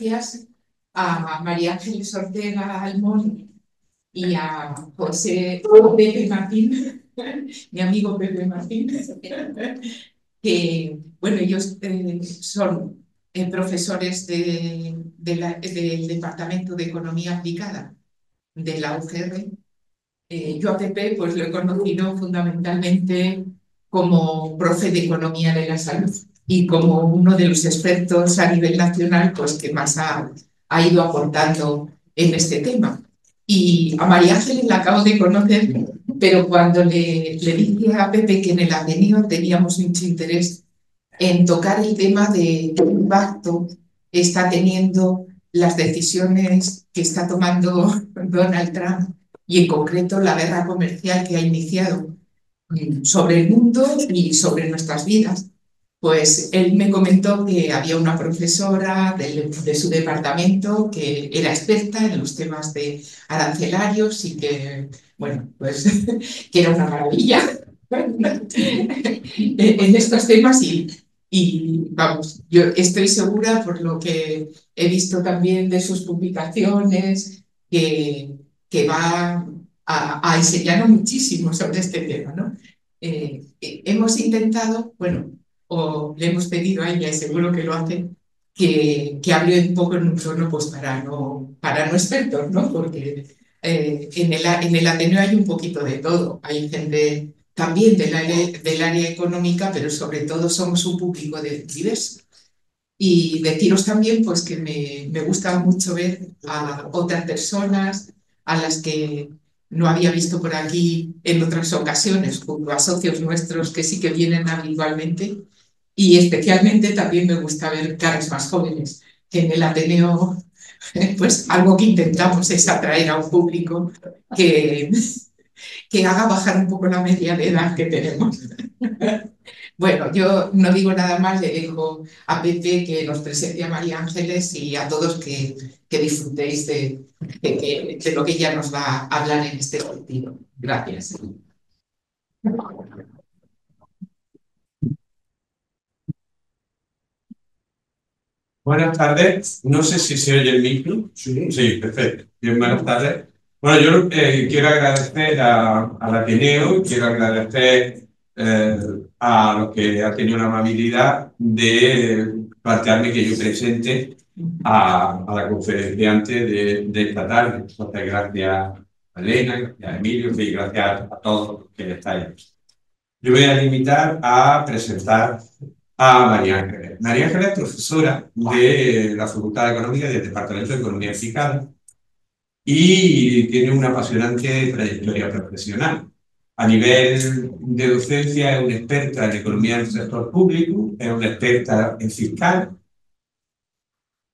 gracias a María Ángeles Ortega Almón y a José Pepe Martín, mi amigo Pepe Martín, que, bueno, ellos son profesores del Departamento de Economía Aplicada de la UGR. Yo a Pepe pues lo he conocido fundamentalmente como profe de Economía de la Salud y como uno de los expertos a nivel nacional pues que más ha ido aportando en este tema. Y a María Ángeles la acabo de conocer, pero cuando le dije a Pepe que en el Ateneo teníamos mucho interés en tocar el tema de qué impacto está teniendo las decisiones que está tomando Donald Trump y en concreto la guerra comercial que ha iniciado sobre el mundo y sobre nuestras vidas. Pues él me comentó que había una profesora de su departamento que era experta en los temas de arancelarios y que, bueno, pues que era una maravilla en estos temas y vamos, yo estoy segura por lo que he visto también de sus publicaciones que va a enseñarnos muchísimo sobre este tema, ¿no? Hemos intentado, bueno, o le hemos pedido a ella, y seguro que lo hace, que hable un poco en un tono pues para no expertos, ¿no? Porque en el Ateneo hay un poquito de todo. Hay gente también del área económica, pero sobre todo somos un público diverso. Y deciros también pues que me gusta mucho ver a otras personas a las que no había visto por aquí en otras ocasiones, junto a socios nuestros que sí que vienen habitualmente. Y especialmente también me gusta ver caras más jóvenes, que en el Ateneo, pues algo que intentamos es atraer a un público que, que haga bajar un poco la media de edad que tenemos. Bueno, yo no digo nada más, le dejo a Pepe que nos presente a María Ángeles y a todos que disfrutéis de lo que ella nos va a hablar en este sentido. Gracias. Buenas tardes. No sé si se oye el micro. Sí, sí, perfecto. Bien, buenas tardes. Bueno, yo quiero agradecer al Ateneo, quiero agradecer a los que ha tenido la amabilidad de plantearme que yo presente a la conferenciante de esta tarde. Entonces, gracias a Elena, gracias a Emilio y gracias a todos los que estáis. Yo voy a limitar a presentar a María Ángeles. María Ángeles es profesora de la Facultad de Economía del Departamento de Economía Aplicada y tiene una apasionante trayectoria profesional. A nivel de docencia es una experta en economía del sector público, es una experta en fiscal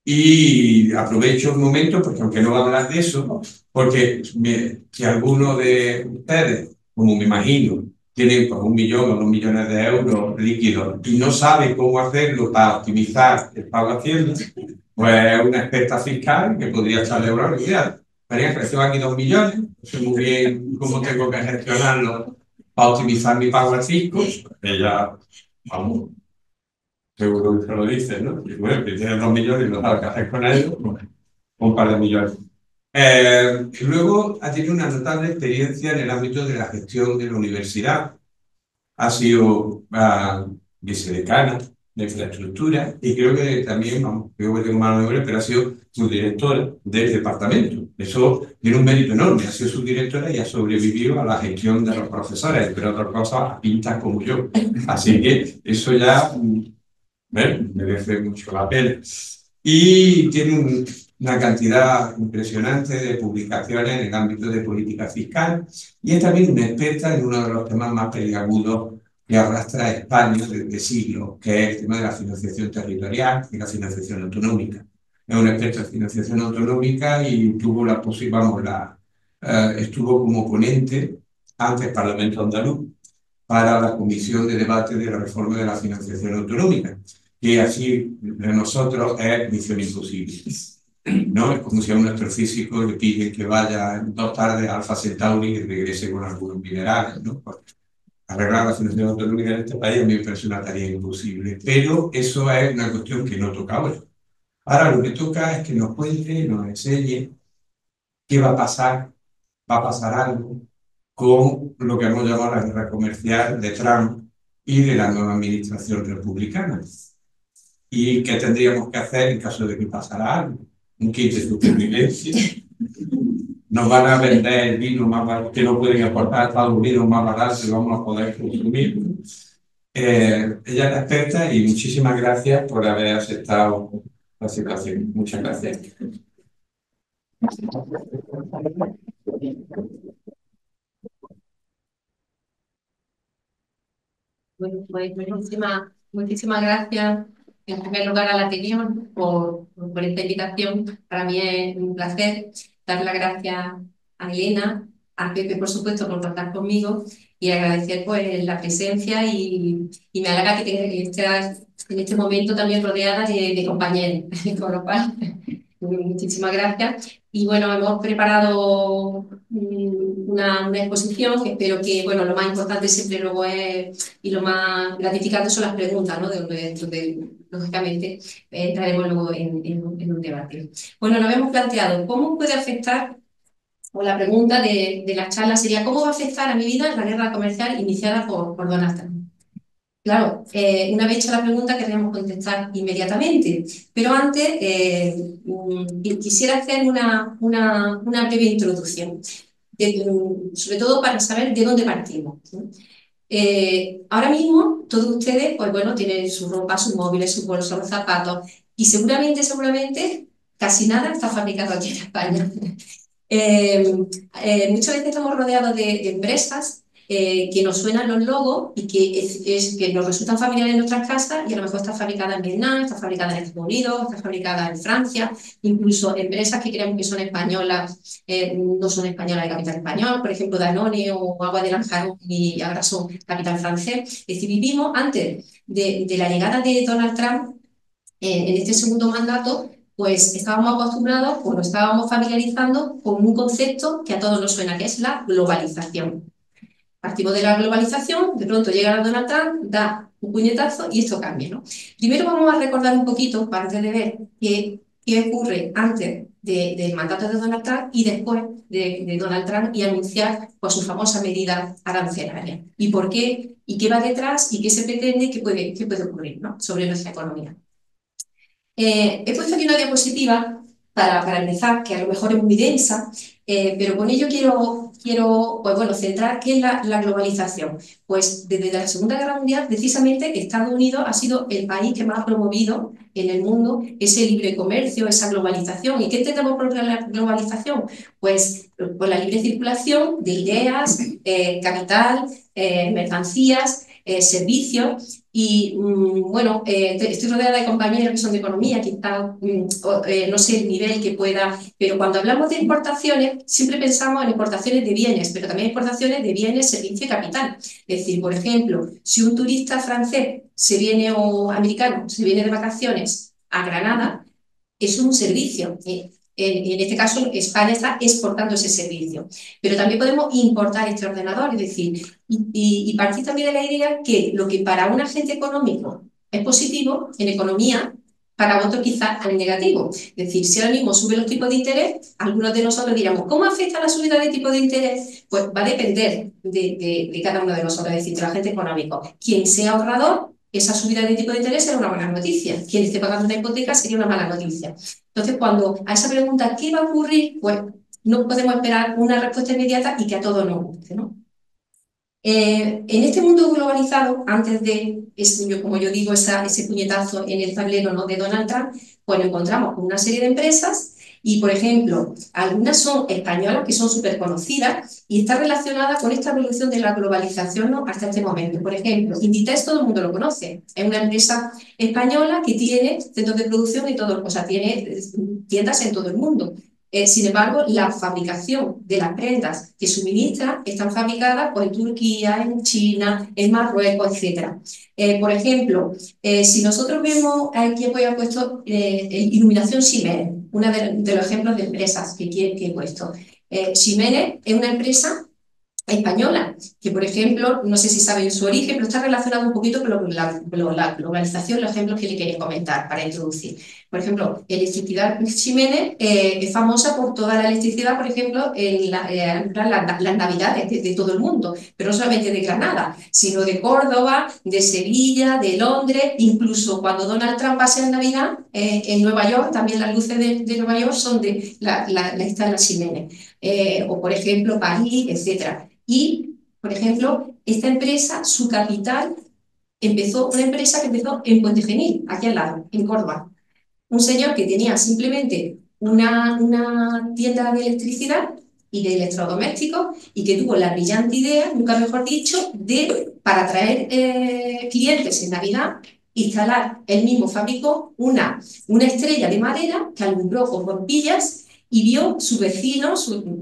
y aprovecho un momento, porque aunque no va a hablar de eso, porque si alguno de ustedes, como me imagino, tiene pues, 1 millón o 2 millones de euros líquidos y no sabe cómo hacerlo para optimizar el pago a Hacienda, pues una experta fiscal que podría echarle una idea. María, creció aquí 2 millones, no sé muy bien cómo tengo que gestionarlo para optimizar mi pago al fisco. Ella, vamos, seguro que se lo dice, ¿no? Y bueno, que tiene 2 millones y no sabe qué hacer con ellos, pues, un par de millones. Luego ha tenido una notable experiencia en el ámbito de la gestión de la universidad. Ha sido vicedecana de infraestructura y creo que también, vamos, creo que tengo mala memoria, pero ha sido subdirectora del departamento. Eso tiene un mérito enorme. Ha sido subdirectora y ha sobrevivido a la gestión de los profesores, entre otras cosas, pintas como yo. Así que eso ya merece mucho la pena. Y tiene una cantidad impresionante de publicaciones en el ámbito de política fiscal y es también una experta en uno de los temas más peliagudos que arrastra a España desde siglos, que es el tema de la financiación territorial y la financiación autonómica. Es una experta en financiación autonómica y tuvo estuvo como ponente ante el Parlamento andaluz para la Comisión de Debate de la Reforma de la Financiación Autonómica, que así de nosotros es misión imposible. ¿No? Es como si a un astrofísico le piden que vaya 2 tardes a Alfa Centauri y regrese con algunos minerales, ¿no? Arreglar la financiación autonómica en este país a mí me parece una tarea imposible, pero eso es una cuestión que no toca ahora. Ahora lo que toca es que nos cuente, nos enseñe qué va a pasar, va a pasar algo con lo que hemos llamado la guerra comercial de Trump y de la nueva administración republicana. ¿Y qué tendríamos que hacer en caso de que pasara algo? Un kit de supervivencia. Nos van a vender el vino más barato, que no pueden exportar a Estados Unidos más barato y vamos a poder consumir. Ella es la experta y muchísimas gracias por haber aceptado la situación. Muchas gracias. Bueno, pues muchísimas gracias en primer lugar a la Ateneo por esta invitación. Para mí es un placer dar las gracias a Elena, a Pepe, por supuesto, por contar conmigo y agradecer pues la presencia y me alegra que estés en este momento también rodeada de compañeros, con lo cual muchísimas gracias. Y bueno, hemos preparado una exposición que espero que, bueno, lo más importante siempre luego es, y lo más gratificante son las preguntas, ¿no? Lógicamente, entraremos luego en un debate. Bueno, nos hemos planteado cómo puede afectar, o la pregunta de la charla sería, ¿cómo va a afectar a mi vida la guerra comercial iniciada por Donald Trump? Claro, una vez hecha la pregunta queremos contestar inmediatamente, pero antes quisiera hacer una breve introducción, sobre todo para saber de dónde partimos, ¿no? Ahora mismo todos ustedes, pues bueno, tienen su ropa, sus móviles, sus bolsos, los zapatos y seguramente casi nada está fabricado aquí en España. Muchas veces estamos rodeados de empresas que nos suenan los logos y que nos resultan familiares en nuestras casas y a lo mejor está fabricada en Vietnam, está fabricada en Estados Unidos, está fabricada en Francia, incluso empresas que creemos que son españolas, no son españolas de capital español, por ejemplo Danone o Agua de Lanjarón y ahora son capital francés. Es decir, vivimos antes de la llegada de Donald Trump en este segundo mandato, pues estábamos acostumbrados o nos estábamos familiarizando con un concepto que a todos nos suena, que es la globalización. Partimos de la globalización, de pronto llega Donald Trump, da un puñetazo y esto cambia, ¿no? Primero vamos a recordar un poquito, para antes de ver qué ocurre antes del mandato de Donald Trump y después de Donald Trump y anunciar pues, su famosa medida arancelaria. ¿Y por qué? ¿Y qué va detrás? ¿Y qué se pretende? ¿Y qué puede ocurrir, ¿no? Sobre nuestra economía? He puesto aquí una diapositiva para empezar, que a lo mejor es muy densa, pero con ello quiero pues bueno, centrar qué es la globalización. Pues desde la Segunda Guerra Mundial, precisamente, Estados Unidos ha sido el país que más ha promovido en el mundo ese libre comercio, esa globalización. ¿Y qué entendemos por la globalización? Pues por la libre circulación de ideas, capital, mercancías, servicios. Y bueno, estoy rodeada de compañeros que son de economía, quizás no sé el nivel que pueda, pero cuando hablamos de importaciones, siempre pensamos en importaciones de bienes, pero también importaciones de bienes, servicio y capital. Es decir, por ejemplo, si un turista francés se viene o americano se viene de vacaciones a Granada, es un servicio. En este caso, España está exportando ese servicio. Pero también podemos importar este ordenador, es decir, y partir también de la idea que lo que para un agente económico es positivo, en economía, para otro quizás es negativo. Es decir, si ahora mismo suben los tipos de interés, algunos de nosotros diríamos, ¿cómo afecta la subida de tipo de interés? Pues va a depender de cada uno de nosotros, es decir, del agente económico. Quien sea ahorrador, esa subida de tipo de interés será una buena noticia. Quien esté pagando una hipoteca sería una mala noticia. Entonces, cuando a esa pregunta, ¿qué va a ocurrir? Pues no podemos esperar una respuesta inmediata y que a todos nos guste, ¿no? En este mundo globalizado, antes de, como yo digo, ese puñetazo en el tablero, ¿no?, de Donald Trump, pues nos encontramos con una serie de empresas y, por ejemplo, algunas son españolas, que son súper conocidas y está relacionada con esta evolución de la globalización, ¿no?, hasta este momento. Por ejemplo, Inditex todo el mundo lo conoce, es una empresa española que tiene centros de producción y todo, o sea, tiene tiendas en todo el mundo. Sin embargo, la fabricación de las prendas que suministra están fabricadas pues, en Turquía, en China, en Marruecos, etc. Por ejemplo, si nosotros vemos, aquí he puesto Iluminación Ximenez, uno de los ejemplos de empresas que he puesto. Ximenez es una empresa española, que por ejemplo, no sé si saben su origen, pero está relacionado un poquito con la globalización, los ejemplos que le quería comentar para introducir. Por ejemplo, Electricidad Ximénez es famosa por toda la electricidad, por ejemplo, en las navidades de todo el mundo, pero no solamente de Granada, sino de Córdoba, de Sevilla, de Londres, incluso cuando Donald Trump pase en Navidad, en Nueva York, también las luces de Nueva York son de la Ximénez, o por ejemplo París, etcétera. Y, por ejemplo, esta empresa, su capital, una empresa que empezó en Puente Genil, aquí al lado, en Córdoba. Un señor que tenía simplemente una tienda de electricidad y de electrodomésticos y que tuvo la brillante idea, nunca mejor dicho, para atraer clientes en Navidad, instalar, él mismo fabricó una estrella de madera que alumbró con bombillas y vio su vecino,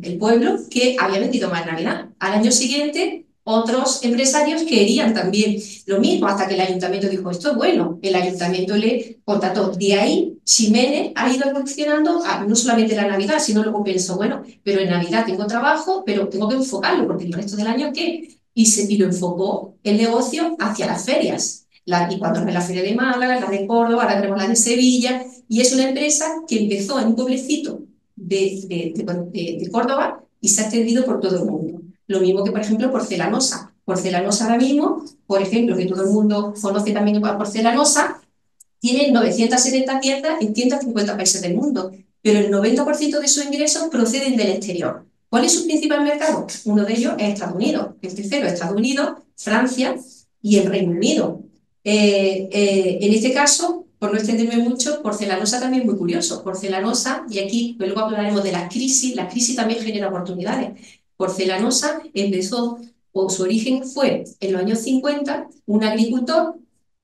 el pueblo, que había vendido más en Navidad. Al año siguiente, otros empresarios querían también lo mismo, hasta que el ayuntamiento dijo, esto es bueno, el ayuntamiento le contrató. De ahí, Ximénez ha ido evolucionando no solamente la Navidad, sino luego pensó, bueno, pero en Navidad tengo trabajo, pero tengo que enfocarlo, porque el resto del año, ¿qué? Y lo enfocó el negocio hacia las ferias. Y cuando es la feria de Málaga, la de Córdoba, ahora tenemos la de Sevilla, y es una empresa que empezó en un pueblecito de Córdoba y se ha extendido por todo el mundo. Lo mismo que, por ejemplo, Porcelanosa. Porcelanosa ahora mismo, por ejemplo, que todo el mundo conoce también a Porcelanosa, tiene 970 tiendas en 150 países del mundo, pero el 90% de sus ingresos proceden del exterior. ¿Cuál es su principal mercado? Uno de ellos es Estados Unidos, el tercero es Estados Unidos, Francia y el Reino Unido. En este caso, por no extenderme mucho, Porcelanosa también es muy curioso. Porcelanosa, y aquí luego hablaremos de la crisis también genera oportunidades. Porcelanosa empezó, o su origen fue en los años 50, un agricultor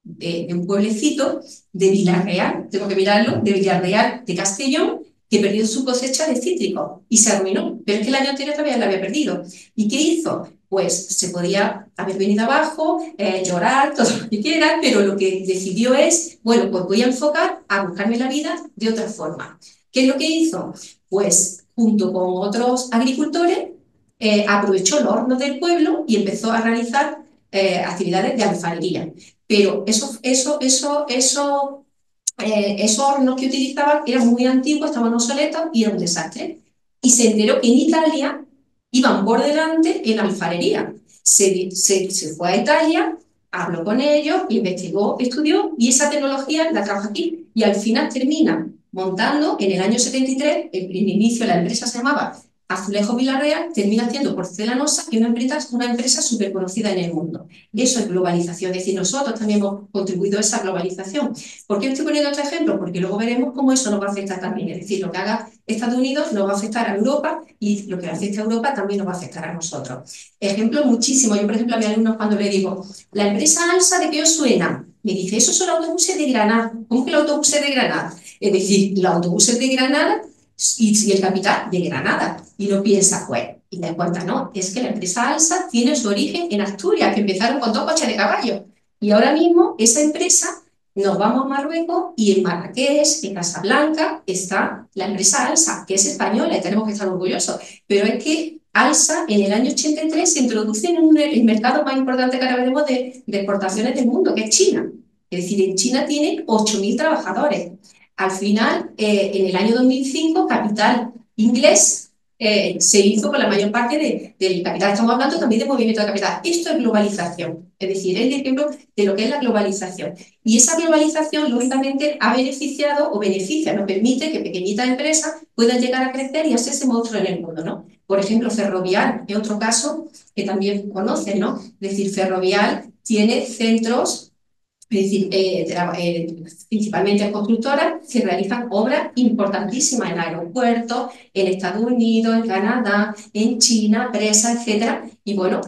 de un pueblecito de Villarreal, tengo que mirarlo, de Villarreal de Castellón, que perdió su cosecha de cítricos y se arruinó, pero es que el año anterior todavía la había perdido. ¿Y qué hizo? Pues se podía haber venido abajo, llorar, todo lo que quiera, pero lo que decidió es, bueno, pues voy a enfocar a buscarme la vida de otra forma. ¿Qué es lo que hizo? Pues junto con otros agricultores, aprovechó los hornos del pueblo y empezó a realizar actividades de alfarería. Pero esos hornos que utilizaban eran muy antiguos, estaban obsoletos y era un desastre. Y se enteró que en Italia iban por delante en alfarería. Se fue a Italia, habló con ellos, investigó, estudió y esa tecnología la trajo aquí. Y al final termina montando en el año 73, el inicio la empresa se llamaba Azulejos Villarreal, termina haciendo Porcelanosa, que es una empresa súper conocida en el mundo. Eso es globalización, es decir, nosotros también hemos contribuido a esa globalización. ¿Por qué estoy poniendo este ejemplo? Porque luego veremos cómo eso nos va a afectar también. Es decir, lo que haga Estados Unidos nos va a afectar a Europa y lo que afecte a Europa también nos va a afectar a nosotros. Ejemplo muchísimo. Yo, por ejemplo, a mis alumnos cuando les digo, ¿la empresa ALSA de qué os suena? Me dice, esos son los autobuses de Granada. ¿Cómo que los autobuses de Granada? Es decir, los autobuses de Granada y el capital de Granada. Y no piensa, pues, y le cuenta, no, es que la empresa ALSA tiene su origen en Asturias, que empezaron con 2 coches de caballo. Y ahora mismo esa empresa, nos vamos a Marruecos y en Marrakech, en Casablanca, está la empresa ALSA, que es española y tenemos que estar orgullosos. Pero es que ALSA en el año 83 se introduce en el mercado más importante que ahora veremos de exportaciones del mundo, que es China. Es decir, en China tiene 8.000 trabajadores. Al final, en el año 2005, capital inglés se hizo con la mayor parte del capital. Estamos hablando también de movimiento de capital. Esto es globalización, es decir, es el ejemplo de lo que es la globalización. Y esa globalización, lógicamente, ha beneficiado o beneficia, nos permite que pequeñitas empresas puedan llegar a crecer y hacerse monstruo en el mundo, ¿no? Por ejemplo, Ferrovial es otro caso que también conocen, ¿no? Es decir, Ferrovial tiene centros, es decir, principalmente constructoras que realizan obras importantísimas en aeropuertos, en Estados Unidos, en Canadá, en China, presas, etcétera. Y bueno,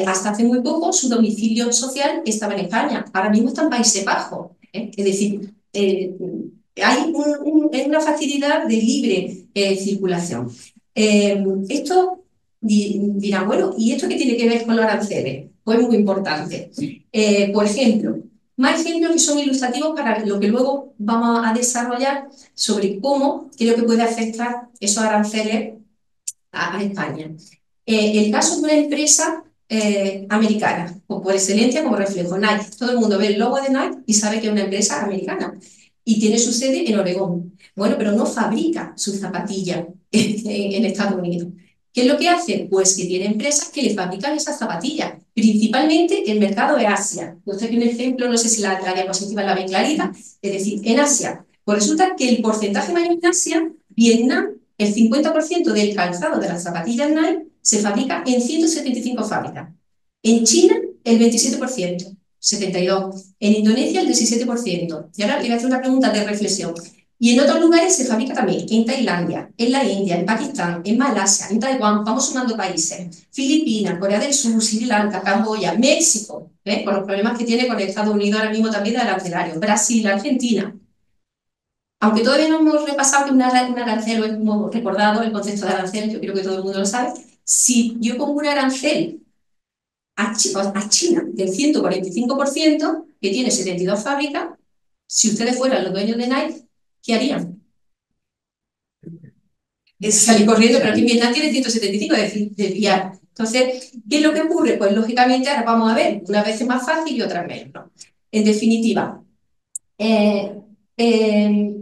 hasta hace muy poco su domicilio social estaba en España, ahora mismo está en Países Bajos. Es decir, hay una facilidad de libre circulación. Esto dirá, bueno, ¿y esto qué tiene que ver con los aranceles? Pues muy importante. Por ejemplo, más ejemplos que son ilustrativos para lo que luego vamos a desarrollar sobre cómo creo que puede afectar esos aranceles a España. El caso de una empresa americana, o por excelencia como reflejo, Nike. Todo el mundo ve el logo de Nike y sabe que es una empresa americana y tiene su sede en Oregón. Bueno, pero no fabrica sus zapatillas en Estados Unidos. ¿Qué es lo que hace? Pues que tiene empresas que le fabrican esas zapatillas. Principalmente el mercado de Asia. Usted aquí un ejemplo, no sé si la diapositiva la ve clarita, es decir, en Asia. Pues resulta que el porcentaje mayor en Asia, Vietnam, el 50% del calzado de las zapatillas Nike se fabrica en 175 fábricas. En China, el 27%, 72%. En Indonesia, el 17%. Y ahora le voy a hacer una pregunta de reflexión. Y en otros lugares se fabrica también, en Tailandia, en la India, en Pakistán, en Malasia, en Taiwán, vamos sumando países, Filipinas, Corea del Sur, Sri Lanka, Camboya, México, con los problemas que tiene con Estados Unidos ahora mismo también de arancelario, Brasil, Argentina. Aunque todavía no hemos repasado que un arancel, o hemos recordado el concepto de arancel, yo creo que todo el mundo lo sabe, si yo pongo un arancel a China del 145%, que tiene 72 fábricas, si ustedes fueran los dueños de Nike, ¿qué harían? Es salir corriendo, pero aquí en Vietnam tiene 175, es decir, desviar. Entonces, ¿qué es lo que ocurre? Pues lógicamente ahora vamos a ver, unas veces más fácil y otras menos, ¿no? En definitiva, eh, eh,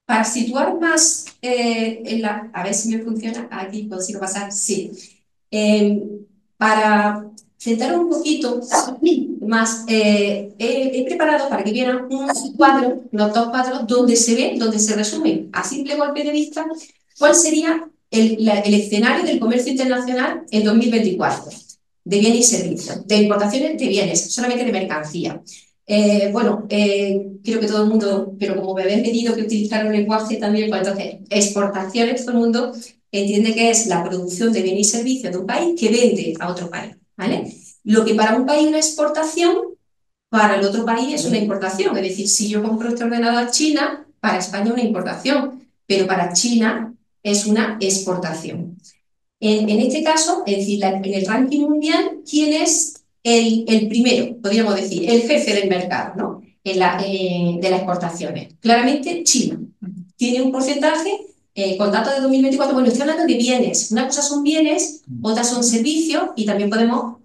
para situar más a ver si me funciona, aquí consigo pasar, sí. Para centrar un poquito más, he preparado para que vieran un cuadro, los dos cuadros, donde se ve, donde se resume a simple golpe de vista cuál sería el escenario del comercio internacional en 2024, de bienes y servicios, de importaciones de bienes, solamente de mercancía. Creo que todo el mundo, pero como me habían pedido que utilizara un lenguaje también, pues entonces, exportaciones, todo el mundo entiende que es la producción de bienes y servicios de un país que vende a otro país, ¿vale? Lo que para un país es una exportación, para el otro país es una importación. Es decir, si yo compro este ordenador a China, para España es una importación, pero para China es una exportación. En este caso, es decir, en el ranking mundial, ¿quién es el primero? Podríamos decir, el jefe del mercado, ¿no? De las exportaciones. Claramente, China. Tiene un porcentaje, con datos de 2024, bueno, estoy hablando de bienes. Una cosa son bienes, otras son servicios, y también podemos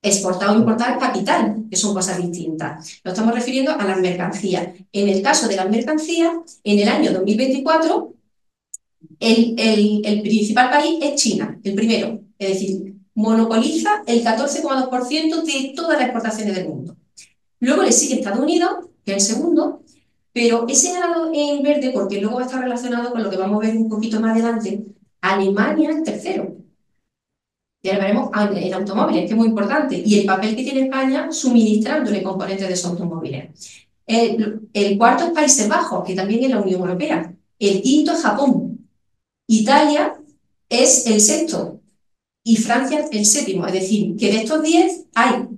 exportar o importar capital, que son cosas distintas. Nos estamos refiriendo a las mercancías. En el caso de las mercancías, en el año 2024, el principal país es China, el primero, es decir, monopoliza el 14,2% de todas las exportaciones del mundo. Luego le sigue Estados Unidos, que es el segundo, pero he señalado en verde porque luego va a estar relacionado con lo que vamos a ver un poquito más adelante. Alemania es el tercero. Y ahora veremos en automóviles, que es muy importante, y el papel que tiene España suministrándole componentes de esos automóviles. El cuarto es Países Bajos, que también es la Unión Europea. El quinto es Japón. Italia es el sexto y Francia el séptimo. Es decir, que de estos 10 hay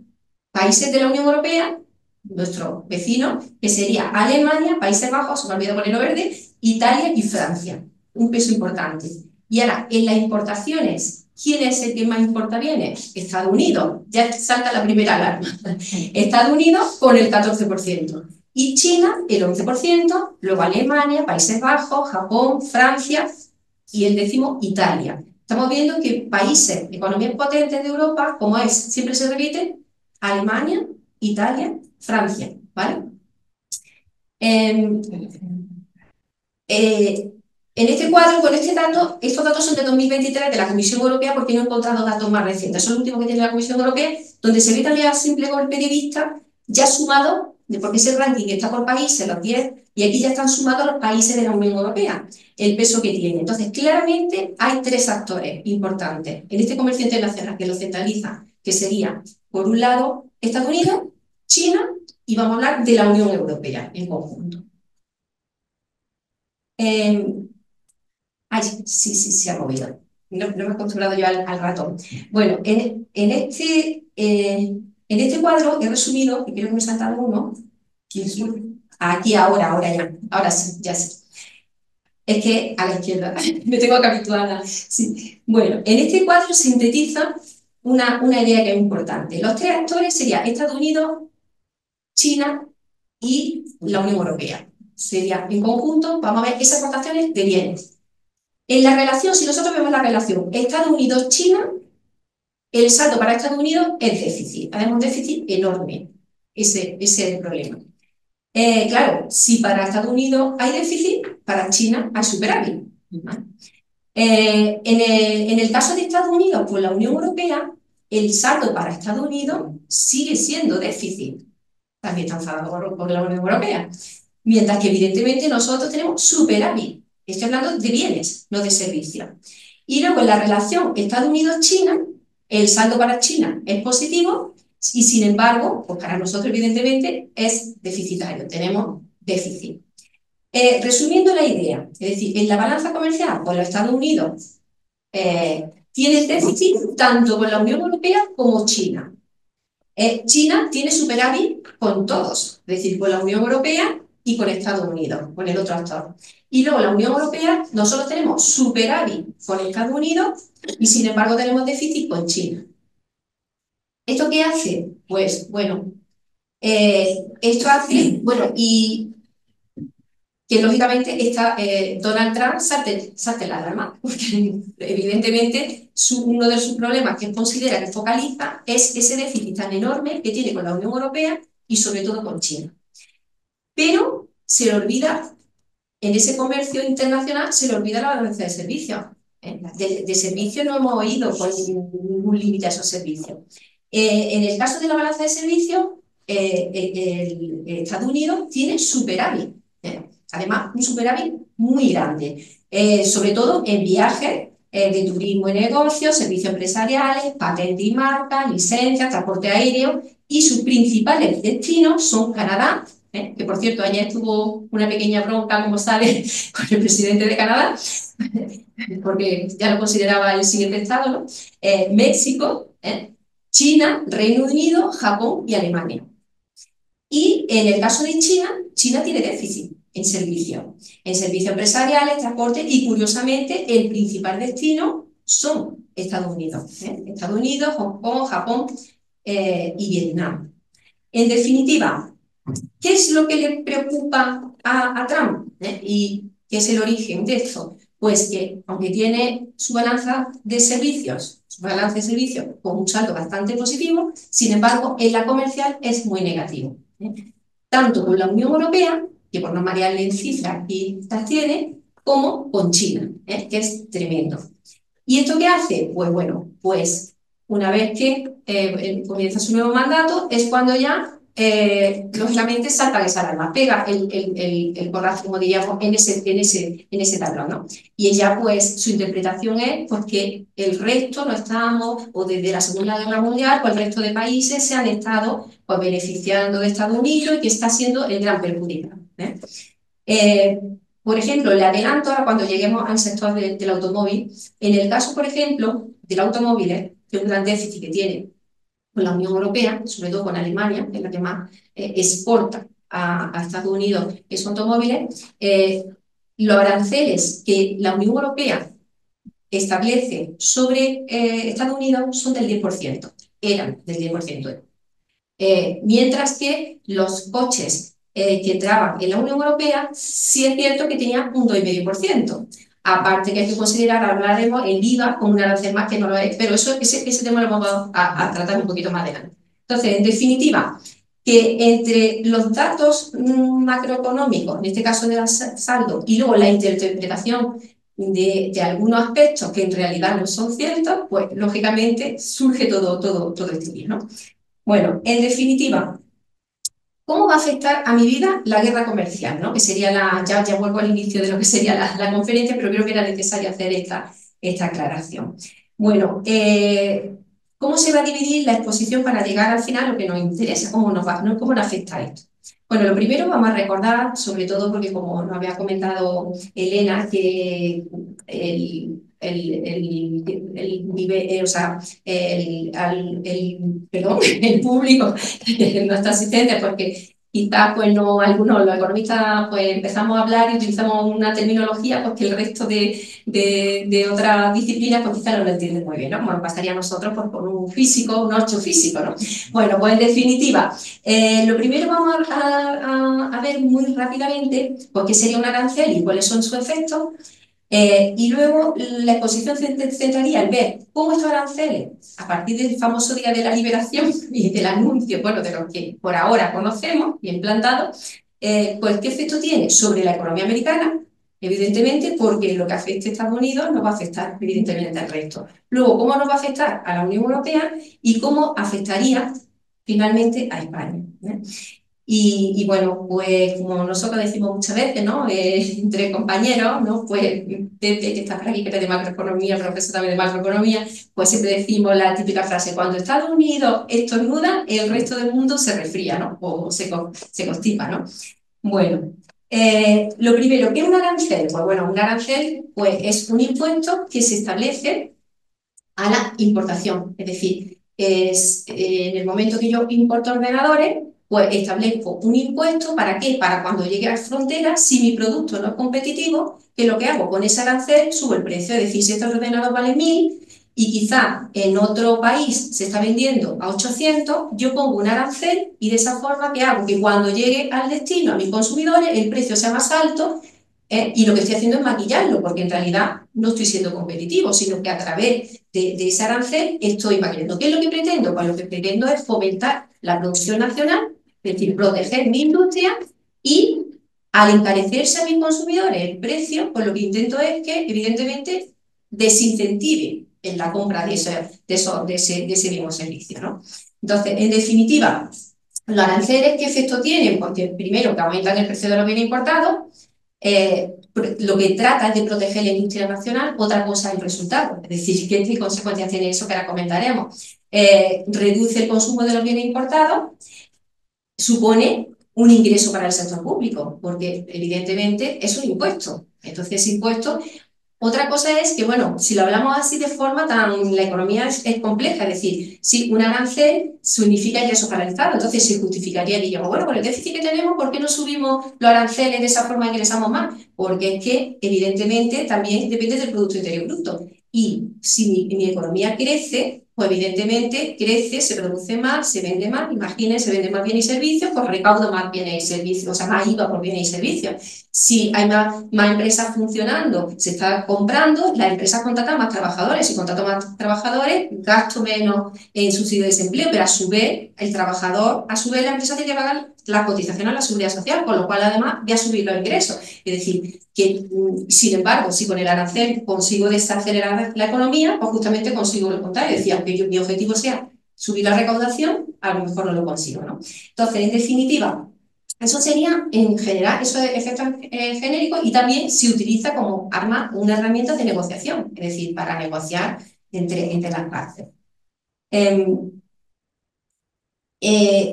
países de la Unión Europea, nuestros vecinos, que sería Alemania, Países Bajos, se me olvidó ponerlo verde, Italia y Francia. Un peso importante. Y ahora, en las importaciones, ¿quién es el que más importa bienes? Estados Unidos. Ya salta la primera alarma. Estados Unidos con el 14%. Y China, el 11%, luego Alemania, Países Bajos, Japón, Francia y el décimo, Italia. Estamos viendo que países, economías potentes de Europa, como es, siempre se repite, Alemania, Italia, Francia, ¿vale? En este cuadro, con este dato, estos datos son de 2023 de la Comisión Europea porque no he encontrado datos más recientes. Son los últimos que tiene la Comisión Europea, donde se ve también a simple golpe de vista, ya sumado, porque ese ranking está por países, los 10, y aquí ya están sumados los países de la Unión Europea, el peso que tiene. Entonces, claramente hay tres actores importantes en este comercio internacional que lo centraliza, que sería, por un lado, Estados Unidos, China, y vamos a hablar de la Unión Europea en conjunto. Ay, sí, se ha movido. No me he acostumbrado yo al ratón. Bueno, en este cuadro he resumido, y creo que me he saltado uno. Aquí, ahora ya. Ahora sí, ya sé. Es que a la izquierda, me tengo que habituar. Sí. Bueno, en este cuadro sintetiza una idea que es importante. Los tres actores serían Estados Unidos, China y la Unión Europea. Sería en conjunto, vamos a ver esas exportaciones de bienes. En la relación, si nosotros vemos la relación Estados Unidos-China, el saldo para Estados Unidos es déficit, además un déficit enorme. Ese es el problema. Claro, si para Estados Unidos hay déficit, para China hay superávit. En el caso de Estados Unidos, pues la Unión Europea, el saldo para Estados Unidos sigue siendo déficit. También está enfadado por la Unión Europea. Mientras que evidentemente nosotros tenemos superávit. Estoy hablando de bienes, no de servicios. Y luego en la relación Estados Unidos-China, el saldo para China es positivo y sin embargo, pues para nosotros evidentemente es deficitario, tenemos déficit. Resumiendo la idea, es decir, en la balanza comercial con los Estados Unidos tiene déficit tanto con la Unión Europea como China. China tiene superávit con todos, es decir, con la Unión Europea y con Estados Unidos, con el otro actor. Y luego la Unión Europea, nosotros tenemos superávit con Estados Unidos y sin embargo tenemos déficit con China. ¿Esto qué hace? Pues bueno, esto hace, bueno, y que lógicamente Donald Trump salte la alarma, porque evidentemente uno de sus problemas que él considera que focaliza es ese déficit tan enorme que tiene con la Unión Europea y sobre todo con China. Pero se le olvida, en ese comercio internacional, se le olvida la balanza de servicios. De servicios no hemos oído con ningún límite a esos servicios. En el caso de la balanza de servicios, Estados Unidos tiene superávit. Además, un superávit muy grande, sobre todo en viajes de turismo y negocios, servicios empresariales, patentes y marcas, licencias, transporte aéreo, y sus principales destinos son Canadá, que por cierto ayer tuvo una pequeña bronca, como sabe, con el presidente de Canadá, porque ya lo consideraba el siguiente estado, ¿no? México, China, Reino Unido, Japón y Alemania. Y en el caso de China, China tiene déficit en servicios empresariales, transporte y curiosamente el principal destino son Estados Unidos. Estados Unidos, Hong Kong, Japón y Vietnam. En definitiva, ¿qué es lo que le preocupa a Trump? ¿Y qué es el origen de esto? Pues que aunque tiene su balance de servicios con un saldo bastante positivo, sin embargo en la comercial es muy negativo. Tanto con la Unión Europea, que por no marearle en cifras y las tiene, como con China, que es tremendo. ¿Y esto qué hace? Pues bueno, pues una vez que comienza su nuevo mandato, es cuando ya, lógicamente, salta esa alarma, pega el porrazo, como diríamos, en ese tablón, ¿no? Y ella, pues, su interpretación es pues, que el resto no estamos, o desde la Segunda Guerra Mundial, pues el resto de países se han estado pues, beneficiando de Estados Unidos y que está siendo el gran perjudicado. Por ejemplo, le adelanto ahora cuando lleguemos al sector del automóvil, en el caso, por ejemplo, del automóvil, que es un gran déficit que tiene con la Unión Europea, sobre todo con Alemania, que es la que más exporta a Estados Unidos esos automóviles, los aranceles que la Unión Europea establece sobre Estados Unidos son del 10%, eran del 10%. Mientras que los coches que entraban en la Unión Europea, sí es cierto que tenían un 2,5%. Aparte que hay que considerar, hablaremos el IVA como un arancel más que no lo es, pero ese tema lo vamos a tratar un poquito más adelante. Entonces, en definitiva, que entre los datos macroeconómicos, en este caso del saldo, y luego la interpretación de algunos aspectos que en realidad no son ciertos, pues lógicamente surge todo este lío, ¿no? Bueno, en definitiva, ¿cómo va a afectar a mi vida la guerra comercial? ¿No? Que sería ya vuelvo al inicio de lo que sería la conferencia, pero creo que era necesario hacer esta aclaración. Bueno, ¿cómo se va a dividir la exposición para llegar al final a lo que nos interesa? ¿Cómo nos afecta esto? Bueno, lo primero vamos a recordar, sobre todo porque como nos había comentado Elena, que el público, nuestro asistente, porque quizás pues no, algunos, los economistas, pues empezamos a hablar y utilizamos una terminología pues, que el resto de otras disciplinas pues quizás no lo entienden muy bien, ¿no? Como nos pasaría a nosotros pues, por un físico, un astrofísico, ¿no? Bueno, pues en definitiva, lo primero vamos a ver muy rápidamente pues, qué sería un arancel y cuáles son sus efectos. Y luego la exposición centraría en ver cómo estos aranceles, a partir del famoso Día de la Liberación y del anuncio, bueno, de lo que por ahora conocemos, bien plantado, pues qué efecto tiene sobre la economía americana, evidentemente, porque lo que afecte a Estados Unidos no va a afectar, evidentemente, al resto. Luego, cómo nos va a afectar a la Unión Europea y cómo afectaría finalmente a España, ¿eh? Y bueno, pues como nosotros decimos muchas veces, ¿no? Entre compañeros, ¿no? Pues Pepe, que está por aquí, que es de macroeconomía, profesor también de macroeconomía, pues siempre decimos la típica frase: cuando Estados Unidos estornuda, el resto del mundo se resfría, ¿no? O se constipa, ¿no? Bueno, lo primero, ¿qué es un arancel? Pues bueno, un arancel pues, es un impuesto que se establece a la importación, es decir, en el momento que yo importo ordenadores, pues establezco un impuesto. ¿Para qué? Para cuando llegue a las fronteras, si mi producto no es competitivo, que lo que hago con ese arancel, subo el precio. Es decir, si este ordenador vale 1000 y quizá en otro país se está vendiendo a 800, yo pongo un arancel y de esa forma que hago que cuando llegue al destino a mis consumidores el precio sea más alto. Y lo que estoy haciendo es maquillarlo, porque en realidad no estoy siendo competitivo, sino que a través de ese arancel estoy maquillando. ¿Qué es lo que pretendo? Pues lo que pretendo es fomentar la producción nacional, es decir, proteger mi industria, y al encarecerse a mis consumidores el precio, pues lo que intento es que, evidentemente, desincentive en la compra de ese mismo servicio, ¿no? Entonces, en definitiva, los aranceles, ¿qué efecto tienen? Porque primero, que aumentan el precio de los bienes importados. Lo que trata es de proteger la industria nacional. Otra cosa es el resultado, es decir, ¿qué consecuencias tiene eso? Que ahora comentaremos. Reduce el consumo de los bienes importados, supone un ingreso para el sector público, porque evidentemente es un impuesto. Entonces, ese impuesto. Otra cosa es que, bueno, si lo hablamos así de forma tan... La economía es compleja, es decir, si un arancel significa ingresos para el Estado, entonces se justificaría, diríamos, bueno, con el déficit que tenemos, ¿por qué no subimos los aranceles de esa forma ingresamos más? Porque es que, evidentemente, también depende del Producto Interior Bruto. Y si mi economía crece, pues evidentemente crece, se produce más, se vende más, imaginen, se vende más bienes y servicios, pues recaudo más bienes y servicios, o sea, más IVA por bienes y servicios. Si hay más empresas funcionando, se está comprando, las empresas contratan más trabajadores. Si contrato más trabajadores, gasto menos en subsidio de desempleo, pero a su vez, el trabajador, a su vez, la empresa tiene que pagar la cotización a la seguridad social, con lo cual además voy a subir los ingresos. Es decir, que sin embargo, si con el arancel consigo desacelerar la economía, pues justamente consigo lo contrario. Es decir, aunque mi objetivo sea subir la recaudación, a lo mejor no lo consigo, ¿no? Entonces, en definitiva, eso sería, en general, eso es efecto genérico, y también se utiliza como arma, una herramienta de negociación, es decir, para negociar entre las partes.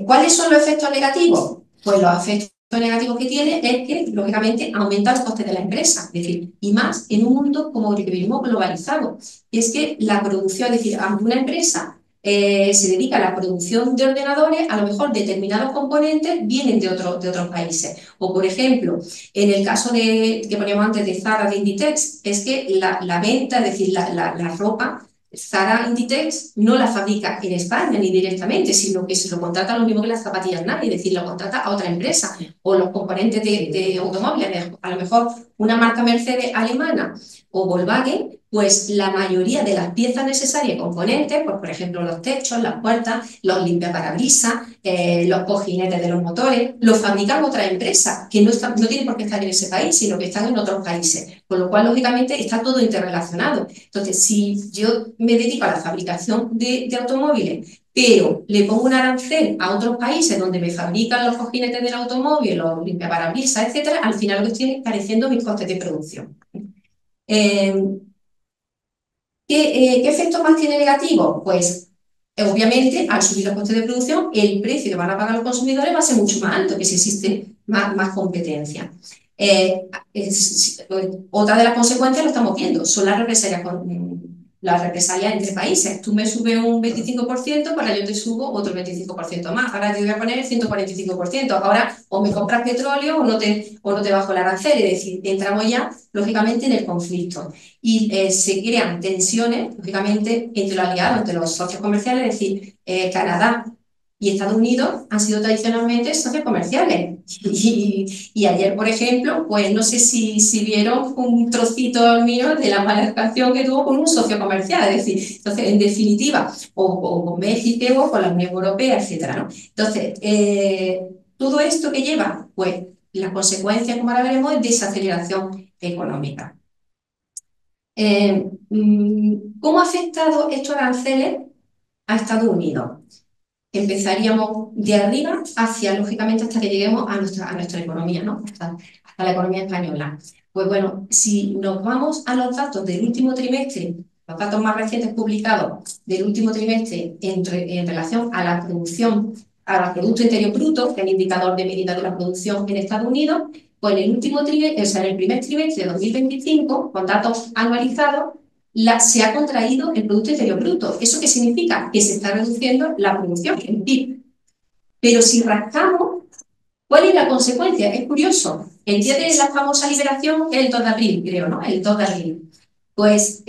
¿Cuáles son los efectos negativos? Pues los efectos negativos que tiene es que, lógicamente, aumenta los costes de la empresa, es decir, y más en un mundo como el que vivimos globalizado. Y es que la producción, es decir, aunque una empresa se dedica a la producción de ordenadores, a lo mejor determinados componentes vienen de otros países. O, por ejemplo, en el caso que poníamos antes de Zara, de Inditex, es que la venta, es decir, la ropa, Zara Inditex no la fabrica en España ni directamente, sino que se lo contrata lo mismo que las zapatillas Nike, es decir, lo contrata a otra empresa. O los componentes de automóviles, a lo mejor una marca Mercedes alemana o Volkswagen, pues la mayoría de las piezas necesarias y componentes, pues por ejemplo los techos, las puertas, los limpiaparabrisas, los cojinetes de los motores, los fabrican otras empresas que no tienen por qué estar en ese país, sino que están en otros países. Con lo cual, lógicamente, está todo interrelacionado. Entonces, si yo me dedico a la fabricación de automóviles, pero le pongo un arancel a otros países donde me fabrican los cojinetes del automóvil, los limpiaparabrisas, etcétera, al final lo que estoy encareciendo mis costes de producción. ¿Qué efectos más tiene negativo? Pues obviamente al subir los costes de producción el precio que van a pagar los consumidores va a ser mucho más alto que si existe más competencia. Otra de las consecuencias lo estamos viendo, son las represalias entre países. Tú me subes un 25%, para yo te subo otro 25% más. Ahora te voy a poner el 145%. Ahora o me compras petróleo o no te bajo el arancel. Es decir, entramos ya, lógicamente, en el conflicto. Y se crean tensiones, lógicamente, entre los aliados, entre los socios comerciales. Es decir, Canadá y Estados Unidos han sido tradicionalmente socios comerciales. Y ayer, por ejemplo, pues no sé si vieron un trocito mío de la mala relación que tuvo con un socio comercial, es decir, entonces, en definitiva, o con México, o con la Unión Europea, etcétera, ¿no? Entonces, todo esto que lleva, pues la consecuencia, como ahora veremos, es desaceleración económica. ¿Cómo ha afectado estos aranceles a Estados Unidos? Empezaríamos de arriba hacia, lógicamente, hasta que lleguemos a nuestra economía, ¿no? Hasta la economía española. Pues bueno, si nos vamos a los datos del último trimestre, los datos más recientes publicados del último trimestre en relación a la producción, al Producto Interior Bruto, que es el indicador de medida de la producción en Estados Unidos, pues en el último trimestre, o sea, en el primer trimestre de 2025, con datos anualizados, se ha contraído el Producto Interior Bruto. ¿Eso qué significa? Que se está reduciendo la producción, el PIB. Pero si rascamos, ¿cuál es la consecuencia? Es curioso. El día de la famosa liberación es el 2 de abril, creo, ¿no? El 2 de abril. Pues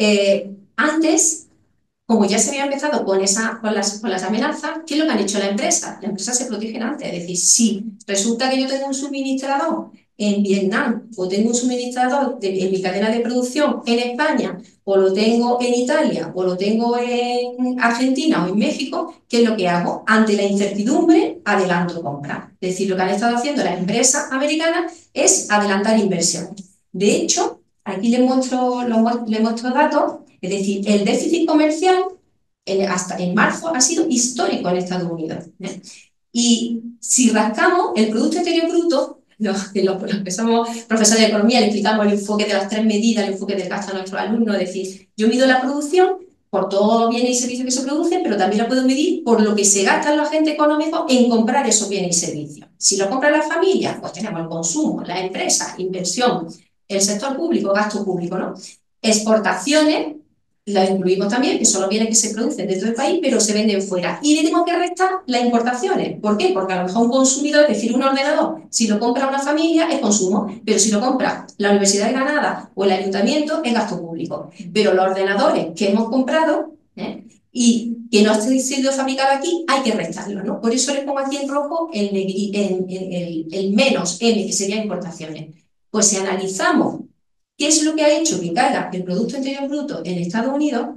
antes, como ya se había empezado con las amenazas, ¿qué es lo que han hecho las empresas? Las empresas se protegen antes. Es decir, si resulta que yo tengo un suministrador en Vietnam o tengo un suministrador en mi cadena de producción en España o lo tengo en Italia o lo tengo en Argentina o en México, ¿qué es lo que hago? Ante la incertidumbre, adelanto compra. Es decir, lo que han estado haciendo las empresas americanas es adelantar inversión. De hecho, aquí les muestro datos. Es decir, el déficit comercial hasta en marzo ha sido histórico en Estados Unidos. Y si rascamos el Producto Interior Bruto, los que somos profesores de economía, le explicamos el enfoque de las tres medidas, el enfoque del gasto a nuestros alumnos. Es decir, yo mido la producción por todos los bienes y servicios que se producen, pero también la puedo medir por lo que se gastan los agentes económicos en comprar esos bienes y servicios. Si lo compran las familias, pues tenemos el consumo, las empresas, inversión, el sector público, gasto público, ¿no? Exportaciones, la incluimos también, que son los bienes que se producen dentro del país, pero se venden fuera. Y le tengo que restar las importaciones. ¿Por qué? Porque a lo mejor un consumidor, es decir, un ordenador, si lo compra una familia, es consumo, pero si lo compra la Universidad de Granada o el ayuntamiento, es gasto público. Pero los ordenadores que hemos comprado y que no han sido fabricados aquí, hay que restarlos, ¿no? Por eso le pongo aquí en rojo el menos M, que sería importaciones. Pues si analizamos ¿qué es lo que ha hecho que caiga el Producto Interior Bruto en Estados Unidos?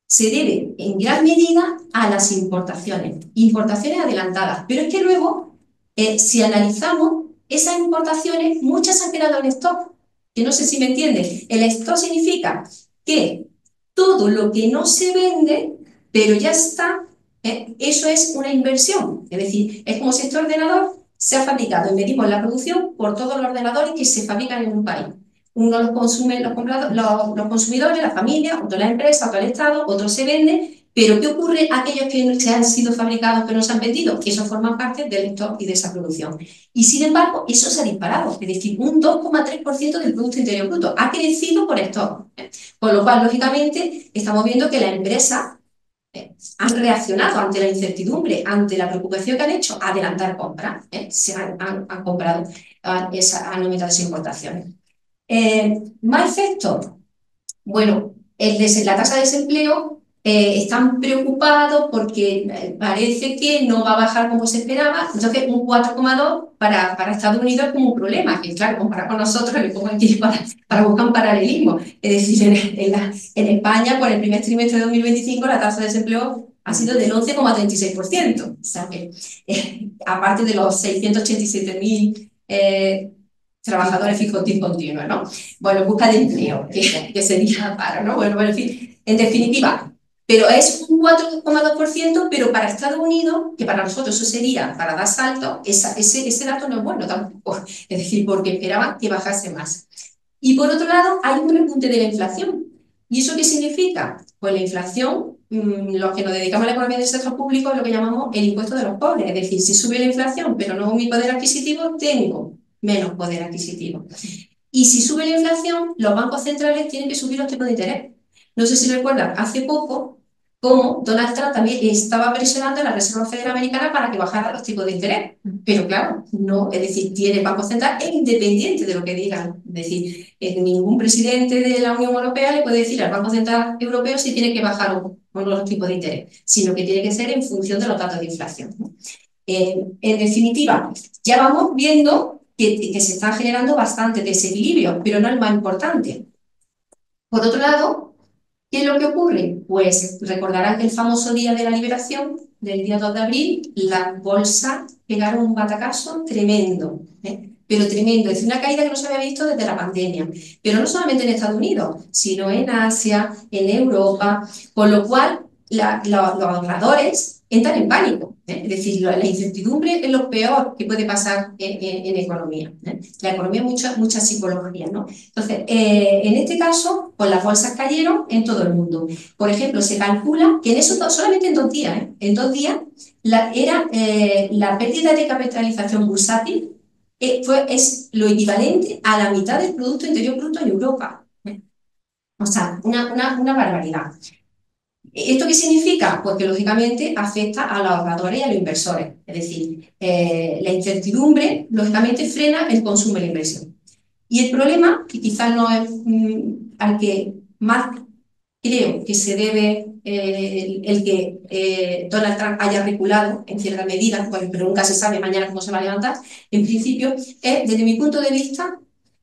Se debe en gran medida a las importaciones adelantadas. Pero es que luego, si analizamos esas importaciones, muchas han quedado en stock, que no sé si me entienden. El stock significa que todo lo que no se vende, pero ya está, eso es una inversión. Es decir, es como si este ordenador se ha fabricado y medimos la producción por todos los ordenadores que se fabrican en un país. Uno los consumen los consumidores, la familia, otro la empresa, otro el Estado, otro se vende. Pero ¿qué ocurre a aquellos que se han sido fabricados pero no se han vendido? Que esos forman parte del stock y de esa producción. Y sin embargo, eso se ha disparado. Es decir, un 2,3% del Producto Interior Bruto ha crecido por stock. Con lo cual, lógicamente, estamos viendo que las empresas han reaccionado ante la incertidumbre, ante la preocupación que han hecho, adelantar compras. Se han comprado, han aumentado esas importaciones. ¿Más efectos? Bueno, la tasa de desempleo están preocupados porque parece que no va a bajar como se esperaba. Entonces, un 4,2 para Estados Unidos es como un problema, que claro, comparado con nosotros, le pongo aquí para buscar un paralelismo. Es decir, en España, por el primer trimestre de 2025, la tasa de desempleo ha sido del 11,36%. O sea que, aparte de los 687.000 trabajadores fijos discontinuos, ¿no? Bueno, busca de empleo, que sería paro, ¿no? Bueno, en fin, en definitiva, pero es un 4,2%, pero para Estados Unidos, que para nosotros eso sería para dar salto, ese dato no es bueno tampoco, es decir, porque esperaban que bajase más. Y por otro lado, hay un repunte de la inflación. ¿Y eso qué significa? Pues la inflación, los que nos dedicamos a la economía del sector público, es lo que llamamos el impuesto de los pobres, es decir, si sube la inflación, pero no mi poder adquisitivo, tengo menos poder adquisitivo. Y si sube la inflación, los bancos centrales tienen que subir los tipos de interés. No sé si recuerdan, hace poco cómo Donald Trump también estaba presionando a la Reserva Federal Americana para que bajara los tipos de interés. Pero claro, no, es decir, tiene el Banco Central, es independiente de lo que digan. Es decir, ningún presidente de la Unión Europea le puede decir al Banco Central Europeo si tiene que bajar o no los tipos de interés, sino que tiene que ser en función de los datos de inflación, ¿no? En definitiva, ya vamos viendo que se están generando bastante desequilibrio, pero no es más importante. Por otro lado, ¿qué es lo que ocurre? Pues recordarán que el famoso día de la liberación, del día 2 de abril, las bolsas pegaron un batacazo tremendo, pero tremendo, es una caída que no se había visto desde la pandemia, pero no solamente en Estados Unidos, sino en Asia, en Europa, con lo cual los ahorradores entran en pánico, es decir, la incertidumbre es lo peor que puede pasar en economía. La economía es mucha psicología, ¿no? Entonces, en este caso, pues las bolsas cayeron en todo el mundo. Por ejemplo, se calcula que en eso, solamente en 2 días, la pérdida de capitalización bursátil es lo equivalente a la mitad del Producto Interior Bruto en Europa. O sea, una barbaridad. ¿Esto qué significa? Pues que lógicamente afecta a los ahorradores y a los inversores. Es decir, la incertidumbre lógicamente frena el consumo y la inversión. Y el problema, que quizás no es al que más creo que se debe el que Donald Trump haya reculado en cierta medida, pero nunca se sabe mañana cómo se va a levantar, en principio es, desde mi punto de vista,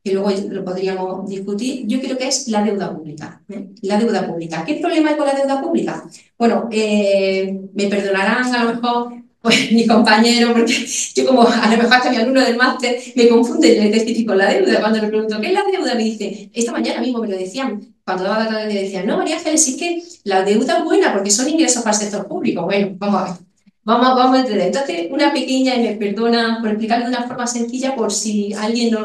que luego lo podríamos discutir, yo creo que es la deuda pública. La deuda pública. ¿Qué problema hay con la deuda pública? Bueno, me perdonarán a lo mejor pues mi compañero, porque yo como a lo mejor hasta mi alumno del máster me confunde el déficit con la deuda. Cuando le pregunto, ¿qué es la deuda? Me dice, esta mañana mismo me lo decían, cuando daba la tarde me decían, no, María Ángeles, es que la deuda es buena porque son ingresos para el sector público. Bueno, vamos a ver. Vamos a entender. Entonces, una pequeña, y me perdona por explicarlo de una forma sencilla, por si alguien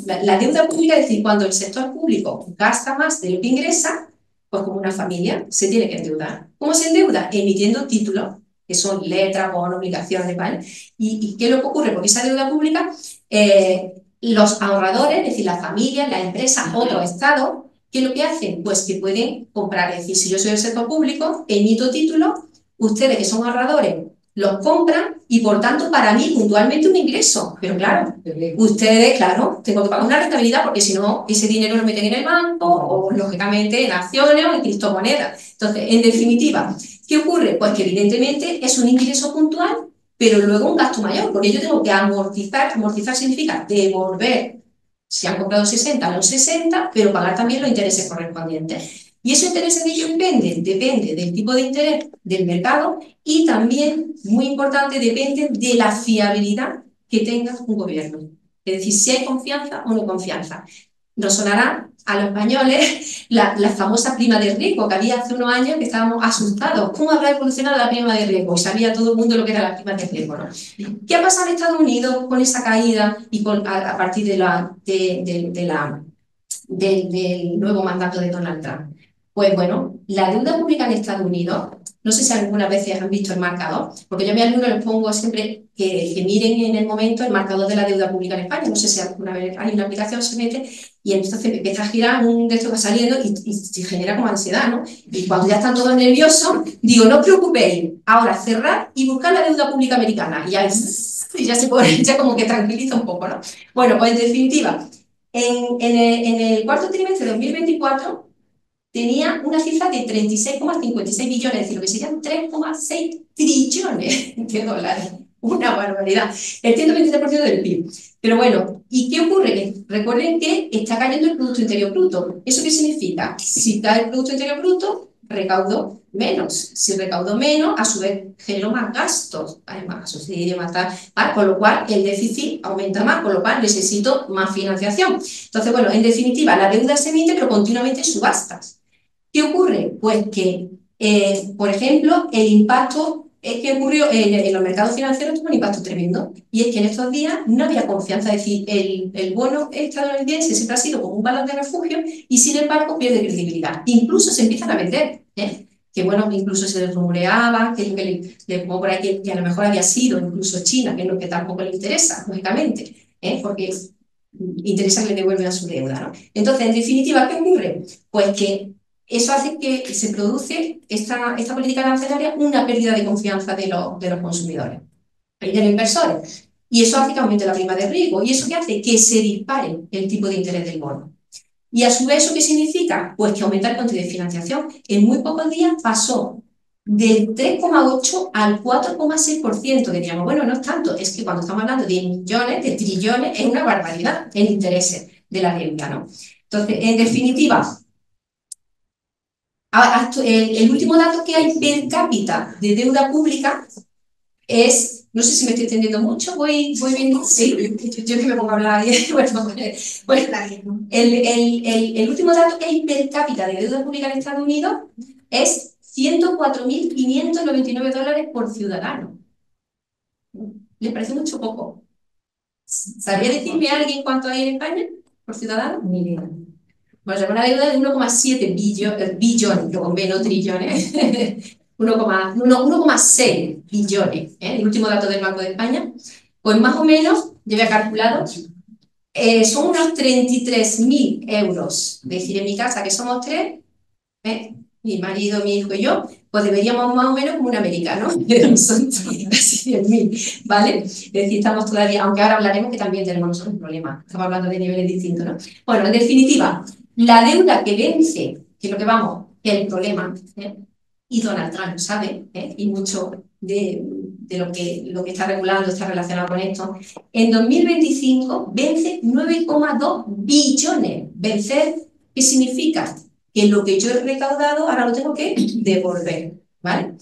la deuda pública, es decir, cuando el sector público gasta más de lo que ingresa, pues como una familia se tiene que endeudar. ¿Cómo se endeuda? Emitiendo títulos, que son letras, bonos, obligaciones, ¿vale? ¿Y qué es lo que ocurre? Porque esa deuda pública, los ahorradores, es decir, las familias, las empresas, otros estados, ¿qué es lo que hacen? Pues que pueden comprar. Es decir, si yo soy del sector público, emito títulos, ustedes que son ahorradores los compran y por tanto para mí puntualmente un ingreso. Pero claro, ustedes, claro, tengo que pagar una rentabilidad porque si no ese dinero lo meten en el banco o lógicamente en acciones o en criptomonedas. Entonces, en definitiva, ¿qué ocurre? Pues que evidentemente es un ingreso puntual, pero luego un gasto mayor, porque yo tengo que amortizar. Amortizar significa devolver, si han comprado 60, los 60, pero pagar también los intereses correspondientes. Y esos intereses de ellos depende del tipo de interés del mercado y también, muy importante, depende de la fiabilidad que tenga un gobierno. Es decir, si hay confianza o no confianza. Nos sonará a los españoles la famosa prima de riesgo que había hace unos años que estábamos asustados. ¿Cómo habrá evolucionado la prima de riesgo? Y sabía todo el mundo lo que era la prima de riesgo, ¿no? ¿Qué ha pasado en Estados Unidos con esa caída y a partir del nuevo mandato de Donald Trump? Pues bueno, la deuda pública en Estados Unidos, no sé si algunas veces han visto el marcador, porque yo a mis alumnos les pongo siempre que miren en el momento el marcador de la deuda pública en España. No sé si alguna vez hay una aplicación, se mete y entonces empieza a girar un de estos que va saliendo y se genera como ansiedad, ¿no? Y cuando ya están todos nerviosos, digo, no os preocupéis, ahora cerrar y buscar la deuda pública americana. Y ya se pone, ya como que tranquiliza un poco, ¿no? Bueno, pues en definitiva, en el cuarto trimestre de 2024, tenía una cifra de 36,56 billones, es decir, lo que serían 3,6 trillones de dólares. Una barbaridad. El 123% del PIB. Pero bueno, ¿y qué ocurre? Que recuerden que está cayendo el Producto Interior Bruto. ¿Eso qué significa? Si cae el Producto Interior Bruto, recaudo menos. Si recaudo menos, a su vez genero más gastos, más subsidio, más tal, ¿vale? Con lo cual el déficit aumenta más, con lo cual necesito más financiación. Entonces, bueno, en definitiva, la deuda se emite, pero continuamente subastas. ¿Qué ocurre? Pues que, por ejemplo, el impacto que ocurrió en los mercados financieros tuvo un impacto tremendo. Y es que en estos días no había confianza. Es decir, el bono estadounidense siempre ha sido como un valor de refugio y sin embargo pierde credibilidad. Incluso se empiezan a vender. Que bueno, incluso se rumoreaba, que le pongo por ahí que a lo mejor había sido incluso China, que es lo que tampoco le interesa, lógicamente, porque interesa que le devuelvan su deuda, ¿no? Entonces, en definitiva, ¿qué ocurre? Pues que eso hace que se produce esta política arancelaria una pérdida de confianza de los consumidores y de los inversores. Y eso hace que aumente la prima de riesgo. ¿Y eso qué hace? Que se dispare el tipo de interés del bono. Y a su vez, ¿eso qué significa? Pues que aumenta el coste de financiación. En muy pocos días pasó del 3,8 al 4,6%, que digamos, bueno, no es tanto, es que cuando estamos hablando de millones, de trillones, es una barbaridad en intereses de la deuda, ¿no? Entonces, en definitiva, el último dato que hay per cápita de deuda pública es, no sé si me estoy entendiendo mucho, voy viendo, sí, yo que me pongo a hablar, bueno, el último dato que hay per cápita de deuda pública en Estados Unidos es $104.599 por ciudadano. ¿Les parece mucho poco? ¿Sabría decirme alguien cuánto hay en España por ciudadano? Ni idea. Bueno, es una deuda de 1,7 billones, yo con B, no trillones, 1,6 billones, el último dato del Banco de España, pues más o menos, yo había calculado, son unos 33.000 euros. Es decir, en mi casa, que somos tres, mi marido, mi hijo y yo, pues deberíamos más o menos como un americano, son casi 10.000, ¿vale? Es decir, estamos todavía, aunque ahora hablaremos que también tenemos nosotros un problema, estamos hablando de niveles distintos, ¿no? Bueno, en definitiva, la deuda que vence, que es lo que vamos, que es el problema, y Donald Trump lo sabe, y mucho de lo que está regulando está relacionado con esto, en 2025 vence 9,2 billones. Vencer, ¿qué significa? Que lo que yo he recaudado ahora lo tengo que devolver, ¿vale?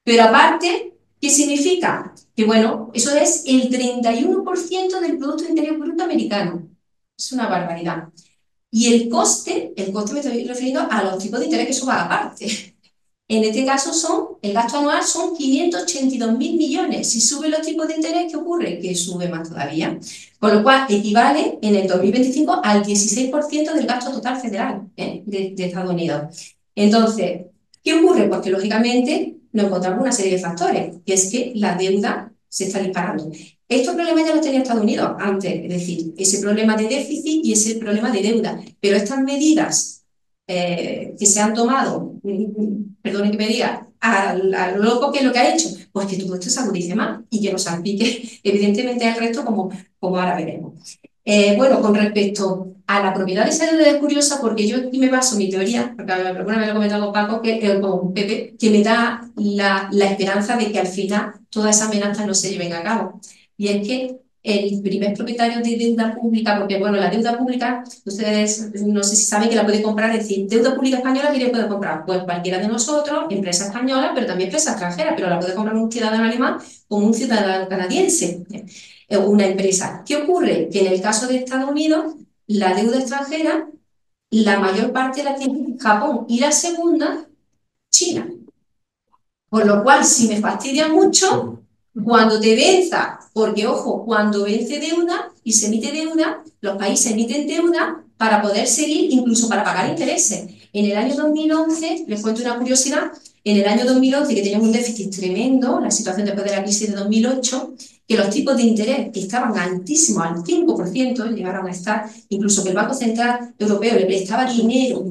Pero aparte, ¿qué significa? Que bueno, eso es el 31% del Producto Interior Bruto americano. Es una barbaridad. Y el coste me estoy refiriendo a los tipos de interés que eso va aparte. En este caso el gasto anual son 582.000 millones. Si suben los tipos de interés, ¿qué ocurre? Que sube más todavía. Con lo cual equivale en el 2025 al 16% del gasto total federal de Estados Unidos. Entonces, ¿qué ocurre? Pues que lógicamente nos encontramos una serie de factores, que es que la deuda se está disparando. Estos problemas ya los tenía Estados Unidos antes, es decir, ese problema de déficit y ese problema de deuda. Pero estas medidas que se han tomado, perdone que me diga, a lo loco, ¿qué es lo que ha hecho? Pues que todo esto se agudice más y que nos salpique evidentemente al resto como ahora veremos. Bueno, con respecto a la propiedad de esa deuda es curiosa porque yo aquí me baso mi teoría, porque alguna vez lo he comentado con Paco, con Pepe, que me da la esperanza de que al final todas esas amenazas no se lleven a cabo. Y es que el primer propietario de deuda pública, porque bueno, la deuda pública, ustedes no sé si saben que la puede comprar, es decir, deuda pública española, ¿quién puede comprar? Pues cualquiera de nosotros, empresa española, pero también empresa extranjera, pero la puede comprar un ciudadano alemán como un ciudadano canadiense, una empresa. ¿Qué ocurre? Que en el caso de Estados Unidos, la deuda extranjera, la mayor parte la tiene Japón y la segunda, China. Por lo cual, si me fastidia mucho, cuando te venza, porque ojo, cuando vence deuda y se emite deuda, los países emiten deuda para poder seguir, incluso para pagar intereses. En el año 2011, les cuento una curiosidad, en el año 2011, que teníamos un déficit tremendo, la situación después de la crisis de 2008, que los tipos de interés estaban altísimos, al 5%, llegaron a estar, incluso que el Banco Central Europeo le prestaba dinero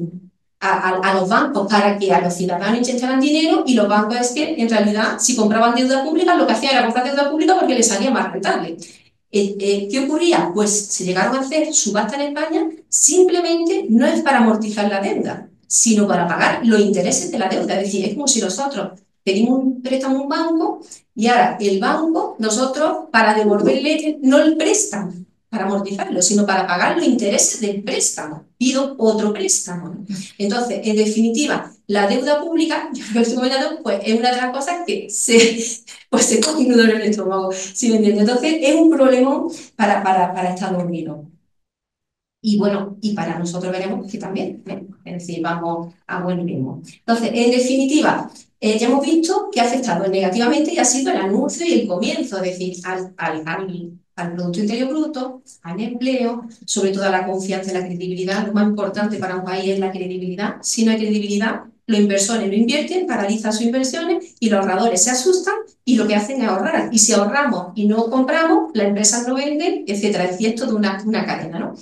a los bancos para que a los ciudadanos inyectaran dinero, y los bancos es que en realidad si compraban deuda pública lo que hacían era comprar deuda pública porque les salía más rentable. ¿Qué ocurría? Pues se llegaron a hacer subasta en España, simplemente no es para amortizar la deuda, sino para pagar los intereses de la deuda. Es decir, es como si nosotros pedimos un préstamo a un banco y ahora el banco, nosotros para devolverle no el préstamo, para amortizarlo, sino para pagar los intereses del préstamo. Pido otro préstamo. Entonces, en definitiva, la deuda pública, yo lo estoy comentando, pues es una de las cosas que se coge un nudo en el estómago, ¿sí me entiendes? Entonces, es un problema para Estados Unidos. Y bueno, y para nosotros veremos que también, es decir, vamos a buen ritmo. Entonces, en definitiva, ya hemos visto que ha afectado negativamente y ha sido el anuncio y el comienzo, es decir, al Producto Interior Bruto, al empleo, sobre todo a la confianza y la credibilidad. Lo más importante para un país es la credibilidad. Si no hay credibilidad, los inversores no invierten, paralizan sus inversiones y los ahorradores se asustan y lo que hacen es ahorrar. Y si ahorramos y no compramos, las empresas no venden, etcétera. Es decir, esto de una cadena, ¿no?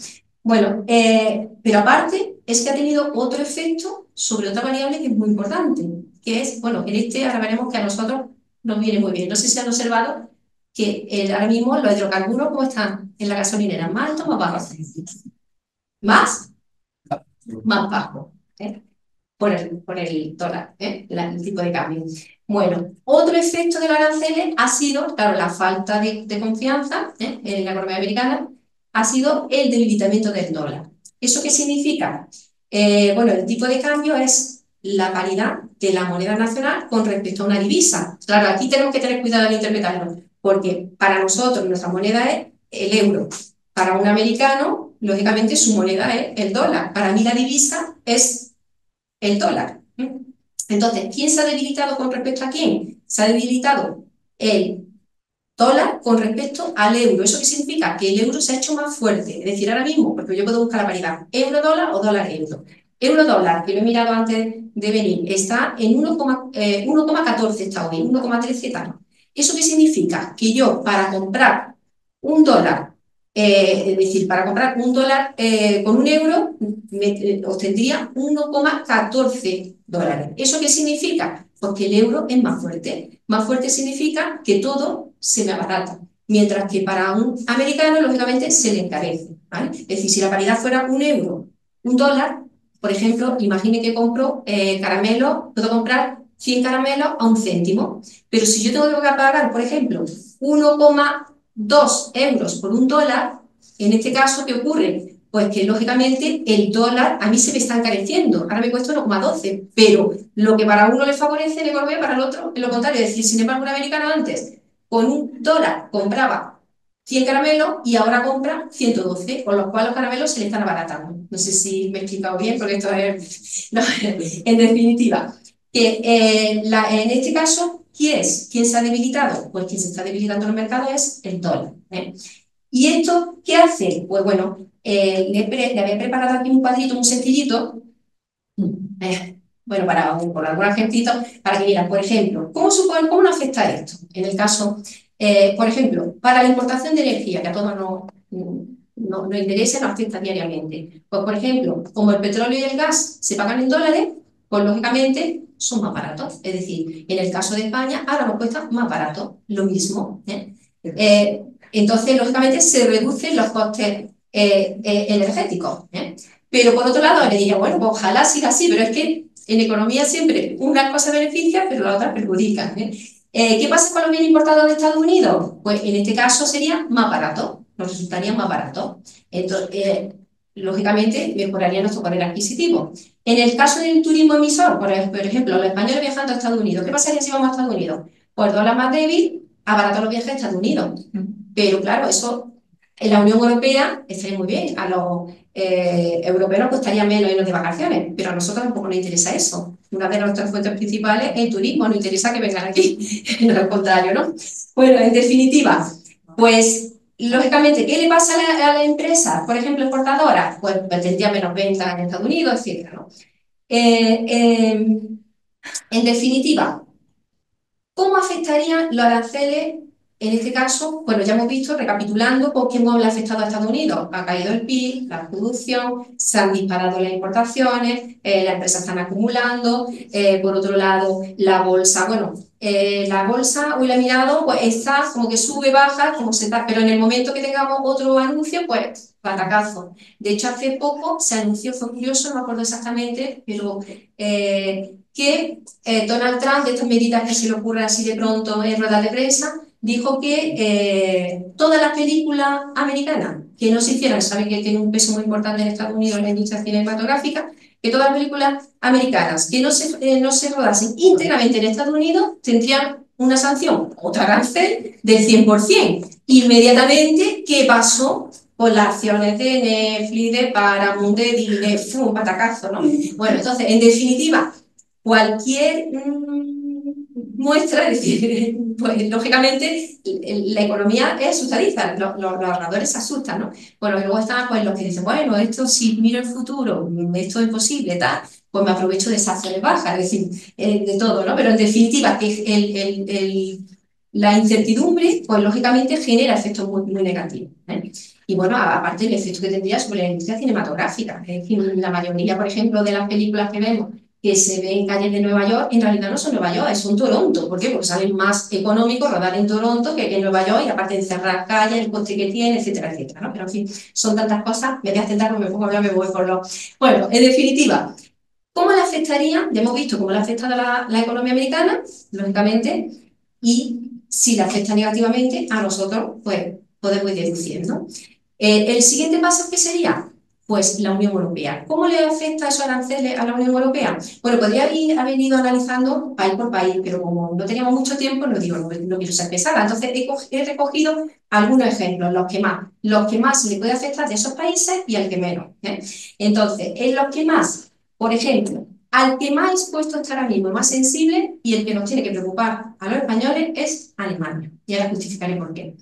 Bueno, pero aparte, es que ha tenido otro efecto sobre otra variable que es muy importante, que es, bueno, ahora veremos que a nosotros nos viene muy bien. No sé si han observado que ahora mismo los hidrocarburos, ¿cómo están en la gasolinera? ¿Más altos o más bajos? ¿Más? Más bajos. ¿Eh? Por el dólar, el tipo de cambio. Bueno, otro efecto de los aranceles ha sido, claro, la falta de confianza en la economía americana, ha sido el debilitamiento del dólar. ¿Eso qué significa? Bueno, el tipo de cambio es la paridad de la moneda nacional con respecto a una divisa. Claro, aquí tenemos que tener cuidado al interpretarlo, porque para nosotros nuestra moneda es el euro. Para un americano, lógicamente, su moneda es el dólar. Para mí la divisa es el dólar. Entonces, ¿quién se ha debilitado con respecto a quién? Se ha debilitado el dólar con respecto al euro. ¿Eso qué significa? Que el euro se ha hecho más fuerte. Es decir, ahora mismo, porque yo puedo buscar la paridad, euro-dólar o dólar-euro. Euro-dólar, que lo he mirado antes de venir, está en 1,14 está hoy, 1,13 tal. ¿Eso qué significa? Que yo, para comprar un dólar, es decir, para comprar un dólar con un euro, obtendría 1,14 dólares. ¿Eso qué significa? Porque el euro es más fuerte. Más fuerte significa que todo se me abarata. Mientras que para un americano, lógicamente, se le encarece. ¿Vale? Es decir, si la paridad fuera un euro, un dólar, por ejemplo, imagine que compro caramelos, puedo comprar 100 caramelos a 1 céntimo. Pero si yo tengo que pagar, por ejemplo, 1,2 euros por un dólar, en este caso, ¿qué ocurre? Pues que lógicamente el dólar a mí se me está encareciendo, ahora me cuesta 1,12, pero lo que para uno le favorece en economía, para el otro es lo contrario. Es decir, sin embargo, un americano antes con un dólar compraba 100 caramelos y ahora compra 112, con lo cual los caramelos se le están abaratando. No sé si me he explicado bien, porque esto es, no, en definitiva, que en este caso, ¿quién se ha debilitado? Pues quien se está debilitando en el mercado es el dólar. ¿Y esto qué hace? Pues bueno, le había preparado aquí un cuadrito muy sencillito, bueno, por algún ejemplito, para que vieran, por ejemplo, ¿cómo nos afecta esto? En el caso, por ejemplo, para la importación de energía, que a todos nos interesa y nos afecta diariamente. Pues, por ejemplo, como el petróleo y el gas se pagan en dólares, pues lógicamente son más baratos. Es decir, en el caso de España, ahora nos cuesta más barato, lo mismo. Entonces, lógicamente, se reducen los costes energéticos. Pero por otro lado, le diría, bueno, pues ojalá siga así, pero es que en economía siempre una cosa beneficia, pero la otra perjudica. ¿Qué pasa con los bienes importados de Estados Unidos? Pues en este caso sería más barato, nos resultaría más barato. Entonces, lógicamente, mejoraría nuestro poder adquisitivo. En el caso del turismo emisor, por ejemplo, los españoles viajando a Estados Unidos, ¿qué pasaría si vamos a Estados Unidos? Pues dólar más débil, abarata los viajes a Estados Unidos. Pero claro, eso en la Unión Europea estaría muy bien. A los europeos nos costaría menos irnos de vacaciones, pero a nosotros tampoco nos interesa eso. Una de nuestras fuentes principales es el turismo, nos interesa que vengan aquí, no al contrario, ¿no? Bueno, en definitiva, pues lógicamente, ¿qué le pasa a la empresa, por ejemplo, exportadora? Pues tendría menos ventas en Estados Unidos, etc., ¿no? En definitiva, ¿cómo afectarían los aranceles en este caso? Bueno, ya hemos visto, recapitulando, por qué le ha afectado a Estados Unidos. Ha caído el PIB, la producción, se han disparado las importaciones, las empresas están acumulando. Por otro lado, la bolsa, bueno, la bolsa, hoy la he mirado, pues está como que sube, baja, como se está, pero en el momento que tengamos otro anuncio, pues batacazo. De hecho, hace poco se anunció, fue curioso, no me acuerdo exactamente, pero que Donald Trump, de estas medidas que se le ocurren así de pronto en ruedas de prensa, dijo que todas las películas americanas que no se hicieran, saben que tiene un peso muy importante en Estados Unidos en la industria cinematográfica, que todas las películas americanas que no se rodasen íntegramente en Estados Unidos tendrían una sanción, otra arancel del 100%. Inmediatamente, ¿qué pasó? Con las acciones de Netflix, de Paramount, de Disney, fue un patacazo, ¿no? Bueno, entonces, en definitiva, cualquier muestra, es decir, pues lógicamente la economía es asustadiza, los ahorradores se asustan, ¿no? Bueno, y luego están pues los que dicen, bueno, esto si miro el futuro, esto es posible, tal, pues me aprovecho de esas acciones bajas, es decir, de todo, ¿no? Pero en definitiva, La incertidumbre, pues lógicamente genera efectos muy negativos, ¿eh? Y bueno, aparte el efecto que tendría sobre la industria cinematográfica. Es decir, la mayoría, por ejemplo, de las películas que vemos que se ven en calles de Nueva York, en realidad no son Nueva York, son Toronto. ¿Por qué? Porque sale más económico rodar en Toronto que en Nueva York, y aparte de cerrar calles, el coste que tiene, etcétera, etcétera, ¿no? Pero en fin, son tantas cosas, me voy a centrar, porque me pongo a hablar, me voy por los... Bueno, en definitiva, ¿cómo le afectaría? Ya hemos visto cómo le ha afectado la economía americana, lógicamente, y si le afecta negativamente a nosotros, pues podemos ir deduciendo. El siguiente paso, ¿qué sería? Pues la Unión Europea. ¿Cómo le afecta esos aranceles a la Unión Europea? Bueno, podría haber ido analizando país por país, pero como no teníamos mucho tiempo, no quiero ser pesada. Entonces he recogido algunos ejemplos, los que más le puede afectar de esos países y al que menos, ¿eh? Entonces, en los que más, por ejemplo, al que más expuesto está ahora mismo, más sensible, y el que nos tiene que preocupar a los españoles, es Alemania. Y ahora justificaré por qué.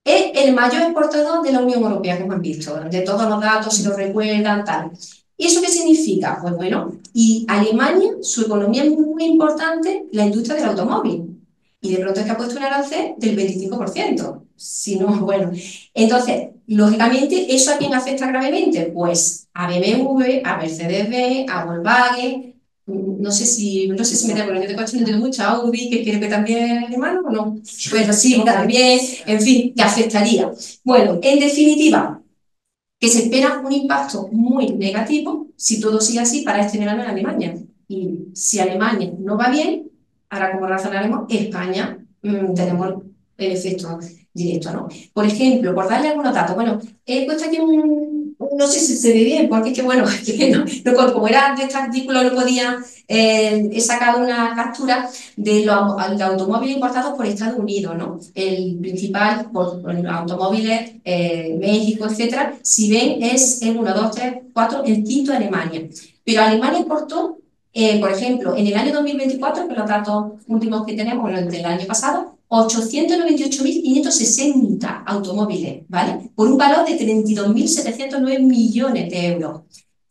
Es el mayor exportador de la Unión Europea, como han visto, de todos los datos, si lo recuerdan, tal. ¿Y eso qué significa? Pues bueno, y Alemania, su economía es muy importante, la industria del automóvil. Y de pronto es que ha puesto un arancel del 25%. Si no, bueno. Entonces, lógicamente, ¿eso a quién afecta gravemente? Pues a BMW, a Mercedes-Benz, a Volkswagen. No sé si me da, porque yo de coche no entiendo mucho, Audi, que creo que también es alemano, ¿o no? Pero sí, también, en fin, que afectaría. Bueno, en definitiva, que se espera un impacto muy negativo si todo sigue así para este verano en Alemania. Y si Alemania no va bien, ahora como razonaremos, España tenemos el efecto directo, ¿no? Por ejemplo, por darle algunos datos, bueno, he puesto aquí no sé si se ve bien, porque es que bueno, que como era de este artículo no podía, he sacado una captura de los automóviles importados por Estados Unidos, ¿no? El principal, por los automóviles, México, etcétera, si ven, es el 1, 2, 3, 4, el quinto de Alemania. Pero Alemania importó, por ejemplo, en el año 2024, que los datos últimos que tenemos, bueno, del año pasado, 898.560 automóviles, ¿vale? Por un valor de 32.709 millones de euros.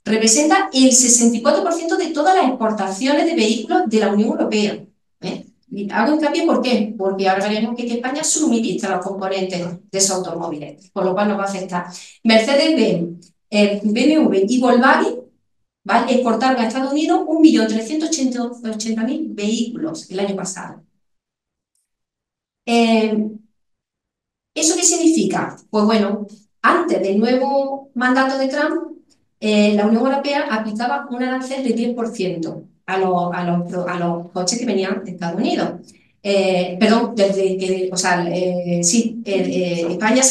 Representa el 64% de todas las exportaciones de vehículos de la Unión Europea, ¿eh? Y hago hincapié, ¿por qué? Porque ahora veremos que España suministra los componentes de esos automóviles, por lo cual nos va a afectar. Mercedes-Benz, BMW y Volkswagen, ¿vale?, exportaron a Estados Unidos 1.380.000 vehículos el año pasado. ¿Eso qué significa? Pues bueno, antes del nuevo mandato de Trump, la Unión Europea aplicaba un arancel de 10% a los coches que venían de Estados Unidos. Perdón, España,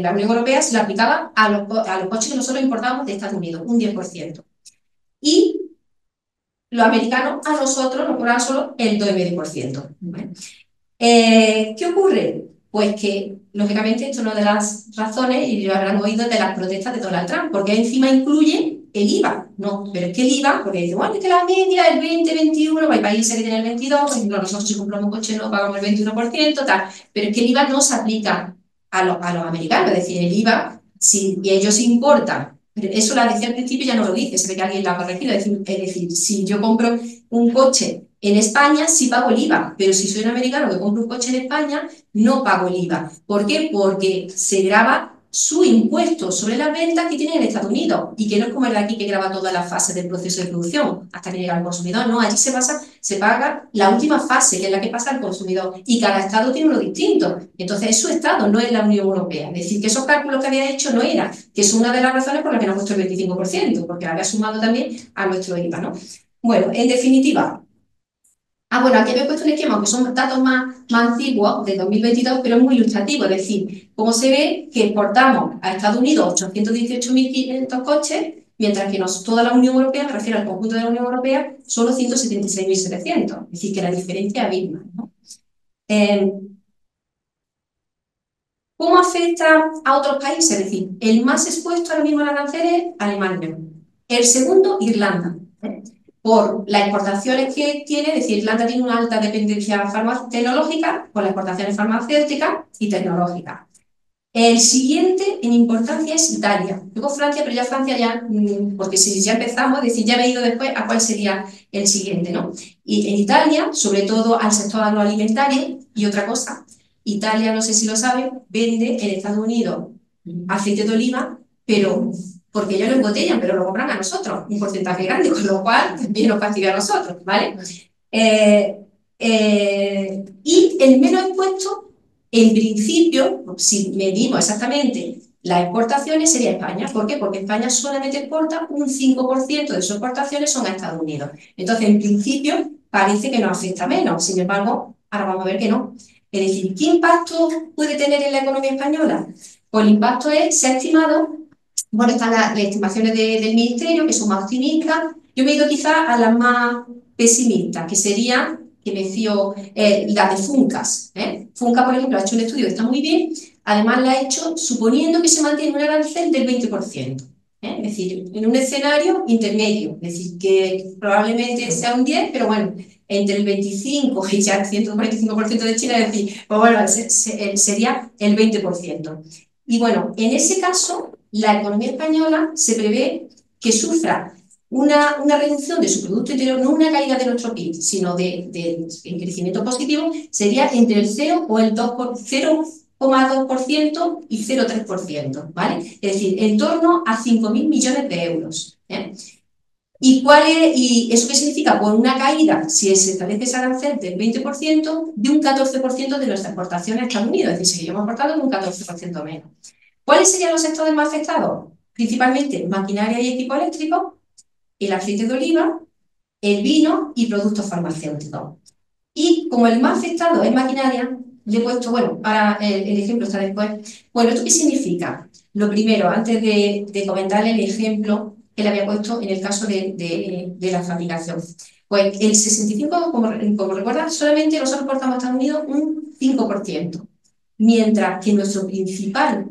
la Unión Europea se lo aplicaba a los coches que nosotros importábamos de Estados Unidos, un 10%. Y los americanos a nosotros nos cobraban solo el 2,5%. ¿Vale? ¿Qué ocurre? Pues que, lógicamente, esto es una de las razones, y lo habrán oído, de las protestas de Donald Trump, porque encima incluye el IVA. No, pero es que el IVA, porque dice, bueno, es que la media, el 20, 21, hay países que tienen el 22, por ejemplo, nosotros si compramos un coche no pagamos el 21%, tal, pero es que el IVA no se aplica a los americanos, es decir, el IVA, si ellos importan, pero eso la decía al principio, ya no lo dice, se ve que alguien lo ha corregido, es decir, si yo compro un coche en España sí pago el IVA, pero si soy un americano que compro un coche en España, no pago el IVA. ¿Por qué? Porque se grava su impuesto sobre las ventas que tiene en Estados Unidos, y que no es como el de aquí que grava toda la fase del proceso de producción hasta que llega al consumidor. No, allí se paga la última fase, que es la que pasa al consumidor, y cada estado tiene uno distinto. Entonces es su estado, no es la Unión Europea. Es decir, que esos cálculos que había hecho no eran, que es una de las razones por las que nos ha puesto el 25%, porque había sumado también a nuestro IVA, ¿no? Bueno, en definitiva, bueno, aquí había puesto un esquema, que son datos más antiguos, de 2022, pero es muy ilustrativo. Es decir, como se ve que exportamos a Estados Unidos 818.500 coches, mientras que toda la Unión Europea, me refiero al conjunto de la Unión Europea, solo 176.700. Es decir, que la diferencia es abismal, ¿no? ¿Cómo afecta a otros países? Es decir, el más expuesto ahora mismo al arancel es Alemania. El segundo, Irlanda, por las exportaciones que tiene. Es decir, Irlanda tiene una alta dependencia tecnológica por las exportaciones farmacéuticas y tecnológicas. El siguiente en importancia es Italia. Luego Francia, pero ya Francia ya, porque si ya empezamos, es decir, ya me he ido después a cuál sería el siguiente, ¿no? Y en Italia, sobre todo al sector agroalimentario, y otra cosa, Italia, no sé si lo saben, vende en Estados Unidos aceite de oliva, pero porque ellos lo embotellan, pero lo compran a nosotros, un porcentaje grande, con lo cual también nos castiga a nosotros, ¿vale? Y el menos impuesto, en principio, si medimos exactamente las exportaciones, sería España. ¿Por qué? Porque España solamente exporta un 5% de sus exportaciones son a Estados Unidos. Entonces, en principio, parece que nos afecta menos. Sin embargo, ahora vamos a ver que no. Es decir, ¿qué impacto puede tener en la economía española? Pues el impacto se ha estimado, bueno, están las estimaciones del Ministerio, que son más optimistas. Yo me he ido quizás a las más pesimistas, que serían, que me fío, la de Funcas. Funca, por ejemplo, ha hecho un estudio que está muy bien, además la ha hecho suponiendo que se mantiene un arancel del 20%. Es decir, en un escenario intermedio, es decir, que probablemente sea un 10, pero bueno, entre el 25 y ya el 145% de China, es decir, pues bueno, sería el 20%. Y bueno, en ese caso, la economía española se prevé que sufra una reducción de su Producto Interior, no una caída de nuestro PIB, sino en crecimiento positivo, sería entre el 0 o el 0,2% y 0,3%, ¿vale? Es decir, en torno a 5.000 millones de euros. ¿Y eso qué significa? Pues una caída, si se establece ese arancel del 20%, de un 14% de nuestras exportaciones a Estados Unidos, es decir, seguiríamos exportando un 14% menos. ¿Cuáles serían los sectores más afectados? Principalmente maquinaria y equipo eléctrico, el aceite de oliva, el vino y productos farmacéuticos. Y como el más afectado es maquinaria, le he puesto, bueno, ahora el ejemplo está después. Bueno, ¿esto qué significa? Lo primero, antes de comentarle el ejemplo que le había puesto en el caso de la fabricación. Pues el 65, como recuerdan, solamente nosotros exportamos a Estados Unidos un 5%, mientras que nuestro principal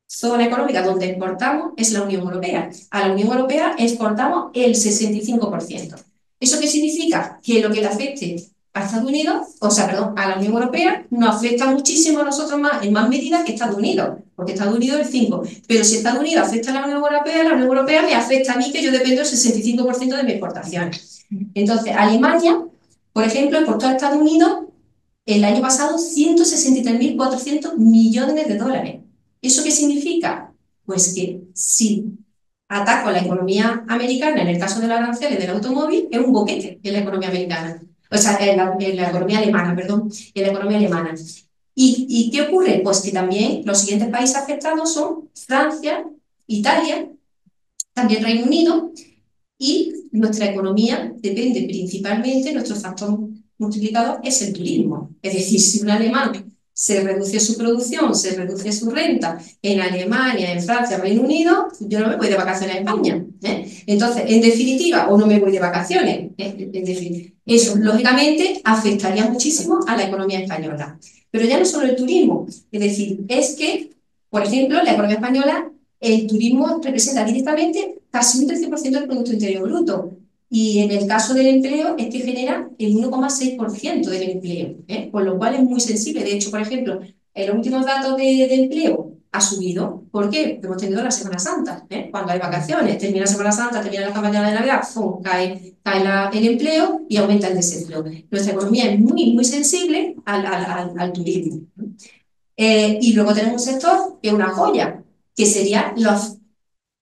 zona económica donde exportamos es la Unión Europea. A la Unión Europea exportamos el 65%. ¿Eso qué significa? Que lo que le afecte a Estados Unidos, o sea, perdón, a la Unión Europea, nos afecta muchísimo a nosotros más, en más medida que Estados Unidos, porque Estados Unidos es el 5%. Pero si Estados Unidos afecta a la Unión Europea me afecta a mí, que yo dependo del 65% de mis exportaciones. Entonces, Alemania, por ejemplo, exportó a Estados Unidos el año pasado 163.400 millones de dólares. ¿Eso qué significa? Pues que si ataco a la economía americana, en el caso de los aranceles del automóvil, es un boquete en la economía americana. O sea, en la economía alemana, perdón, en la economía alemana. ¿Y qué ocurre? Pues que también los siguientes países afectados son Francia, Italia, también Reino Unido, y nuestra economía depende principalmente, nuestro factor multiplicador es el turismo. Es decir, si un alemán se reduce su producción, se reduce su renta en Alemania, en Francia, Reino Unido, yo no me voy de vacaciones a España. Entonces, en definitiva, o no me voy de vacaciones. En definitiva, eso, lógicamente, afectaría muchísimo a la economía española. Pero ya no solo el turismo, es decir, es que, por ejemplo, la economía española, el turismo representa directamente casi un 13% del Producto Interior Bruto. Y en el caso del empleo, es que genera el 1,6% del empleo, con lo cual es muy sensible. De hecho, por ejemplo, en los últimos datos de empleo ha subido. ¿Por qué? Porque hemos tenido la Semana Santa. Cuando hay vacaciones, termina la Semana Santa, termina la campaña de Navidad, cae el empleo y aumenta el desempleo. Nuestra economía es muy, muy sensible al turismo. Y luego tenemos un sector que es una joya, que sería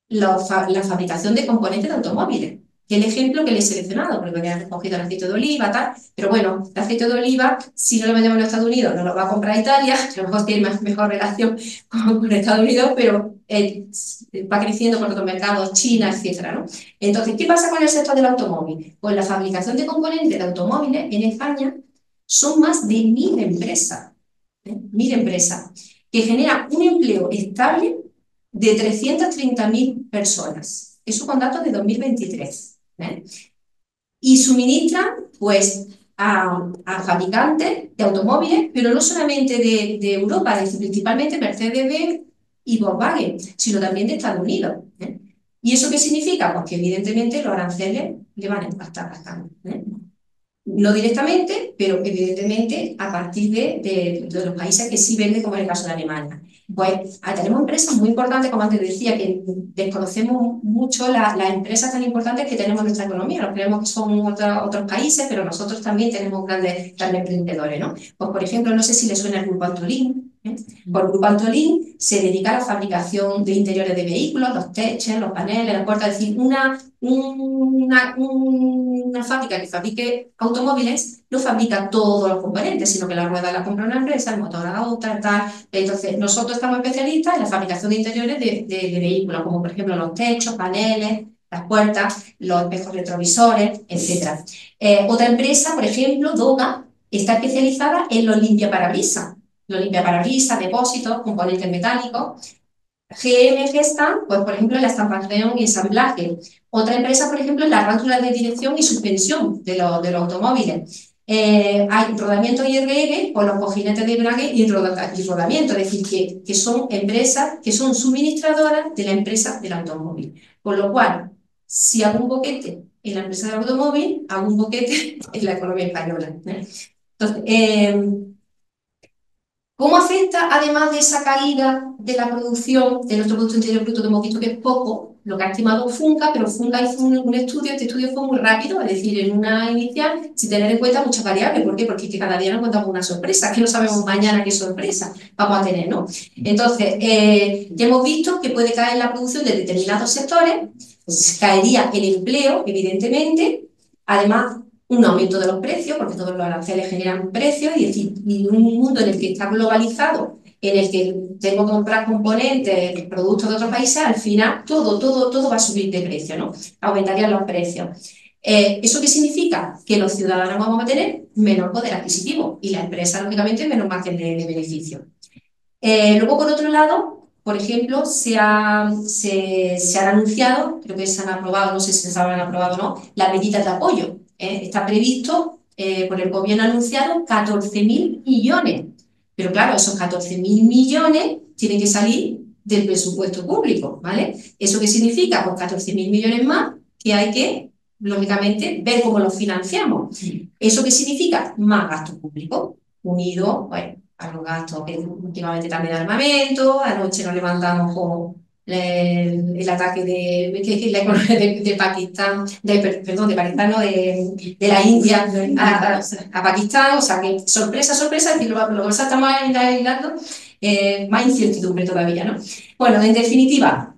la fabricación de componentes de automóviles, que es el ejemplo que le he seleccionado, porque me habían cogido el aceite de oliva, tal, pero bueno, el aceite de oliva, si no lo vendemos en Estados Unidos, no lo va a comprar Italia, que a lo mejor tiene mejor relación con Estados Unidos, pero va creciendo por otros mercados, China, etcétera, ¿no? Entonces, ¿qué pasa con el sector del automóvil? Pues la fabricación de componentes de automóviles en España son más de 1.000 empresas, 1.000 empresas, que generan un empleo estable de 330.000 personas. Eso con datos de 2023. Y suministran, pues, a fabricantes de automóviles, pero no solamente de Europa, es decir, principalmente Mercedes-Benz y Volkswagen, sino también de Estados Unidos. ¿Y eso qué significa? Pues que evidentemente los aranceles le van a impactar bastante. No directamente, pero evidentemente a partir de los países que sí venden, como en el caso de Alemania. Pues tenemos empresas muy importantes, como antes decía, que desconocemos mucho las empresas tan importantes que tenemos en nuestra economía. Nos creemos que son otros países, pero nosotros también tenemos grandes emprendedores, ¿no? Pues, por ejemplo, no sé si les suena el Grupo Antolín. Pues el Grupo Antolín se dedica a la fabricación de interiores de vehículos, los techos, los paneles, las puertas, es decir, una fábrica que fabrique automóviles no fabrica todos los componentes, sino que la rueda la compra una empresa, el motor a otra, tal. Entonces, nosotros estamos especialistas en la fabricación de interiores de vehículos, como por ejemplo los techos, paneles, las puertas, los espejos retrovisores, etc. Otra empresa, por ejemplo, Doga, está especializada en los limpiaparabrisas. Los limpiaparabrisas, depósitos, componentes metálicos. GM Gestamp, pues por ejemplo, en la estampación y ensamblaje. Otra empresa, por ejemplo, en las rátulas de dirección y suspensión de los automóviles. Hay rodamiento y RR con los cojinetes de embrague y rodamiento, es decir, que son empresas que son suministradoras de la empresa del automóvil. Con lo cual, si hago un boquete en la empresa del automóvil, hago un boquete en la economía española. Entonces, ¿cómo afecta, además de esa caída de la producción de nuestro Producto Interior Bruto, que hemos visto que es poco, lo que ha estimado Funca, pero Funca hizo un estudio, este estudio fue muy rápido, es decir, en una inicial, sin tener en cuenta muchas variables? ¿Por qué? Porque es que cada día nos contamos una sorpresa, que no sabemos mañana qué sorpresa vamos a tener, ¿no? Entonces, ya hemos visto que puede caer la producción de determinados sectores, caería el empleo, evidentemente, además un aumento de los precios, porque todos los aranceles generan precios, y, decir, y un mundo en el que está globalizado, en el que tengo que comprar componentes, productos de otros países, al final todo va a subir de precio, ¿no? Aumentarían los precios. ¿Eso qué significa? Que los ciudadanos vamos a tener menor poder adquisitivo y la empresa, lógicamente, menos margen de beneficio. Luego, por otro lado, por ejemplo, se han anunciado, creo que se han aprobado, no sé si se habrán aprobado o no, las medidas de apoyo. Está previsto por el gobierno anunciado 14.000 millones. Pero claro, esos 14.000 millones tienen que salir del presupuesto público, ¿vale? ¿Eso qué significa? Pues 14.000 millones más que hay que, lógicamente, ver cómo los financiamos. ¿Eso qué significa? Más gasto público, unido, bueno, a los gastos que últimamente también de armamento. Anoche nos levantamos con el ataque de Pakistán, perdón, de Pakistán, no, de la India a Pakistán, o sea que sorpresa, es decir, lo que estamos aislando, más incertidumbre todavía, ¿no? Bueno, en definitiva,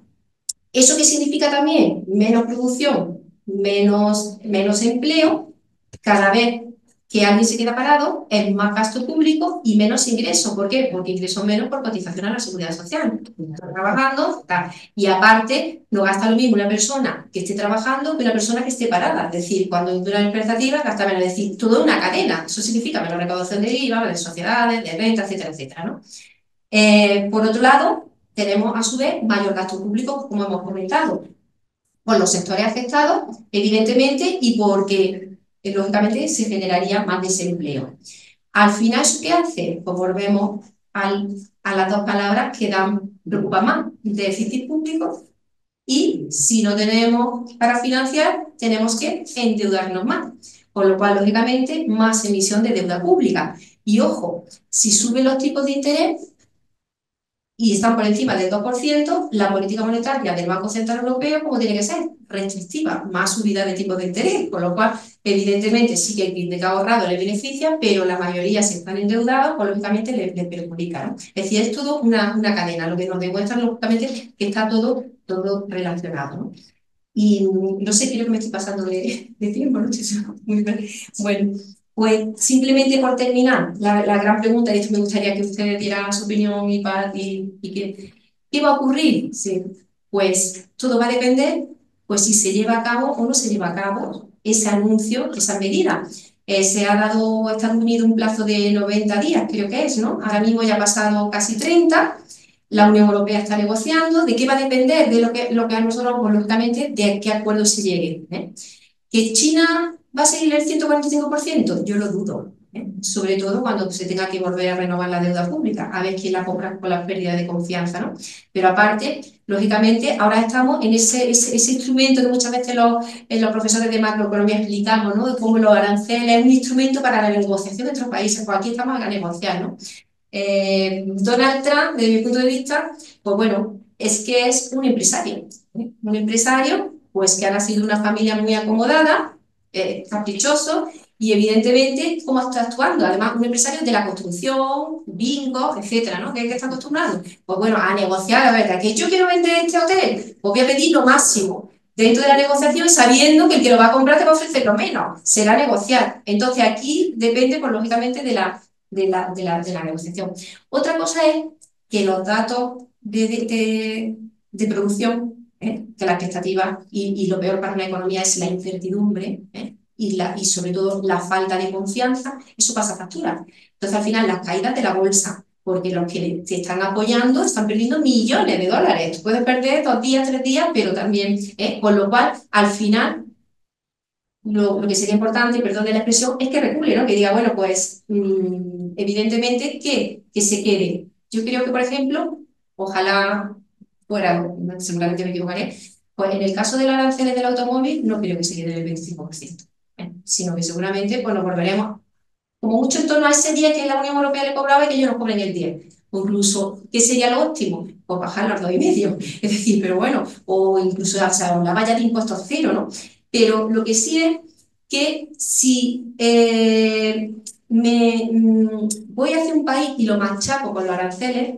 ¿eso qué significa también? Menos producción, menos empleo, cada vez que alguien se queda parado, es más gasto público y menos ingreso. ¿Por qué? Porque ingreso menos por cotización a la seguridad social. Está trabajando, tal. Y aparte, no gasta lo mismo una persona que esté trabajando que una persona que esté parada. Es decir, cuando hay una expectativa, gasta menos. Es decir, toda una cadena. Eso significa menos recaudación de IVA, de sociedades, de renta, etcétera, etcétera, ¿no? Por otro lado, tenemos a su vez mayor gasto público, como hemos comentado, por los sectores afectados, evidentemente, y porque, lógicamente, se generaría más desempleo. Al final, ¿eso qué hace? Pues volvemos a las dos palabras que preocupan más: déficit público, y si no tenemos para financiar, tenemos que endeudarnos más. Con lo cual, lógicamente, más emisión de deuda pública. Y ojo, si suben los tipos de interés y están por encima del 2%, la política monetaria del Banco Central Europeo, ¿cómo tiene que ser? Restrictiva, más subida de tipos de interés, con lo cual, evidentemente, sí que el que ha ahorrado le beneficia, pero la mayoría se están endeudados, pues lógicamente le perjudica, ¿no? Es decir, es todo una cadena, lo que nos demuestra, lógicamente, que está todo relacionado, ¿no? Y no sé, creo que me estoy pasando de tiempo, ¿no? Bueno, pues simplemente por terminar, la gran pregunta, y esto me gustaría que ustedes dieran su opinión y ¿qué va a ocurrir? Sí, pues todo va a depender, pues si se lleva a cabo o no se lleva a cabo ese anuncio, esa medida. Se ha dado a Estados Unidos un plazo de 90 días, creo que es, ¿no? Ahora mismo ya ha pasado casi 30. La Unión Europea está negociando. ¿De qué va a depender? De lo que a nosotros, pues, lógicamente, de qué acuerdo se llegue, ¿eh? ¿Que China va a seguir el 145%? Yo lo dudo. Sobre todo cuando se tenga que volver a renovar la deuda pública, a ver quién la compra con la pérdida de confianza, ¿no? Pero aparte, lógicamente, ahora estamos en ese instrumento que muchas veces los profesores de macroeconomía explicamos, ¿no? De cómo los aranceles es un instrumento para la negociación entre los países, pues aquí estamos a negociar, ¿no? Donald Trump, desde mi punto de vista, pues bueno, es que es un empresario pues que ha nacido en una familia muy acomodada, caprichoso, y evidentemente, ¿cómo está actuando? Además, un empresario de la construcción, bingo, etcétera, ¿no? ¿Qué está acostumbrado? Pues bueno, a negociar, a ver, que yo quiero vender este hotel, pues voy a pedir lo máximo. Dentro de la negociación, sabiendo que el que lo va a comprar te va a ofrecer lo menos, será negociar. Entonces, aquí depende, pues lógicamente, de la negociación. Otra cosa es que los datos de producción, que la expectativa y lo peor para una economía es la incertidumbre, y sobre todo la falta de confianza, eso pasa factura. Entonces, al final, las caídas de la bolsa, porque los que te están apoyando están perdiendo millones de dólares. Tú puedes perder 2 días, 3 días, pero también, con lo cual, al final, lo que sería importante, perdón de la expresión, es que recule, ¿no? Que diga, bueno, pues evidentemente que se quede. Yo creo que, por ejemplo, ojalá fuera, seguramente me equivocaré, pues en el caso de los aranceles del automóvil no creo que se quede el 25%, sino que seguramente pues nos volveremos como mucho en torno a ese 10 que la Unión Europea le cobraba y que ellos nos cobren el 10. O incluso, ¿qué sería lo óptimo? Pues bajarlo al 2,5. Es decir, pero bueno, o incluso hasta la valla de impuestos cero, ¿no? Pero lo que sí es que si voy hacia un país y lo machaco con los aranceles,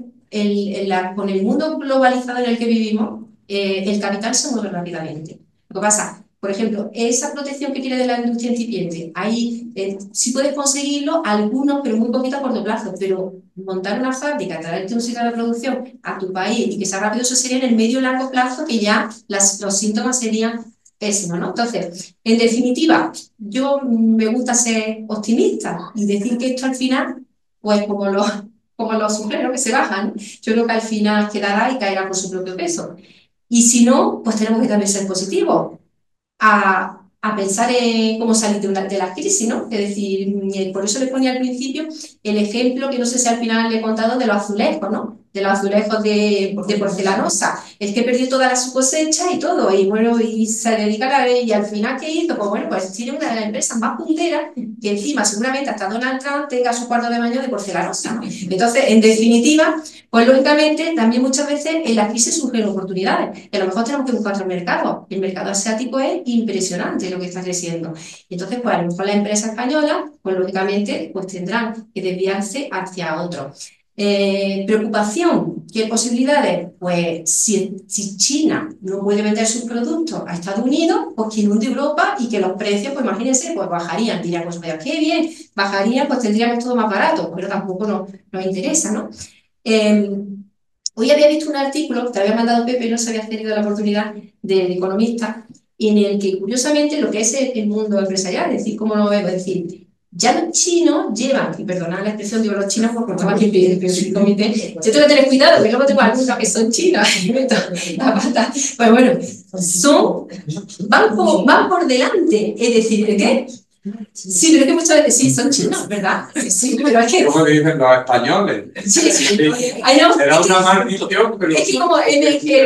con el mundo globalizado en el que vivimos, el capital se mueve rápidamente. Lo que pasa, por ejemplo, esa protección que tiene de la industria incipiente, ahí sí puedes conseguirlo, algunos, pero muy poquito a corto plazo, pero montar una fábrica, traerte un sitio de producción a tu país y que sea rápido, eso sería en el medio y largo plazo, que ya los síntomas serían pésimos, ¿no? Entonces, en definitiva, yo me gusta ser optimista y decir que esto al final, pues como los sombreros que se bajan, yo creo que al final quedará y caerá por su propio peso. Y si no, pues tenemos que también ser positivos a pensar en cómo salir de la crisis, ¿no? Es decir, por eso le ponía al principio el ejemplo, que no sé si al final le he contado, de los azulejos, ¿no? De los azulejos de porcelanosa. Es que perdió toda su cosecha y todo, y bueno, y se dedica a la... Y al final, ¿qué hizo? Pues bueno, pues tiene una de las empresas más punteras, que encima seguramente hasta Donald Trump tenga su cuarto de baño de porcelanosa, ¿no? Entonces, en definitiva, pues lógicamente también muchas veces en la crisis surgen oportunidades. Y a lo mejor tenemos que buscar otro mercado. El mercado asiático es impresionante lo que está creciendo. Y entonces, pues a lo mejor las empresas españolas, pues lógicamente, pues tendrán que desviarse hacia otro. Preocupación, ¿qué posibilidades? Pues si China no puede vender sus productos a Estados Unidos, pues que inunde Europa y que los precios, pues imagínense, pues bajarían. Dirían, pues vaya, qué bien, bajarían, pues tendríamos todo más barato, pero tampoco nos interesa, ¿no? Hoy había visto un artículo que te había mandado Pepe, no se había tenido la oportunidad, del Economista, en el que curiosamente lo que es el mundo empresarial, es decir, cómo lo veo, es decir, ya los chinos llevan, y perdonad la expresión, digo los chinos porque estaba aquí en el comité, yo tengo que tener cuidado, que luego tengo algunos que son chinos, y meto la pata. Pues bueno, van por delante, es decir, ¿de qué? Sí, pero es que muchas veces sí, son chinos, ¿verdad? Sí, pero es que... ¿Cómo dicen los españoles? Sí. Será una maldición, pero... Es que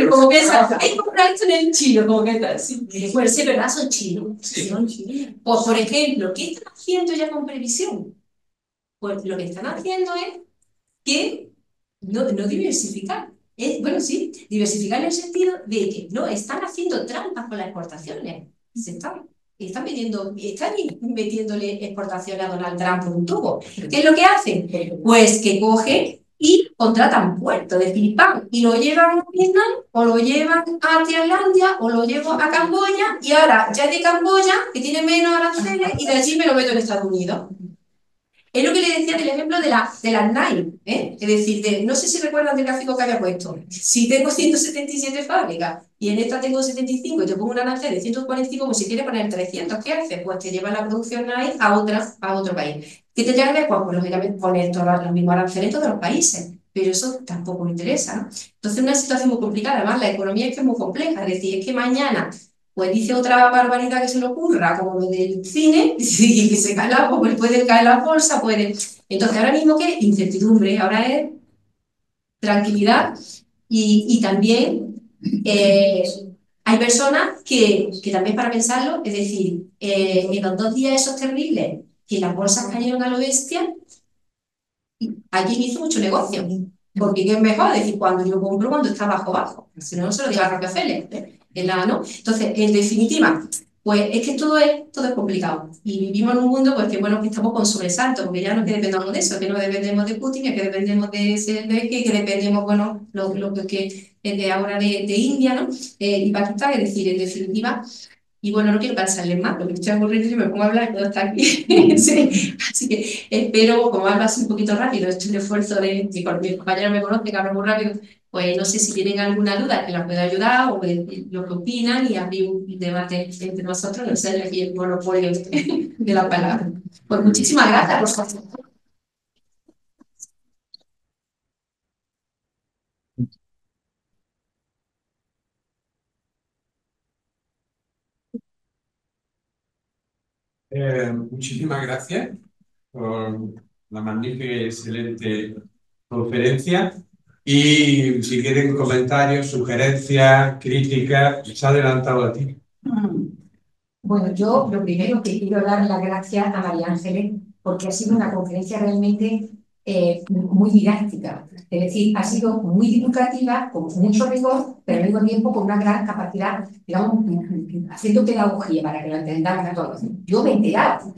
como piensan, hay que comprar esto en el chino, como que tal, sí. Bueno, sí, ¿verdad? Son chinos. Sí. Pues, por ejemplo, ¿qué están haciendo ya con previsión? Pues lo que están haciendo es que no diversificar. Bueno, sí, diversificar en el sentido de que no están haciendo trampas con las exportaciones. Están metiéndole exportaciones a Donald Trump por un tubo. ¿Qué es lo que hacen? Pues que cogen y contratan puertos de Filipán y lo llevan a Vietnam, o lo llevan a Tailandia, o lo llevan a Camboya, y ahora ya de Camboya, que tiene menos aranceles, y de allí me lo meto en Estados Unidos. Es lo que le decía del ejemplo de las Nike, es decir, no sé si recuerdan del gráfico que había puesto. Si tengo 177 fábricas y en esta tengo 75 y te pongo un arancel de 145, pues si quieres poner 300, ¿qué haces? Pues te llevas la producción Nike a otro país. ¿Qué te llama? Pues lógicamente poner todos los mismos aranceles en todos los países. Pero eso tampoco me interesa, ¿no? Entonces, una situación muy complicada. Además, la economía es que es muy compleja. Es decir, es que mañana pues dice otra barbaridad que se le ocurra, como lo del cine, y que se cae la, pues puede caer la bolsa, puede... Entonces, ahora mismo, ¿qué? Incertidumbre, ahora es tranquilidad y también hay personas que también para pensarlo, es decir, en los 2 días esos terribles, que las bolsas cayeron a lo bestia, alguien hizo mucho negocio. Porque ¿qué es mejor? Es decir, cuando yo compro, cuando está bajo. Si no, no se lo diga a Rockefeller. ¿No? Entonces, en definitiva, pues es que todo es complicado. Y vivimos en un mundo pues, que, bueno, que estamos con sobresalto, porque ya no es que dependamos de eso, que no dependemos de Putin, es que dependemos de Zelensky, que dependemos, bueno, lo que es de ahora de India, ¿no? Y Pakistán, es decir, en definitiva, y bueno, no quiero cansarles más, porque estoy aburrido y me pongo a hablar y todo está aquí. Sí. Así que espero, como hablo así un poquito rápido, he hecho el esfuerzo de que mis compañeros me conocen, que hablo muy rápido, pues no sé si tienen alguna duda que las pueda ayudar o lo que opinan y abrir un debate entre nosotros, no sé, aquí el monopolio de la palabra. Pues muchísimas gracias por su atención. Muchísimas gracias por la magnífica y excelente conferencia. Y si quieren comentarios, sugerencias, críticas, se ha adelantado a ti. Bueno, yo lo primero que quiero dar las gracias a María Ángeles porque ha sido una conferencia realmente muy didáctica. Es decir, ha sido muy divulgativa, con mucho rigor, pero al mismo tiempo con una gran capacidad, digamos, haciendo pedagogía para que lo entendamos a todos. Yo me he enterado,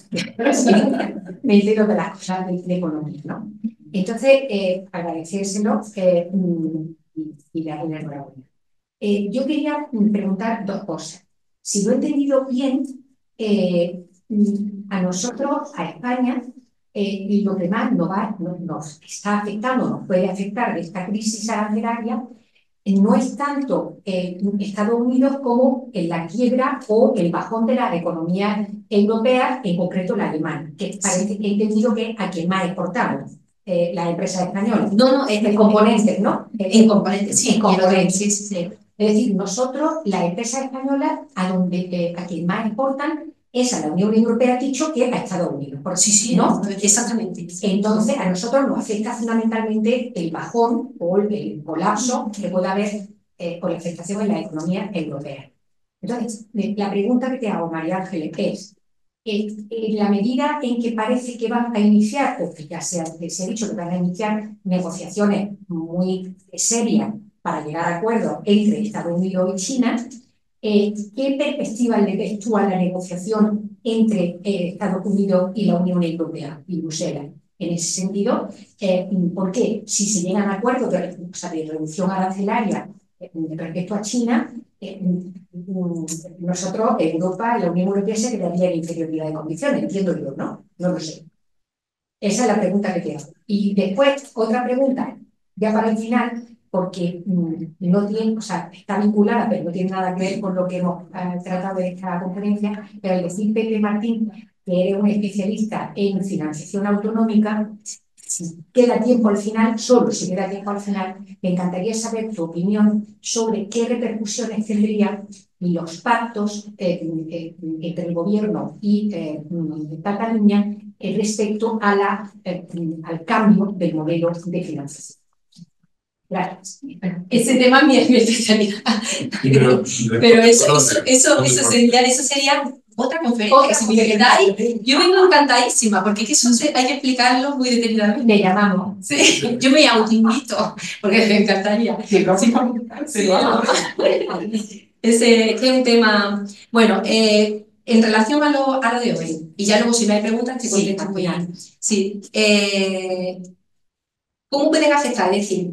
me entero de las cosas de economía, ¿no? Entonces, agradecérselo y darle la enhorabuena. Yo quería preguntar 2 cosas. Si lo he entendido bien, a nosotros, a España, lo que más nos está afectando, nos puede afectar de esta crisis arancelaria, no es tanto Estados Unidos como en la quiebra o el bajón de la economía europea, en concreto la alemana, que parece que he entendido que es a quien más exportamos. Las empresas españolas. No, es en componentes, ¿no? En componentes, sí. En componentes. Sí. Es decir, nosotros, las empresas españolas, a quien más exportan es a la Unión Europea, dicho que a Estados Unidos. Sí, ¿no? Exactamente. Entonces, a nosotros nos afecta fundamentalmente el bajón o el colapso que puede haber por la afectación en la economía europea. Entonces, la pregunta que te hago, María Ángeles, es, en la medida en que parece que van a iniciar, o que ya se ha dicho que van a iniciar negociaciones muy serias para llegar a acuerdos entre Estados Unidos y China, ¿qué perspectiva le ves tú a la negociación entre Estados Unidos y la Unión Europea y Bruselas? En ese sentido, ¿por qué? Si se llegan a acuerdos de reducción arancelaria respecto a China, nosotros, Europa, la Unión Europea se quedaría en inferioridad de condiciones, entiendo yo, ¿no? No lo sé. Esa es la pregunta que te hago. Y después, otra pregunta, ya para el final, porque no tiene, o sea, está vinculada, pero no tiene nada que ver con lo que hemos tratado en esta conferencia, pero al decir Pepe Martín, que eres un especialista en financiación autonómica, si queda tiempo al final, solo si queda tiempo al final, me encantaría saber tu opinión sobre qué repercusiones tendrían los pactos entre el gobierno y Cataluña respecto a al cambio del modelo de financiación. Gracias. Ese tema es mi especialidad. Pero eso sería otra conferencia. Si me quedáis, yo vengo encantadísima, porque eso hay que explicarlo muy detenidamente. Le llamamos. Sí, yo me autoinvito, porque me encantaría. Sí, ese es un tema. Bueno, en relación a lo de hoy, y ya luego si no hay preguntas, te contesto muy bien. Sí. ¿Cómo pueden afectar? Es decir,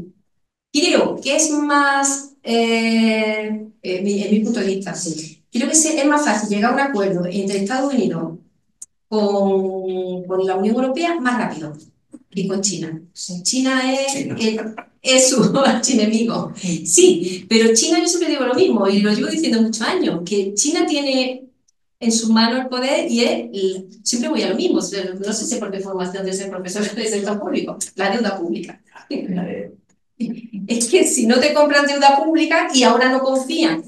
creo que es más, en mi punto de vista, sí. Creo que es más fácil llegar a un acuerdo entre Estados Unidos con la Unión Europea más rápido que con China. China es su archienemigo. Sí, pero China, yo siempre digo lo mismo y lo llevo diciendo muchos años, que China tiene en sus manos el poder y siempre voy a lo mismo. No sé si por mi formación de ser profesor de sector público, la deuda pública. Es que si no te compran deuda pública y ahora no confían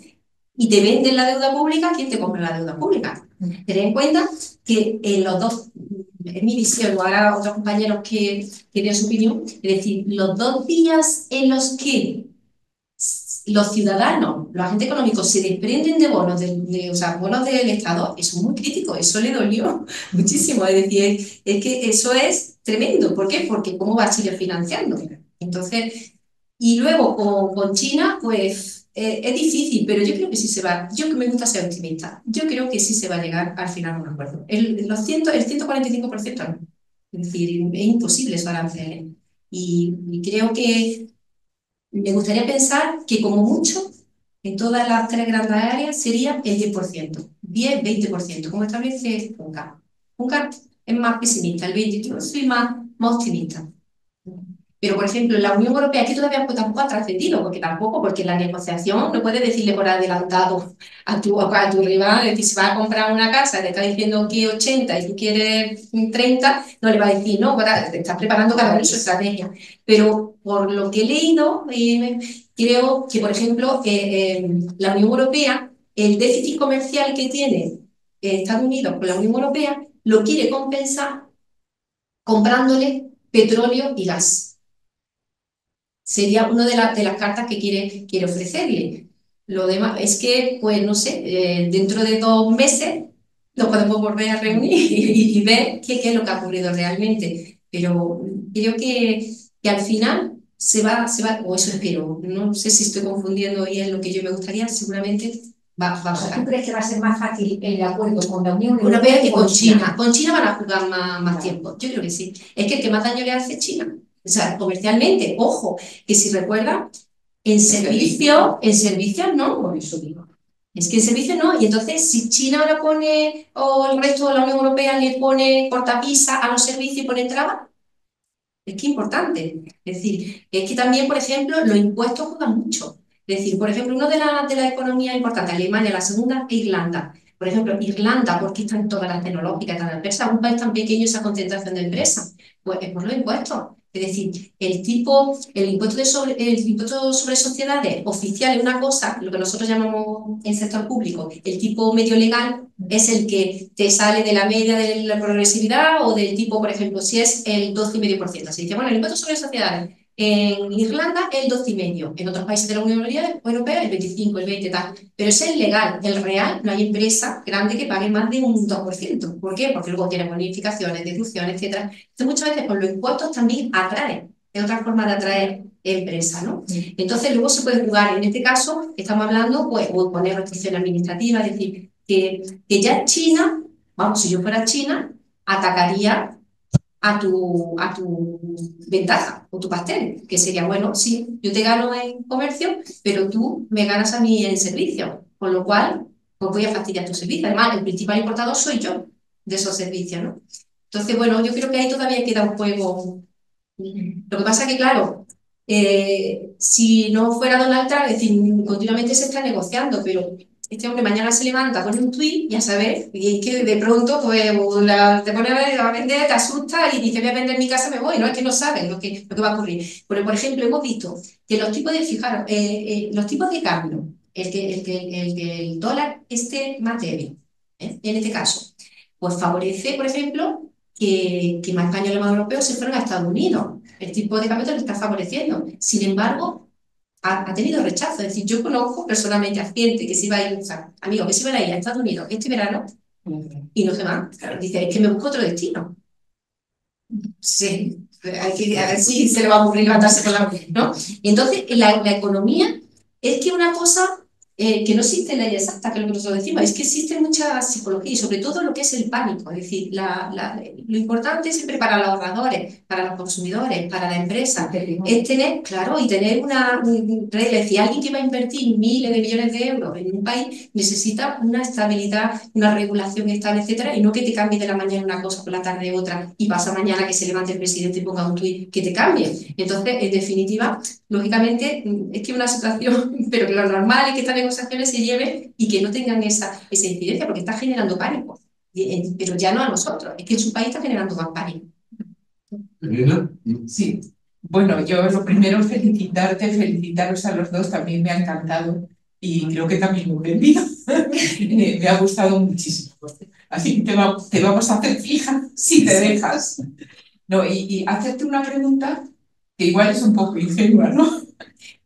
y te venden la deuda pública, ¿quién te compra la deuda pública? Ten en cuenta que en los dos, es mi visión, o ahora otros compañeros que tienen su opinión, es decir, los 2 días en los que los ciudadanos, los agentes económicos se desprenden de bonos, o sea, bonos del Estado, eso es muy crítico, eso le dolió muchísimo, es decir, es que eso es tremendo. ¿Por qué? Porque ¿cómo va Chile financiando? Entonces, y luego con China, pues es difícil, pero yo creo que sí se va, yo que me gusta ser optimista, yo creo que sí se va a llegar al final a un acuerdo. El 145% no, es decir, es imposible esos aranceles. Y creo que me gustaría pensar que como mucho, en todas las 3 grandes áreas, sería el 10%, 10-20%, como establece UNCAP. UNCAP es más pesimista, el 20%, yo soy más optimista. Pero, por ejemplo, en la Unión Europea, aquí todavía pues, tampoco ha trascendido, porque la negociación no puedes decirle por adelantado a tu rival, es decir, si vas a comprar una casa, te está diciendo que 80 y tú quieres 30, no le va a decir, no, te estás preparando cada uno su estrategia. Pero por lo que he leído, creo que, por ejemplo, la Unión Europea, el déficit comercial que tiene Estados Unidos con la Unión Europea, lo quiere compensar comprándole petróleo y gas. Sería una de las cartas que quiere ofrecerle. Lo demás es que, pues no sé, dentro de 2 meses nos podemos volver a reunir y ver qué es lo que ha ocurrido realmente. Pero creo que al final se va, o eso espero, no sé si estoy confundiendo y es lo que yo me gustaría, seguramente va a pasar. ¿Tú crees que va a ser más fácil el acuerdo con la Unión Europea que con China? Con China van a jugar más tiempo, yo creo que sí. Es que el que más daño le hace es China. O sea, comercialmente, ojo, que si recuerda, en servicios no, por eso digo. Es que en servicios no, y entonces si China ahora pone, o el resto de la Unión Europea le pone cortapisa a los servicios y pone trabas, es que es importante. Es decir, es que también, por ejemplo, los impuestos juegan mucho. Es decir, por ejemplo, una de las economías importantes, Alemania, la segunda es Irlanda. Por ejemplo, Irlanda, ¿por qué están todas las tecnológicas, todas las empresas? Un país tan pequeño, esa concentración de empresas. Pues es por los impuestos. Es decir, el impuesto sobre sociedades oficial es una cosa, lo que nosotros llamamos en sector público, el tipo medio legal es el que te sale de la media de la progresividad o del tipo, por ejemplo, si es el 12,5%. Se dice, bueno, el impuesto sobre sociedades en Irlanda el 12,5%, en otros países de la Unión Europea el 25%, el 20%, tal. Pero ese es el legal, el real, no hay empresa grande que pague más de un 2%. ¿Por qué? Porque luego tiene bonificaciones, deducciones, etc. Entonces muchas veces con los impuestos también atraen, es otra forma de atraer empresa, ¿no? Entonces luego se puede jugar, en este caso estamos hablando, pues, o poner restricciones administrativas, es decir, que ya China, vamos, si yo fuera China, atacaría a tu ventaja o tu pastel, que sería, bueno, sí, yo te gano en comercio, pero tú me ganas a mí en servicio, con lo cual, pues voy a fastidiar tu servicio. Además, el principal importador soy yo de esos servicios, ¿no? Entonces, bueno, yo creo que ahí todavía queda un juego. Lo que pasa que, claro, si no fuera Donald Trump, es decir, continuamente se está negociando, pero este hombre mañana se levanta, pone un tuit, ya sabes, y es que de pronto pues, te pone a vender, te asusta y dice, voy a vender mi casa, me voy, no es que no sabes lo que va a ocurrir. Pero, por ejemplo, hemos visto que los tipos de, fijaros, los tipos de cambio, el dólar esté más débil, en este caso, pues favorece, por ejemplo, que más españoles y más europeos se fueron a Estados Unidos. El tipo de cambio te lo está favoreciendo. Sin embargo, ha tenido rechazo. Es decir, yo conozco personalmente a gente que se iba a ir, o sea, amigos que se iban a ir a Estados Unidos este verano y no se van. Claro, dice, es que me busco otro destino. Sí, a ver si se le va a ocurrir levantarse por la... ¿no? Y entonces, la economía es que una cosa que no existe ley exacta, que es lo que nosotros decimos, es que existe mucha psicología y sobre todo lo que es el pánico. Es decir, lo importante siempre para los ahorradores, para los consumidores, para la empresa, es tener, claro, y tener una regla. Es decir, alguien que va a invertir miles de millones de euros en un país necesita una estabilidad, una regulación estable, etcétera, y no que te cambie de la mañana una cosa por la tarde otra y pasa mañana que se levante el presidente y ponga un tuit que te cambie. Entonces, en definitiva, lógicamente, es que una situación, pero que lo normal es que estas negociaciones se lleven y que no tengan esa incidencia, porque está generando pánico. Pero ya no a nosotros, es que en su país está generando más pánico. ¿Elena? Sí. Bueno, yo lo primero felicitaros a los dos, también me ha encantado y creo que también lo he entendido. Me ha gustado muchísimo. Así que te vamos a hacer fija si te dejas. No, y hacerte una pregunta que igual es un poco ingenua, ¿no?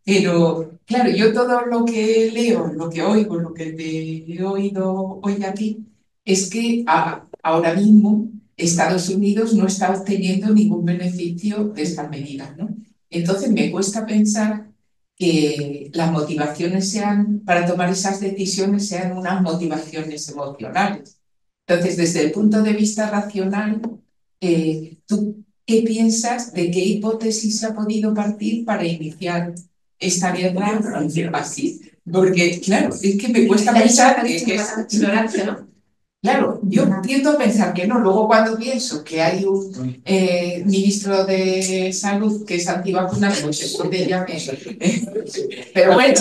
Pero claro, yo todo lo que leo, lo que oigo, lo que te he oído hoy a ti, es que ahora mismo Estados Unidos no está obteniendo ningún beneficio de esta medida, ¿no? Entonces me cuesta pensar que las motivaciones sean, para tomar esas decisiones, sean unas motivaciones emocionales. Entonces, desde el punto de vista racional, ¿tú qué piensas de qué hipótesis se ha podido partir para iniciar esta guerra así? Porque, claro, es que me cuesta pensar que es ignorancia, ¿no? Claro, yo tiendo a pensar que no. Luego cuando pienso que hay un ministro de salud que es antivacunado, pues entonces ya me... pero bueno,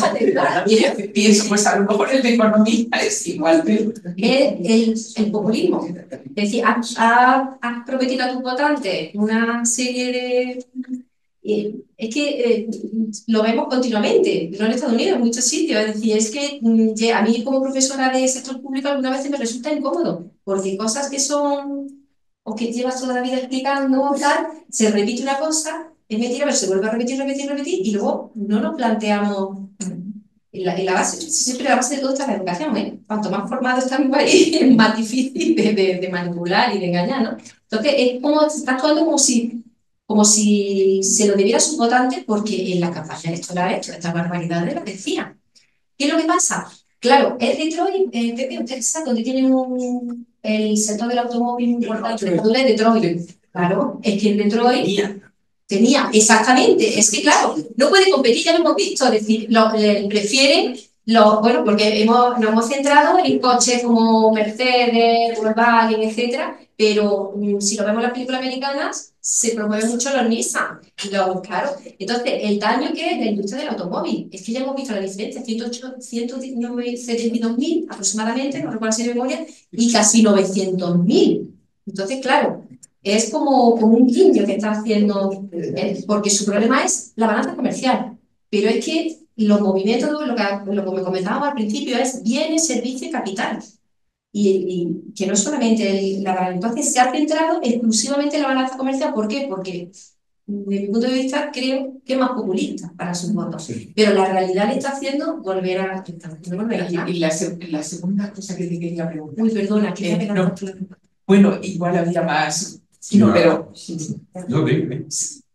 pienso, pues a lo mejor el de economía es igual. El populismo. Es decir, has prometido a tus votantes una serie de... es que lo vemos continuamente, no en Estados Unidos, en muchos sitios. Es decir, es que a mí como profesora de sector público algunas veces me resulta incómodo, porque cosas que son, o que llevas toda la vida explicando, tal, se repite una cosa, es mentira, pero se vuelve a repetir, repetir, repetir, y luego no nos planteamos en la base, siempre la base de todo está la educación, ¿eh? Cuanto más formado está mi país, es más difícil de manipular y de engañar, ¿no? Entonces, es como, se está actuando como si se lo debiera a sus votantes, porque en la campaña electoral estas barbaridades las decían. ¿Qué es lo que pasa? Claro, es Detroit, Texas, donde tienen el sector del automóvil muy importante, el de Detroit. Claro, es que en Detroit tenía, exactamente, es que claro, no puede competir, ya lo hemos visto, es decir, prefieren, bueno, porque nos hemos centrado en coches como Mercedes, Volkswagen, etcétera, pero si lo vemos en las películas americanas, se promueven mucho los Nissan, claro. Entonces, el daño que es la industria del automóvil, es que ya hemos visto la diferencia, 172.000 aproximadamente, no recuerdo si de memoria, y casi 900.000. Entonces, claro, es como un guiño que está haciendo, porque su problema es la balanza comercial. Pero es que los movimientos, lo que me comentábamos al principio, es bienes, servicios y capital. Y que no solamente la balanza. Entonces se ha centrado exclusivamente en la balanza comercial. ¿Por qué? Porque desde mi punto de vista creo que es más populista para sus votos. Pero la realidad le está haciendo volver a... Y la segunda cosa que te quería preguntar. Uy, perdona, que no, bueno, igual había más... No, pero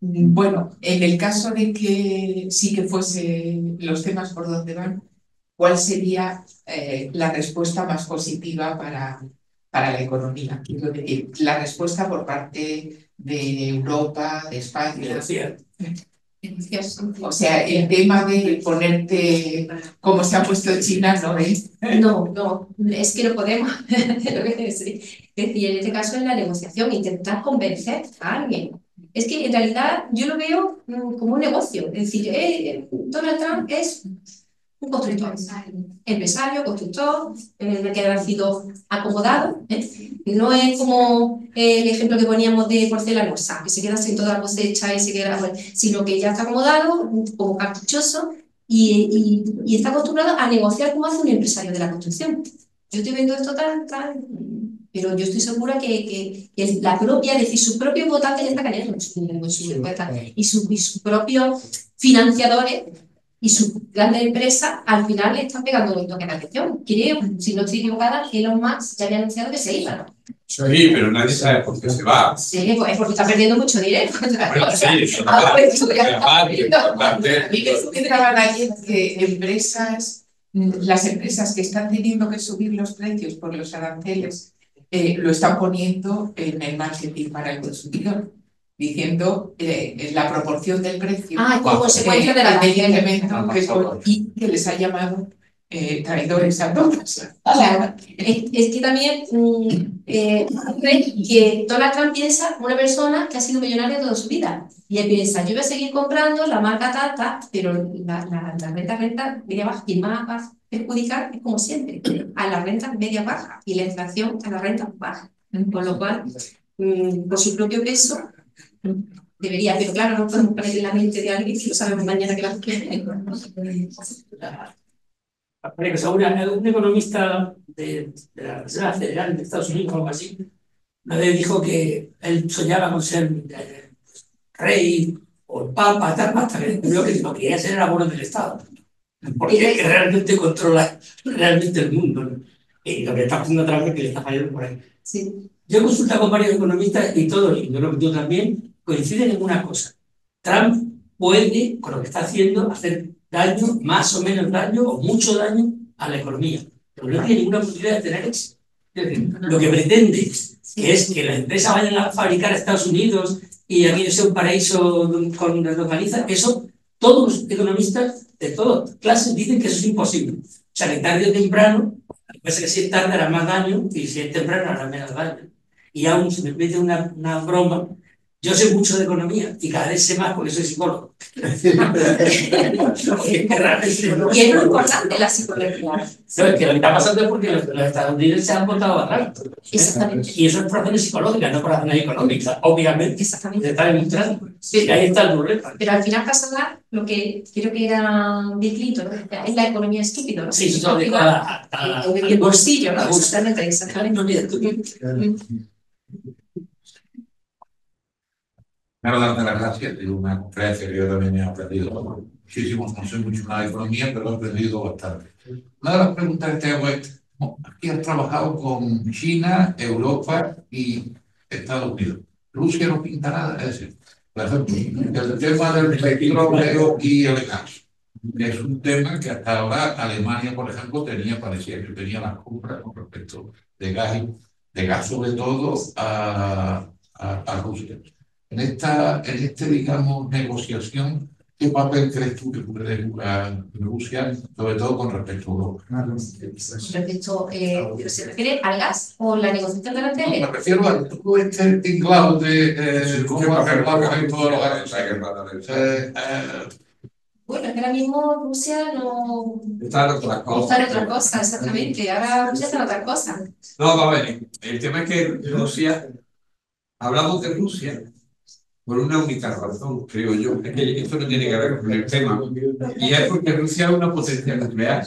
bueno, en el caso de que sí que fuese los temas por donde van, ¿cuál sería la respuesta más positiva para la economía? Quiero decir, la respuesta por parte de Europa, de España. O sea, el tema de ponerte como se ha puesto China, ¿no? No, es que no podemos. Es decir, en este caso es la negociación, intentar convencer a alguien. Es que en realidad yo lo veo como un negocio. Es decir, Donald Trump es un constructor, empresario, constructor, que ha sido acomodado. No es como el ejemplo que poníamos de porcelanosa, que se queda sin toda la cosecha y se queda, sino que ya está acomodado, como caprichoso, y está acostumbrado a negociar como hace un empresario de la construcción. Yo estoy viendo esto tan, pero yo estoy segura que la propia, es decir, sus propios votantes ya están cayendo en su respuesta, y sus propios financiadores y sus grandes empresas al final le están pegando un toque de atención. Creo, si no estoy equivocada, Elon Musk ya había anunciado que se iba, ¿no? Sí, pero nadie sabe por qué se va. Sí, pues es porque está perdiendo mucho dinero. Bueno, sí, eso Entraban ahí que las empresas que están teniendo que subir los precios por los aranceles, lo están poniendo en el marketing para el consumidor, diciendo la proporción del precio como consecuencia de la y que les ha llamado traidores a todos. Claro, es que también que Donald Trump piensa una persona que ha sido millonaria toda su vida, y él piensa, yo voy a seguir comprando la marca Tata, pero la renta media baja, y más va a perjudicar es como siempre a la renta media baja y la inflación a la renta baja, con lo cual por su propio peso debería, pero claro, no podemos poner en la mente de alguien que lo sabemos mañana que la quiere. María Saura, un economista de la Reserva Federal de Estados Unidos o algo así, una vez dijo que él soñaba con ser rey o el papa, tal, hasta que descubrió que lo que quería ser era bueno del Estado. Porque es que realmente controla realmente el mundo, ¿no? Y lo que está haciendo Trump es que le está fallando por ahí. Sí. Yo he consultado con varios economistas y todos, y yo lo que tú también, coinciden en una cosa. Trump puede, con lo que está haciendo, hacer daño, más o menos daño, o mucho daño a la economía. Pero no tiene ninguna posibilidad de tener éxito. Es decir, lo que pretende, que es que las empresas vayan a fabricar a Estados Unidos y aquello sea un paraíso con localiza, eso todos los economistas de todas clases dicen que eso es imposible. O sea, que tarde o temprano, parece que si es tarde hará más daño y si es temprano hará menos daño. Y aún se me mete una broma. Yo sé mucho de economía y cada vez sé más porque soy psicólogo. Y es muy importante la psicología. No, es que lo que está pasando es porque los estadounidenses se han votado a Trump. Exactamente. Y eso es por razones psicológicas, no por razones económicas. Obviamente, Exactamente. se está demostrando. Y ahí está el problema. Pero al final pasará lo que creo que era Bill Clinton, ¿no? Es la economía estúpida, ¿no? Sí, eso lo digo el bolsillo, ¿no? Exactamente, exactamente. Quiero darte las gracias de una conferencia que yo también he aprendido muchísimo, no sé mucho nada de economía, pero he aprendido bastante. Una de las preguntas que te hago es, aquí has trabajado con China, Europa y Estados Unidos. Rusia no pinta nada, es decir, por ejemplo, el tema del petróleo y el gas. Es un tema que hasta ahora Alemania, por ejemplo, parecía que tenía las compras con respecto de gas sobre todo a Rusia. En digamos, negociación, ¿qué papel crees tú que puede jugar Rusia, sobre todo con respecto a Europa? Respecto, ¿se refiere al gas o la negociación de la tele? Me refiero a todo este tinglado de cómo arreglamos ahí todos los gases. Bueno, es que ahora mismo Rusia no Está en otra cosa. está en otra cosa, exactamente. Ahora Rusia está en otra cosa. No, va a ver. El tema es que Rusia, hablamos de Rusia por una única razón, creo yo. Es que esto no tiene que ver con el tema. Y es porque Rusia es una potencia nuclear.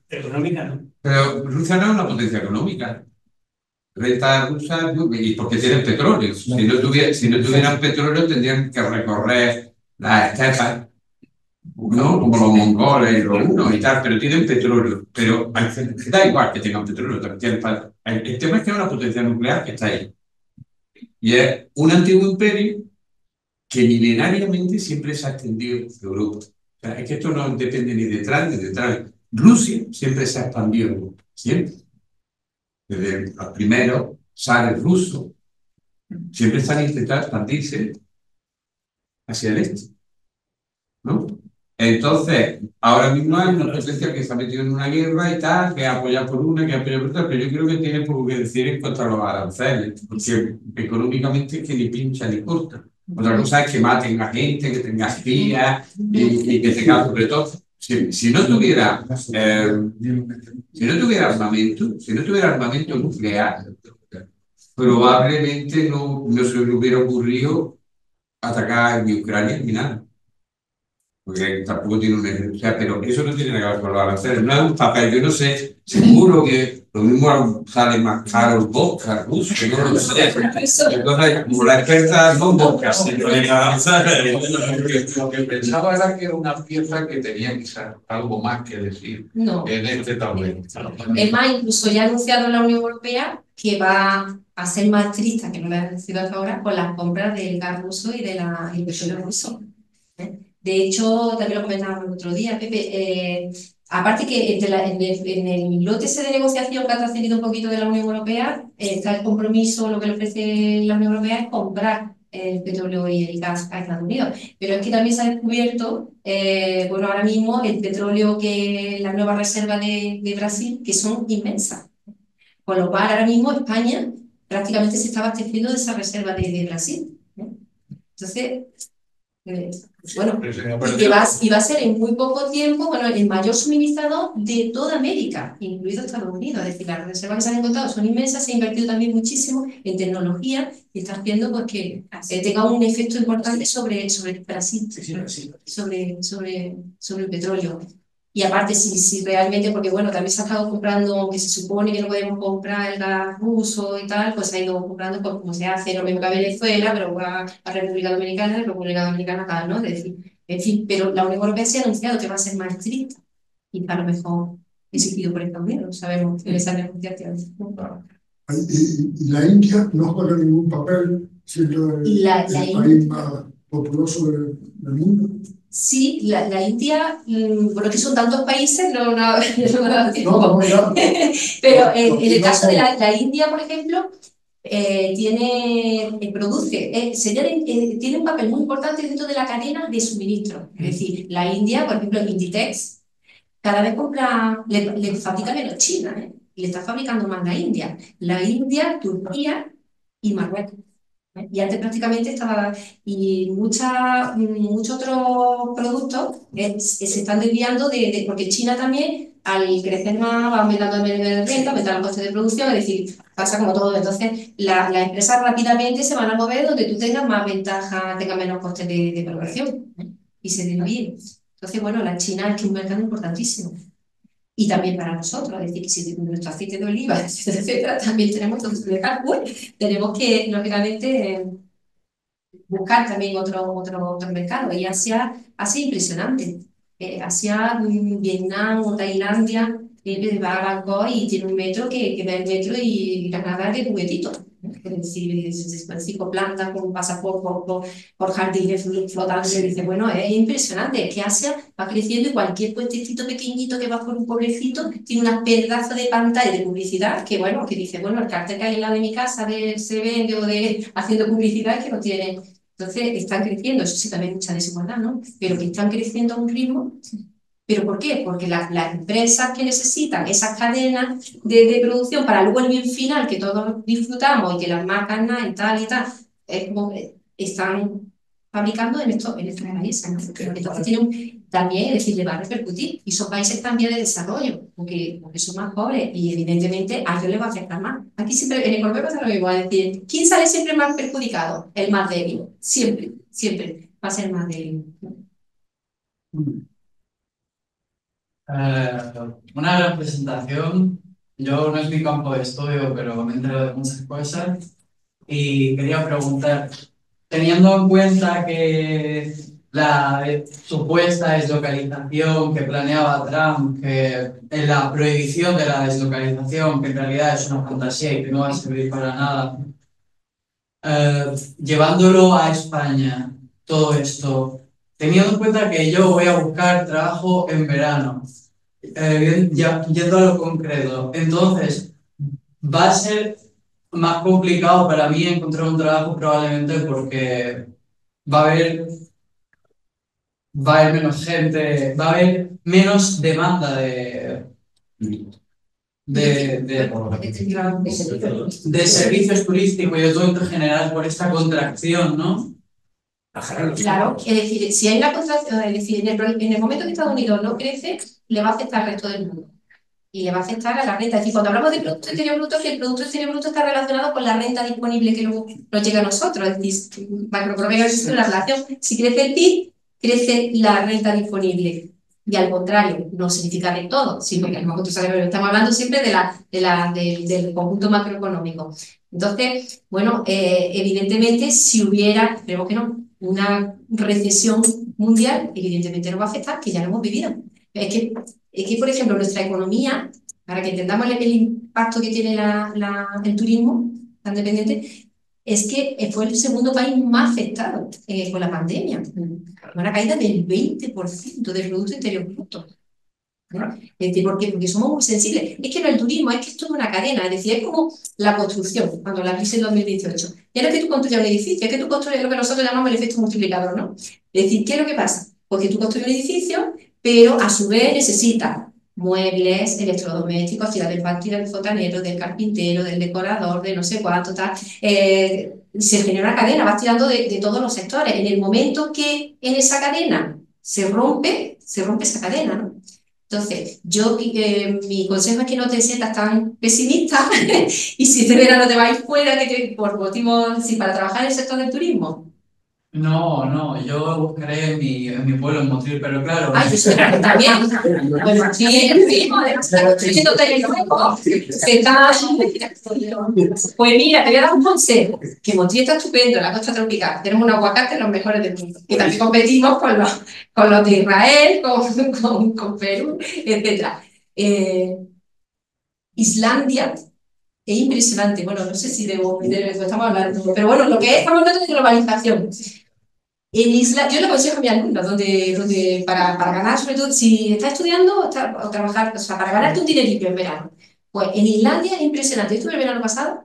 Económica, ¿no? Pero Rusia no es una potencia económica. Renta rusa, y porque tienen petróleo. Si no tuvieran petróleo, tendrían que recorrer las estepas, ¿no? Como los mongoles y los hunos y tal, pero tienen petróleo. Pero da igual que tengan petróleo, también tienen falta. El tema es que es una potencia nuclear que está ahí. Y es un antiguo imperio que milenariamente siempre se ha extendido en Europa. O sea, es que esto no depende ni detrás ni detrás. Rusia siempre se ha expandido, siempre. Desde los primeros zares rusos, siempre están intentando expandirse hacia el este, ¿no? Entonces, ahora mismo hay una potencia que está metida en una guerra y tal, que apoya por una, que apoya por otra, pero yo creo que tiene poco que decir en cuanto a los aranceles, porque económicamente es que ni pincha ni corta. Otra cosa es que maten a gente, que tenga espías y que tenga, sobre todo, si no tuviera armamento nuclear, probablemente no se le hubiera ocurrido atacar en Ucrania ni nada. Porque tampoco tiene una energía, pero eso no tiene nada que ver con los aranceles. No es un papel, yo no sé, seguro que lo mismo sale más caro el vodka ruso, que no lo sé. Entonces, como la experta, no vodka, sino en aranceles. Lo que pensaba era que era una pieza que tenía quizás algo más que decir No. en este tablero. Es más, incluso ya ha anunciado la Unión Europea que va a ser más estricta, que no lo ha decidido hasta ahora, con las compras del gas ruso y del petróleo ruso. De hecho, también lo comentábamos el otro día, Pepe, aparte que en el lote ese de negociación que ha trascendido un poquito de la Unión Europea, está el compromiso, lo que le ofrece la Unión Europea es comprar el petróleo y el gas a Estados Unidos. Pero es que también se ha descubierto, bueno, ahora mismo el petróleo que la nueva reserva de Brasil, que son inmensas. Con lo cual, ahora mismo España prácticamente se está abasteciendo de esa reserva de Brasil. Entonces, bueno, y va a ser en muy poco tiempo, bueno, el mayor suministrador de toda América, incluido Estados Unidos. Es decir, las reservas que se han encontrado son inmensas, se ha invertido también muchísimo en tecnología y está haciendo pues, que tenga un efecto importante sobre Brasil, sobre el petróleo. Y aparte, si realmente, porque bueno, también se ha estado comprando, que se supone que no podemos comprar el gas ruso y tal, pues se ha ido comprando, pues como se hace lo mismo que a Venezuela, pero va a República Dominicana, y República Dominicana acá, ¿no? Es decir, en fin, pero la Unión Europea se ha anunciado que va a ser más estricta, y a lo mejor exigido por Estados Unidos, sabemos en esas negociaciones, ¿no? Y la India no juega ningún papel, siendo el país más populoso del mundo. Sí, la India, bueno, que son tantos países, no, No, ya. pero en el caso de la India, por ejemplo, tiene un papel muy importante dentro de la cadena de suministro. Es decir, la India, por ejemplo, Inditex, cada vez le fabrica menos China, ¿eh? Y le está fabricando más la India, Turquía y Marruecos. Y antes prácticamente estaba, y muchos otros productos se están desviando porque China también, al crecer más, va aumentando el nivel de renta, aumentando los costes de producción, es decir, pasa como todo. Entonces, las empresas rápidamente se van a mover donde tú tengas más ventaja, tengas menos costes de producción, ¿eh? Y se desvíen. Entonces, bueno, la China es que es un mercado importantísimo. Y también para nosotros, es decir, que si nuestro aceite de oliva, etcétera, también tenemos que tenemos que, lógicamente, buscar también otro mercado. Y Asia impresionante. Asia, Vietnam o Tailandia, va a Bangkok y tiene un metro que ve el metro y Granada de juguetito. Es decir, cinco plantas con un pasaporte por jardines flotantes. Y dice, bueno, es impresionante, es que Asia va creciendo y cualquier puentecito pequeñito que va por un pueblecito tiene unas pedazos de pantalla de publicidad que, bueno, que dice, bueno, el cartel que hay al lado de mi casa se vende o haciendo publicidad que no tiene. Entonces, están creciendo, eso sí, también mucha desigualdad, ¿no? Pero que están creciendo a un ritmo. ¿Pero por qué? Porque las empresas que necesitan esas cadenas de producción para luego el bien final que todos disfrutamos y que las marcas y tal, están fabricando en estos países, ¿no? Entonces también, es decir, le va a repercutir. Y son países también de desarrollo, porque son más pobres y evidentemente a ellos les va a afectar más. Aquí siempre, en economía pasa lo mismo, es decir, ¿quién sale siempre más perjudicado? El más débil. Siempre, siempre va a ser el más débil. Una gran presentación. Yo no es mi campo de estudio, pero me entero de muchas cosas. Y quería preguntar, teniendo en cuenta que la supuesta deslocalización que planeaba Trump, que la prohibición de la deslocalización, que en realidad es una fantasía y que no va a servir para nada, llevándolo a España, todo esto, teniendo en cuenta que yo voy a buscar trabajo en verano, yendo a lo concreto, entonces va a ser más complicado para mí encontrar un trabajo probablemente porque va a haber menos gente, va a haber menos demanda de servicios turísticos y de todo en general por esta contracción, ¿no? Claro, es decir, si hay una contracción, es decir, en el momento que Estados Unidos no crece, le va a afectar al resto del mundo. Y le va a afectar a la renta. Es decir, cuando hablamos de Producto Interior Bruto, que el Producto Interior Bruto está relacionado con la renta disponible que luego nos llega a nosotros. Es decir, macroeconómica existe una relación. Si crece el PIB, crece la renta disponible. Y al contrario, no significa de todo, sí, porque a lo mejor tú sabes, pero estamos hablando siempre del conjunto macroeconómico. Entonces, bueno, evidentemente, si hubiera, esperemos que no, una recesión mundial, evidentemente nos va a afectar, que ya lo hemos vivido. Es que, por ejemplo, nuestra economía, para que entendamos el impacto que tiene el turismo tan dependiente, es que fue el segundo país más afectado con la pandemia. Una caída del 20% del Producto Interior Bruto. ¿No? ¿Por qué? Porque somos muy sensibles. Es que no el turismo, es que esto es una cadena, es decir, es como la construcción, cuando la crisis del 2018. Ya no es que tú construyas un edificio, es que tú construyes lo que nosotros llamamos el efecto multiplicador, ¿no? Es decir, ¿qué es lo que pasa? Pues que tú construyes un edificio, pero a su vez necesitas muebles, electrodomésticos, actividad del partida del fontanero, del carpintero, del decorador, de no sé cuánto, tal. Se genera una cadena, vas tirando de todos los sectores. En el momento que en esa cadena se rompe esa cadena, ¿no? Entonces, mi consejo es que no te sientas tan pesimista y si este verano te vas fuera, por motivos, si para trabajar en el sector del turismo, No, yo buscaré en mi pueblo, en Motril, pero claro. Ay, yo también. Bueno, sí, estoy siendo técnico. Pues mira, te voy a dar un consejo. Que Motril está estupendo, la costa tropical. Tenemos un aguacate los mejores del mundo. Y también competimos con los de Israel, con Perú, etc. Islandia es impresionante. Bueno, no sé si debo meter esto, estamos hablando. Pero bueno, lo que es, estamos hablando de globalización. En Isla, yo le aconsejo a mis alumnos, para ganar, sobre todo, si estás estudiando o trabajar, o sea, para ganarte un dinerito en verano, pues en Islandia es impresionante. Yo estuve el verano pasado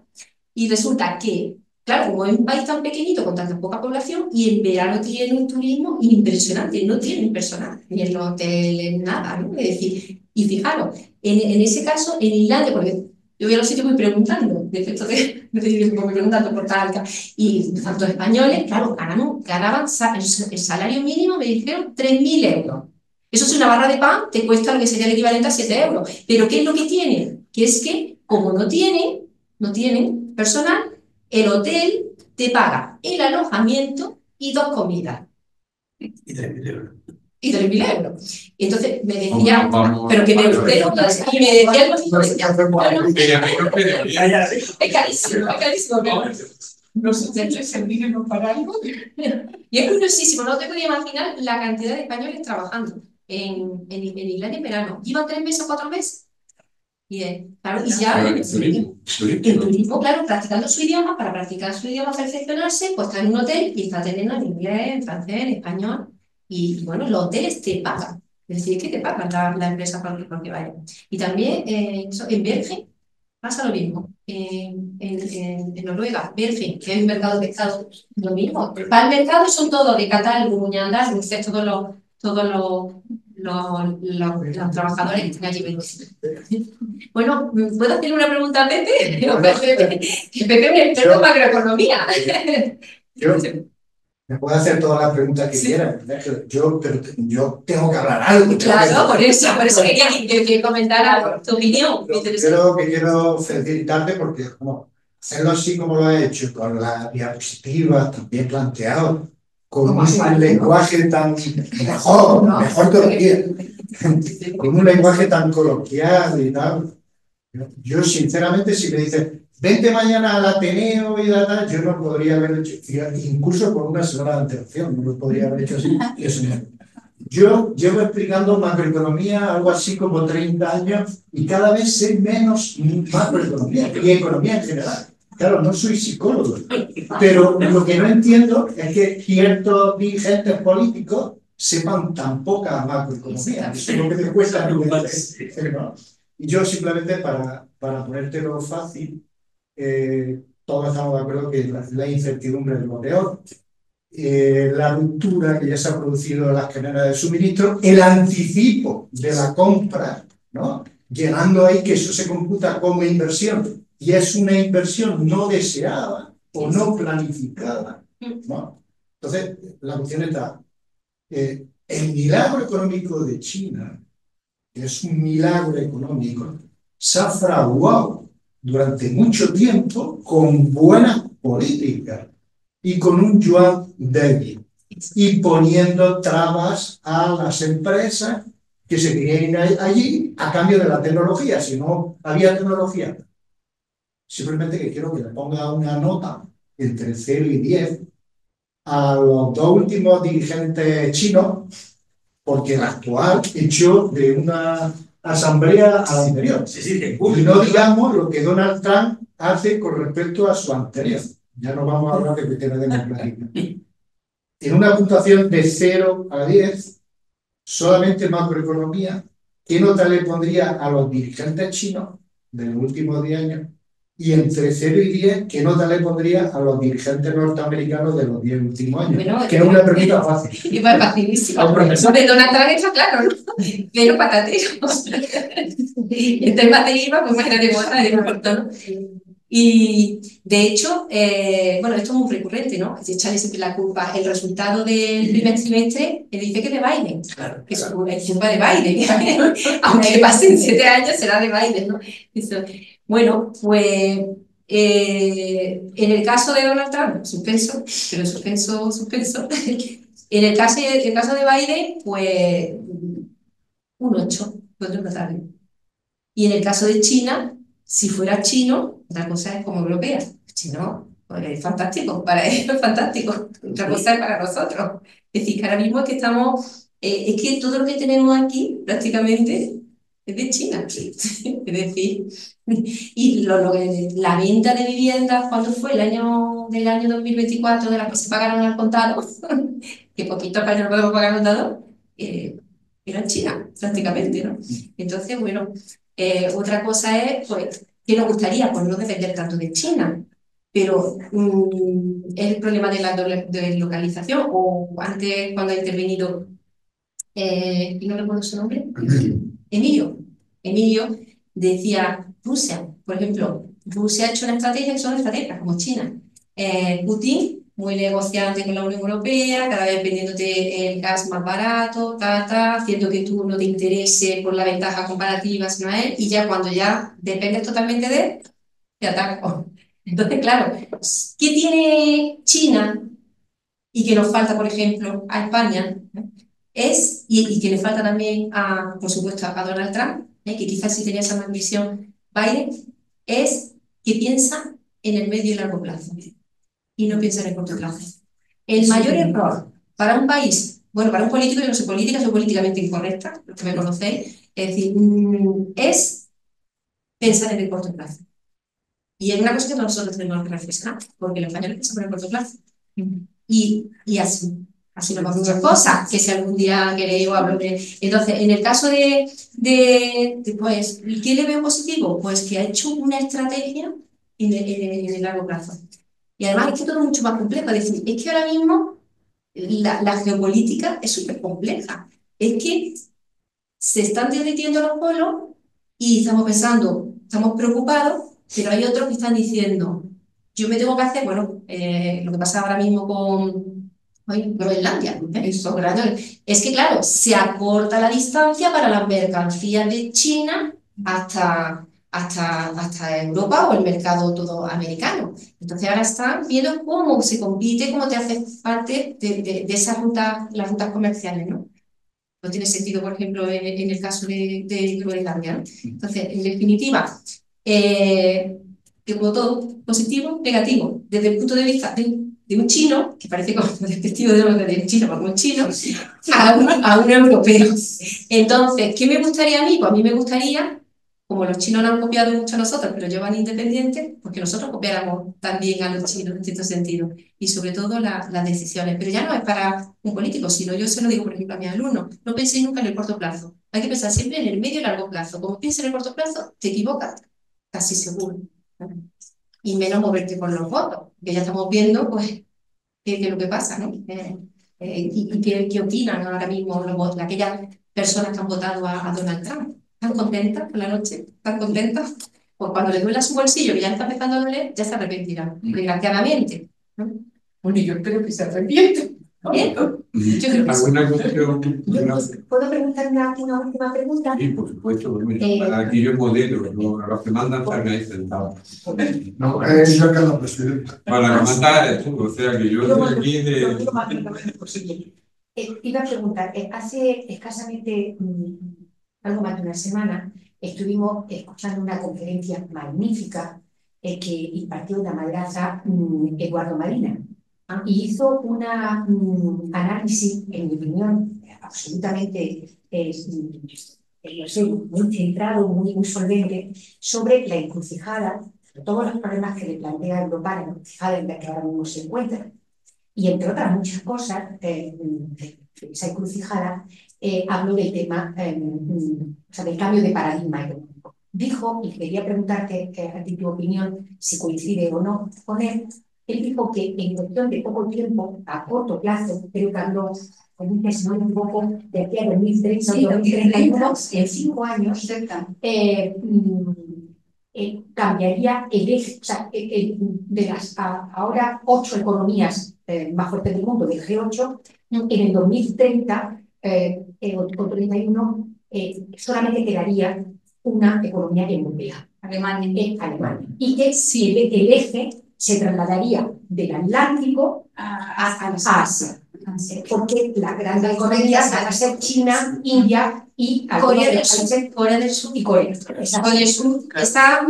y resulta que, claro, como es un país tan pequeñito con tan poca población, y en verano tiene un turismo impresionante, no tienen personal, ni en los hoteles, nada, ¿no? Es decir, y fijaros, en ese caso, en Islandia, porque yo voy a los sitios voy preguntando, de efecto voy preguntando por tal, y tantos españoles, claro, ganaban el salario mínimo, me dijeron 3.000 euros. Eso es una barra de pan, te cuesta lo que sería el equivalente a 7 euros. Pero ¿qué es lo que tienen? Que es que, como no tienen personal, el hotel te paga el alojamiento y 2 comidas. Y 3.000 euros. Y 3.000 euros. Y entonces me decía, pero que me usted, y me decía el mismo, es carísimo, no sé, es el mínimo para algo. Y es curiosísimo, no te podía imaginar la cantidad de españoles trabajando en Islandia en verano. Llevan 3 meses o 4 meses. Y claro, y ya el turismo, claro, practicando su idioma, para practicar su idioma, perfeccionarse, pues está en un hotel y está teniendo en inglés, en francés, en español. Y bueno, los hoteles te pagan, es decir, que te pagan la empresa por que vaya. Y también en Bergen pasa lo mismo. En Noruega, Bergen, que hay un mercado de pescado, lo mismo. Para el mercado son todos de Qatar, Gruñandar, todos los trabajadores que están allí. Bueno, ¿puedo hacer una pregunta a Pepe? Pepe es un experto en macroeconomía. Me puede hacer todas las preguntas que quiera, pero yo tengo que hablar algo. Claro, por eso quería comentar tu opinión. Quiero felicitarte porque hacerlo así como lo has hecho, con la diapositiva también planteado, con un lenguaje tan mejor todavía, con un lenguaje tan coloquial y tal. Yo sinceramente, si me dices vente mañana al Ateneo y tal, yo no podría haber hecho, incluso con una semana de antelación, no lo podría haber hecho así. Yo llevo explicando macroeconomía algo así como 30 años y cada vez sé menos macroeconomía y economía en general. Claro, no soy psicólogo, pero lo que no entiendo es que ciertos dirigentes políticos sepan tan poca macroeconomía. Eso es lo que me cuesta. Y yo simplemente para ponértelo fácil, todos estamos de acuerdo que la incertidumbre es lo peor. La ruptura que ya se ha producido en las cadenas de suministro, el anticipo de la compra, ¿no? Llegando ahí que eso se computa como inversión y es una inversión no deseada o no planificada, ¿no? Entonces, la cuestión está, el milagro económico de China, que es un milagro económico, se ha fraguado durante mucho tiempo con buenas políticas y con un yuan débil y poniendo trabas a las empresas que se querían ir allí a cambio de la tecnología. Si no había tecnología, simplemente que quiero que le ponga una nota entre 0 y 10 a los 2 últimos dirigentes chinos, porque el actual echó de una asamblea a la anterior. Y no digamos lo que Donald Trump hace con respecto a su anterior. Ya no vamos a hablar de cuestiones democráticas. En una puntuación de 0 a 10, solamente macroeconomía, ¿qué nota le pondría a los dirigentes chinos de los últimos 10 años? Y entre 0 y 10, ¿qué nota le pondría a los dirigentes norteamericanos de los 10 últimos años? Bueno, que es una pregunta fácil. Y pues facilísimo. Al profesor de Donald Trump está claro, ¿no? Pero patateros. Este material, pues imagínate cómo está, ¿no? Y de hecho, bueno, esto es muy recurrente, ¿no? Se echan siempre la culpa. El resultado del primer trimestre dice que es de Biden. Claro, que es culpa de Biden. Aunque pasen 7 años, será de Biden, ¿no? Eso. Bueno, pues En el caso de Donald Trump, suspenso, pero suspenso. En el caso de Biden, pues un 8, podría notarlo. Y en el caso de China, si fuera chino, otra cosa es como europea. Chino, pues es fantástico, para ellos es fantástico. Otra cosa es para nosotros. Es decir, que ahora mismo es que estamos, es que todo lo que tenemos aquí prácticamente es de China. Es decir, y la venta de viviendas, ¿cuándo fue? Del año 2024, de las que se pagaron al contado, que poquito que no podemos pagar al contado, era en China, prácticamente, ¿no? Entonces, bueno, otra cosa es, pues, que nos gustaría, pues, no depender tanto de China, pero es el problema de la deslocalización, o antes, cuando ha intervenido, y no recuerdo su nombre, Emilio decía, Rusia, por ejemplo, Rusia ha hecho una estrategia que son estrategias, como China. Putin, muy negociante con la Unión Europea, cada vez vendiéndote el gas más barato, haciendo que tú no te interese por la ventaja comparativa, sino a él, y ya cuando ya dependes totalmente de él, te ataca. Entonces, claro, ¿qué tiene China y que nos falta, por ejemplo, a España? Y que le falta también, por supuesto, a Donald Trump, que quizás sí tenía esa más visión Biden, es que piensa en el medio y largo plazo y no piensa en el corto plazo. El mayor error para un país, bueno, para un político, yo no soy política, soy políticamente incorrecta, los que me conocéis, es decir, es pensar en el corto plazo. Y es una cosa que nosotros tenemos que refrescar, porque los españoles piensan en el corto plazo. Y así nos vamos muchas cosas, que si algún día queréis o hablo de... Entonces, en el caso pues, ¿qué le veo positivo? Pues que ha hecho una estrategia en el largo plazo. Y además es que todo es mucho más complejo. Es decir, es que ahora mismo la geopolítica es súper compleja. Es que se están derritiendo los polos y estamos pensando, estamos preocupados, pero hay otros que están diciendo, yo me tengo que hacer, bueno, lo que pasa ahora mismo con Groenlandia, es que claro, se acorta la distancia para las mercancías de China hasta Europa o el mercado todo americano. Entonces ahora están viendo cómo se compite, cómo te haces parte de esas rutas, las rutas comerciales, ¿no? No tiene sentido, por ejemplo, en el caso de Groenlandia, ¿no? Entonces, en definitiva, que como todo, positivo, negativo, desde el punto de vista de un chino, que parece como despectivo de un chino, como un chino, a un europeo. Entonces, ¿qué me gustaría a mí? Pues a mí me gustaría, como los chinos nos han copiado mucho a nosotros, pero ellos van independientes, pues que nosotros copiáramos también a los chinos en cierto sentido, y sobre todo las decisiones. Pero ya no es para un político, sino yo se lo digo, por ejemplo, a mis alumnos, no penséis nunca en el corto plazo, hay que pensar siempre en el medio y largo plazo. Como piensas en el corto plazo, te equivocas, casi seguro. Y menos moverte con los votos, que ya estamos viendo, pues, qué es lo que pasa, ¿no? Y qué opinan ahora mismo aquellas personas que han votado a Donald Trump. ¿Están contentas por la noche? ¿Están contentas? Pues cuando le duela su bolsillo, que ya está empezando a doler, ya se arrepentirán, desgraciadamente, ¿no? Bueno, yo espero que se arrepienten. ¿Bien? Yo creo que ¿Alguna cuestión? ¿Puedo preguntar una última pregunta? Sí, por supuesto. Aquí yo modelo, los que mandan están ahí sentados. No, es ya que la presidenta. Para matar esto, o sea que yo estoy aquí de... Iba a preguntar, hace escasamente algo más de una semana estuvimos escuchando una conferencia magnífica que impartió una madraza Eduardo Marina. Y hizo un análisis, en mi opinión, absolutamente no sé, muy centrado, muy solvente, sobre la encrucijada, todos los problemas que le plantea Europa, la encrucijada en la que ahora mismo se encuentra. Y entre otras muchas cosas, esa encrucijada habló del tema, o sea, del cambio de paradigma económico. Dijo, y quería preguntarte a ti tu opinión, si coincide o no con él, él dijo que en cuestión de poco tiempo, a corto plazo, creo que habló, como dices, no un poco de aquí a 2030, 2031, en 5 años, cambiaría el eje, o sea, de las ahora 8 economías más fuertes del mundo, del G8, en el 2030 o 31 solamente quedaría una economía europea. Es Alemania. Y que si el eje se trasladaría del Atlántico a Asia. Porque las grandes economías van a ser China, India y Corea del Sur y Corea. Corea del Sur está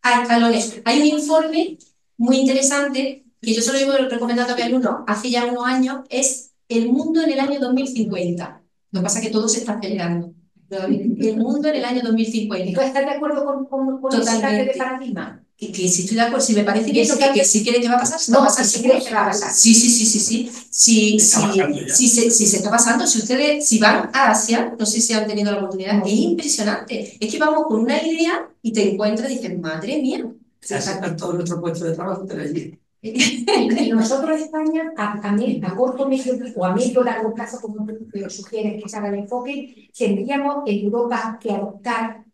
a escalones. Hay un informe muy interesante que yo se lo llevo recomendando a mi alumno hace ya unos años, es El mundo en el año 2050. Lo que pasa es que todo se está acelerando. El mundo en el año 2050. ¿Tú estás de acuerdo con ese cambio de paradigma? Que si estoy de acuerdo, si me parece bien, que si quiere que va a pasar, se va a pasar. Si crees que va a pasar. Sí. Si se está pasando, si van a Asia, no sé si han tenido la oportunidad, es impresionante. Es que vamos con una idea y te encuentras y dices, madre mía. Se sacan todos nuestros puestos de trabajo de allí. Y nosotros en España, a corto, medio o a medio largo plazo, como lo sugieres que se haga el enfoque, tendríamos en Europa que adoptar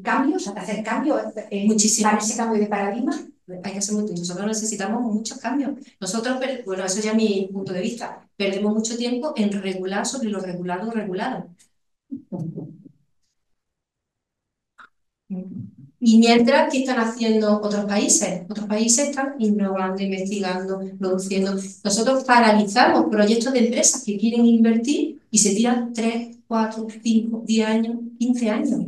cambios, hacer cambios para ese cambio de paradigma. Hay que hacer mucho. Nosotros necesitamos muchos cambios. Nosotros, bueno, eso ya es mi punto de vista, perdemos mucho tiempo en regular sobre lo regulado. Y mientras, ¿qué están haciendo otros países? Otros países están innovando, investigando, produciendo. Nosotros paralizamos proyectos de empresas que quieren invertir y se tiran 3, 4, 5, 10 años, 15 años.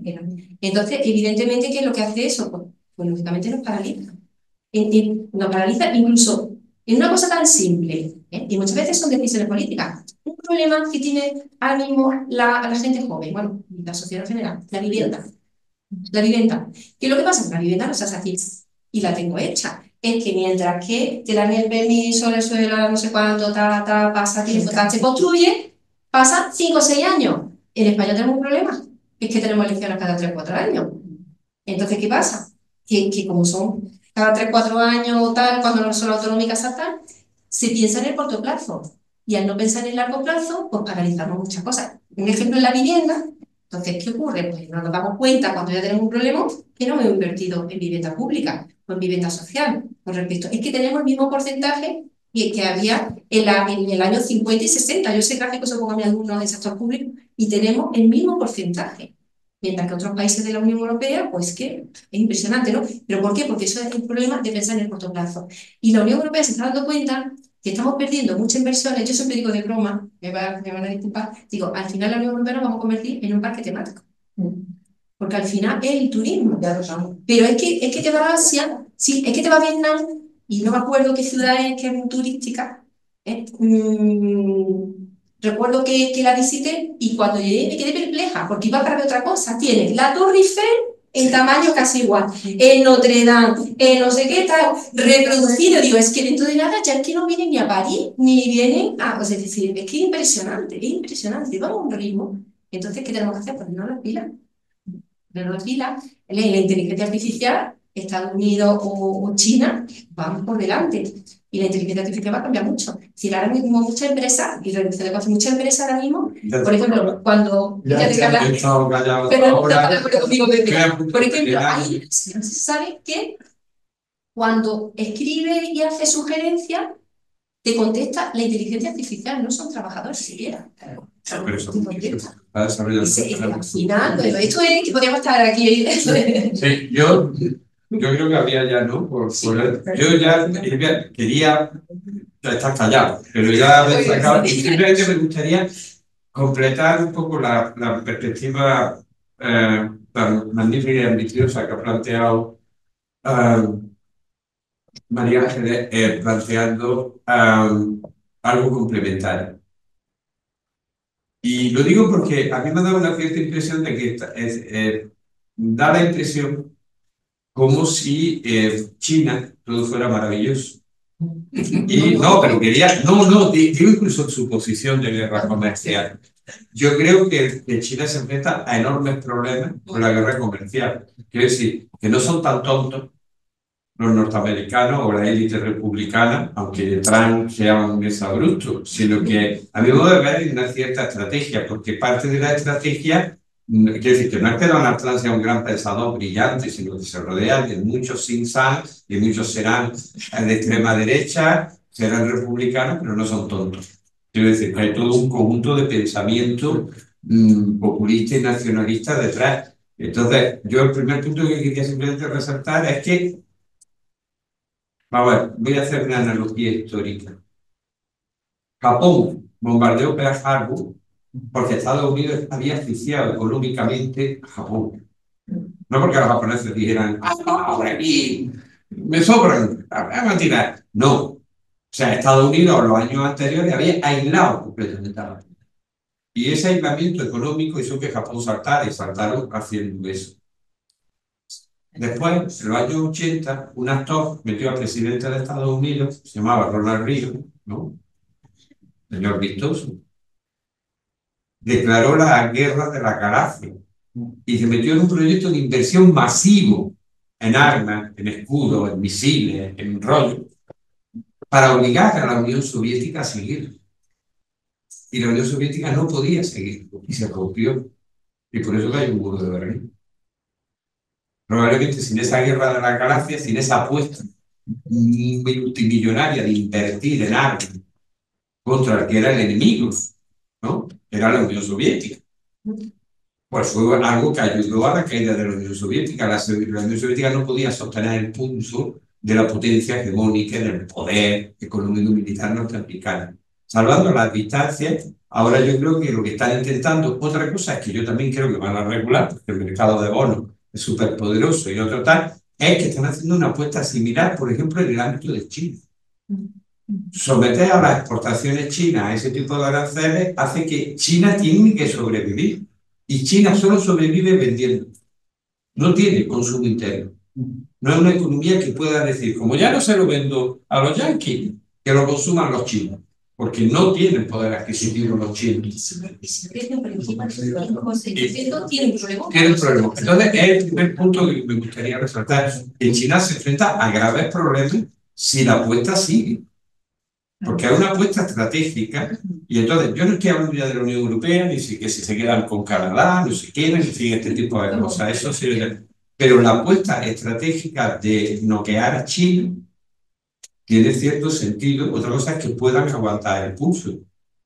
Entonces, evidentemente, ¿qué es lo que hace eso? Pues lógicamente nos paraliza. Nos paraliza incluso en una cosa tan simple, y muchas veces son decisiones políticas. Un problema que tiene ahora mismo la gente joven, bueno, y la sociedad en general, la vivienda. La vivienda. ¿Qué es lo que pasa? La vivienda no se hace así y la tengo hecha. Es que mientras que te dan el permiso, el suelo, no sé cuánto, pasa tiempo, se construye, pasa 5 o 6 años. En España tenemos un problema, es que tenemos elecciones cada 3 o 4 años. Entonces, ¿qué pasa? Que como son cada 3 o 4 años o tal, cuando no son autonómicas tal, se piensa en el corto plazo. Y al no pensar en el largo plazo, pues paralizamos muchas cosas. Un ejemplo es la vivienda. Entonces, ¿qué ocurre? Pues no nos damos cuenta cuando ya tenemos un problema que no hemos invertido en vivienda pública o en vivienda social. Con respecto, es que tenemos el mismo porcentaje que había en el año 50 y 60. Yo ese gráfico se lo pongo a mis alumnos del sector público y tenemos el mismo porcentaje. Mientras que otros países de la Unión Europea, pues que es impresionante, ¿no? ¿Pero por qué? Porque eso es el problema de pensar en el corto plazo. Y la Unión Europea se está dando cuenta que estamos perdiendo muchas inversiones. Yo siempre digo de broma, me van a disculpar, digo, al final la Unión Europea nos vamos a convertir en un parque temático. Porque al final es el turismo. Ya lo sabemos. Pero es que te va a Asia, sí, es que te va a Vietnam, y no me acuerdo qué ciudad es que es muy turística. Recuerdo que la visité y cuando llegué me quedé perpleja, porque iba para ver otra cosa. Tienes la Torre Eiffel en tamaño casi igual, en Notre Dame, en no sé qué tal, reproducido. Digo, es que dentro de nada ya es que no vienen ni a París, ni vienen a... O sea, es decir, es que es impresionante, vamos a un ritmo. Entonces, ¿qué tenemos que hacer? Ponernos las pilas. Ponernos las pilas. La inteligencia artificial, Estados Unidos o China, van por delante. Y la inteligencia artificial va a cambiar mucho. Si ahora mismo muchas empresas, y reducción de costos, muchas empresas ahora mismo, por ejemplo, cuando... Por ejemplo, hay empresas, ¿sabes qué? Cuando escribe y hace sugerencias, te contesta la inteligencia artificial, no son trabajadores siquiera. Pero eso, al final, bueno, esto es que podríamos estar aquí. Sí, yo creo que había ya, ¿no? Yo ya quería estar callado, pero ya me he sacado. Y simplemente me gustaría completar un poco la perspectiva tan magnífica y ambiciosa que ha planteado María Ángeles, planteando algo complementario. Y lo digo porque a mí me ha dado una cierta impresión de que da la impresión como si China todo fuera maravilloso. Y no, pero digo incluso su posición de guerra comercial. Yo creo que China se enfrenta a enormes problemas con la guerra comercial. Quiero decir, que no son tan tontos los norteamericanos o la élite republicana, aunque Trump sea un exabrupto, sino que a mi modo de ver hay una cierta estrategia, porque parte de la estrategia, quiero decir, que no es que Donald Trump sea un gran pensador brillante, sino que se rodea de muchos think tanks, y muchos serán de extrema derecha, serán republicanos, pero no son tontos. Quiero decir, que hay todo un conjunto de pensamiento populista y nacionalista detrás. Entonces, yo el primer punto que quería simplemente resaltar es que, vamos a ver, voy a hacer una analogía histórica. Japón bombardeó Pearl Harbor porque Estados Unidos había asfixiado económicamente a Japón. No porque los japoneses dijeran, ahora aquí me sobran, vamos a tirar. No. O sea, Estados Unidos en los años anteriores había aislado completamente a Japón. Y ese aislamiento económico hizo que Japón saltara y saltaron haciendo eso. Después, en los años 80, un actor metió al presidente de Estados Unidos, se llamaba Ronald Reagan, ¿no? Señor vistoso, declaró la guerra de la galaxia y se metió en un proyecto de inversión masivo en armas, en escudos, en misiles, en rollo, para obligar a la Unión Soviética a seguir. Y la Unión Soviética no podía seguir y se rompió. Y por eso hay un muro de Berlín. Probablemente sin esa guerra de la galaxia, sin esa apuesta multimillonaria de invertir en armas contra el que era el enemigo, ¿no? Era la Unión Soviética. Pues fue algo que ayudó a la caída de la Unión Soviética. La Unión Soviética no podía sostener el pulso de la potencia hegemónica del poder económico militar norteamericano. Salvando las distancias, ahora yo creo que lo que están intentando, otra cosa es que yo también creo que van a regular, porque el mercado de bonos es súper poderoso y otro tal, es que están haciendo una apuesta similar, por ejemplo, en el ámbito de China. Someter a las exportaciones chinas a ese tipo de aranceles hace que China tiene que sobrevivir. Y China solo sobrevive vendiendo. No tiene consumo interno. No es una economía que pueda decir, como ya no se lo vendo a los yanquis, que lo consuman los chinos. Porque no tienen poder adquisitivo los chinos. Tienen problemas. Entonces, es el primer punto que me gustaría resaltar. Que China se enfrenta a graves problemas si la apuesta sigue. Porque es una apuesta estratégica, y entonces yo no estoy hablando ya de la Unión Europea, ni si se quedan con Canadá, no se quieren, en fin, este tipo de cosas, eso sí, pero la apuesta estratégica de noquear a China tiene cierto sentido. Otra cosa es que puedan aguantar el pulso.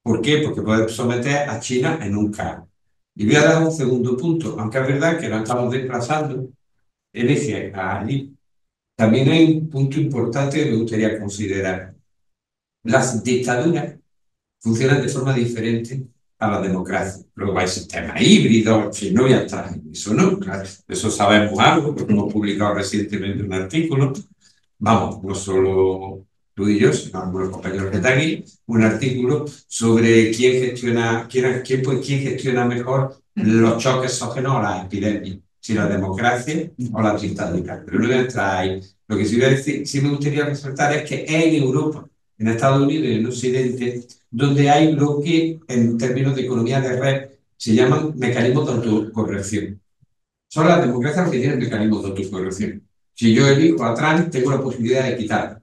¿Por qué? Porque pueden someter a China en un caos. Y voy a dar un segundo punto, aunque es verdad que no estamos desplazando el eje allí. También hay un punto importante que me gustaría considerar. Las dictaduras funcionan de forma diferente a la democracia. Luego hay sistemas híbridos, en fin, no voy a entrar en eso, ¿no? Claro, de eso sabemos algo, porque hemos publicado recientemente un artículo, vamos, no solo tú y yo, sino algunos compañeros que están aquí, un artículo sobre quién gestiona mejor los choques exógenos o las epidemias, si la democracia o la dictadura. Pero no voy a entrar ahí. Lo que sí voy a decir, sí me gustaría resaltar es que es en Europa, en Estados Unidos y en Occidente, donde hay lo que en términos de economía de red se llaman mecanismos de autocorrección. Son las democracias las que tienen mecanismos de autocorrección. Si yo elijo a Trump, tengo la posibilidad de quitarlo.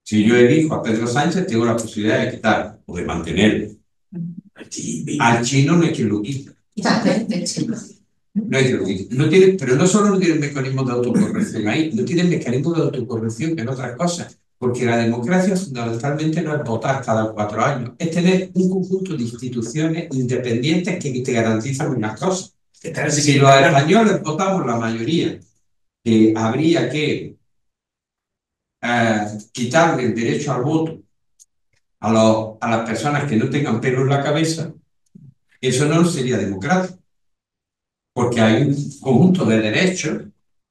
Si yo elijo a Pedro Sánchez, tengo la posibilidad de quitarlo o de mantenerlo. Al chino no hay quien lo quita. No hay quien lo quita. No tiene, pero no solo no tienen mecanismos de autocorrección ahí, no tienen mecanismos de autocorrección en otras cosas. Porque la democracia fundamentalmente no es votar cada 4 años, es tener un conjunto de instituciones independientes que te garantizan unas cosas. Si los españoles votamos la mayoría, que habría que quitarle el derecho al voto a las personas que no tengan pelo en la cabeza, eso no sería democrático. Porque hay un conjunto de derechos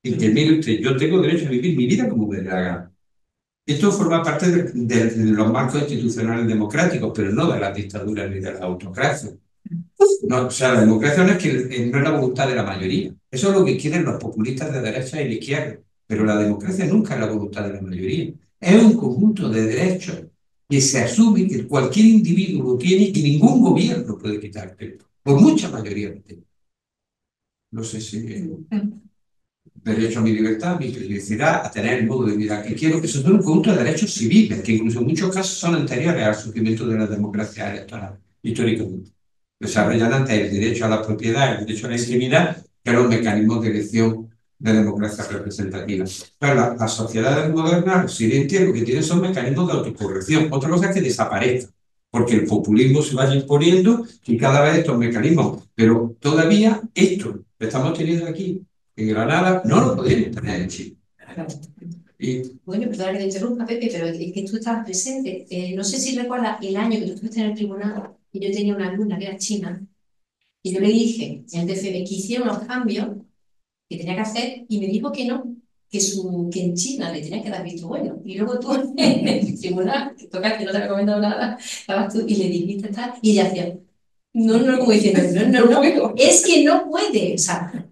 y que, mire usted, yo tengo derecho a vivir mi vida como me dé la gana. Esto forma parte de los marcos institucionales democráticos, pero no de las dictaduras ni de las autocracias. No, o sea, la democracia no es la voluntad de la mayoría. Eso es lo que quieren los populistas de derecha y de izquierda. Pero la democracia nunca es la voluntad de la mayoría. Es un conjunto de derechos que se asume que cualquier individuo lo tiene y ningún gobierno puede quitarte, por mucha mayoría que tenga. No sé si... derecho a mi libertad, a mi felicidad, a tener el modo de vida que quiero, que son un conjunto de derechos civiles, que incluso en muchos casos son anteriores al surgimiento de la democracia electoral, históricamente. Desarrollan antes el derecho a la propiedad, el derecho a la intimidad, que los mecanismos de elección de democracia representativa. Pero las sociedades modernas, occidentales, lo que tienen son mecanismos de autocorrección. Otra cosa es que desaparezcan, porque el populismo se vaya imponiendo y cada vez estos mecanismos. Pero todavía esto lo estamos teniendo aquí, en Granada, no lo podemos tener en China. Y, bueno, perdona que te interrumpa, Pepe, pero es que tú estabas presente. No sé si recuerdas el año que tú estuviste en el tribunal y yo tenía una alumna que era china y yo le dije, en DCB, que hiciera unos cambios que tenía que hacer y me dijo que no, que en China le tenía que dar visto bueno. Y luego tú en el tribunal, que tocaste, no te había comentado nada, estabas tú y le dijiste tal, y ella hacía, no, como diciendo, no, es que no puede, o sea,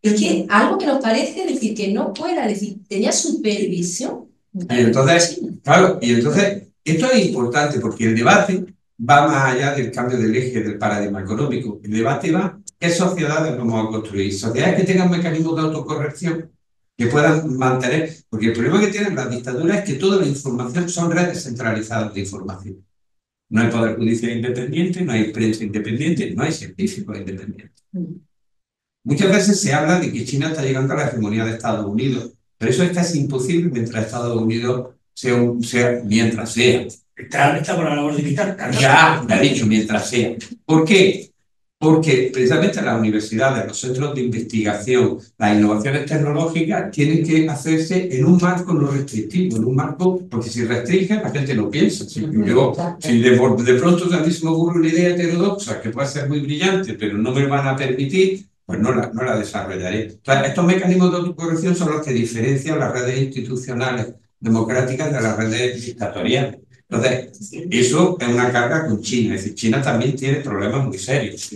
es que algo que nos parece decir que no pueda, decir, tenía supervisión. y entonces, claro, esto es importante porque el debate va más allá del cambio del eje del paradigma económico. El debate va, ¿qué sociedades vamos a construir? Sociedades que tengan mecanismos de autocorrección, que puedan mantener, porque el problema que tienen las dictaduras es que toda la información son redes centralizadas de información. No hay poder judicial independiente, no hay prensa independiente, no hay científicos independientes. Muchas veces se habla de que China está llegando a la hegemonía de Estados Unidos, pero eso es casi imposible mientras Estados Unidos sea mientras sea. Está por la labor de quitar. Ya, me ha dicho, mientras sea. ¿Por qué? Porque precisamente las universidades, los centros de investigación, las innovaciones tecnológicas tienen que hacerse en un marco no restrictivo, en un marco, porque si restringe la gente no piensa. Si de pronto a mí se me ocurre una idea heterodoxa que puede ser muy brillante, pero no me van a permitir, pues no la desarrollaré. Entonces, estos mecanismos de autocorrección son los que diferencian las redes institucionales democráticas de las redes dictatoriales. Entonces, eso es una carga con China. Es decir, China también tiene problemas muy serios.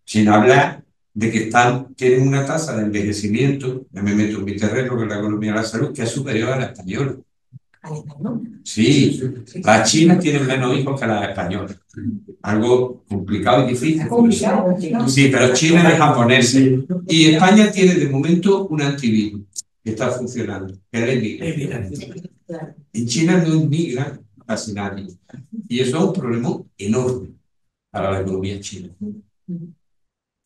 China habla de que tienen una tasa de envejecimiento, ya me meto en mi terreno, que es la economía de la salud, que es superior a la española. Sí, las chinas tienen menos hijos que las españolas. Algo complicado y difícil. Sí, pero China deja ponerse. Y España tiene de momento un antivirus que está funcionando, que es el inmigrante. En China no inmigra casi nadie. Y eso es un problema enorme para la economía china.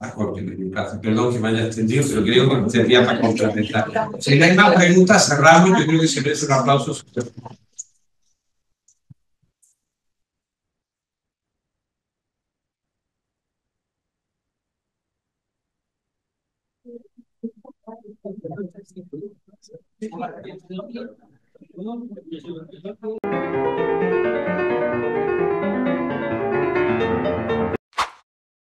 A corto y medio plazo. Perdón que me haya extendido, pero creo que sería para complementar. Si no hay más preguntas, cerramos. Yo creo que se merece un aplauso. Thank you.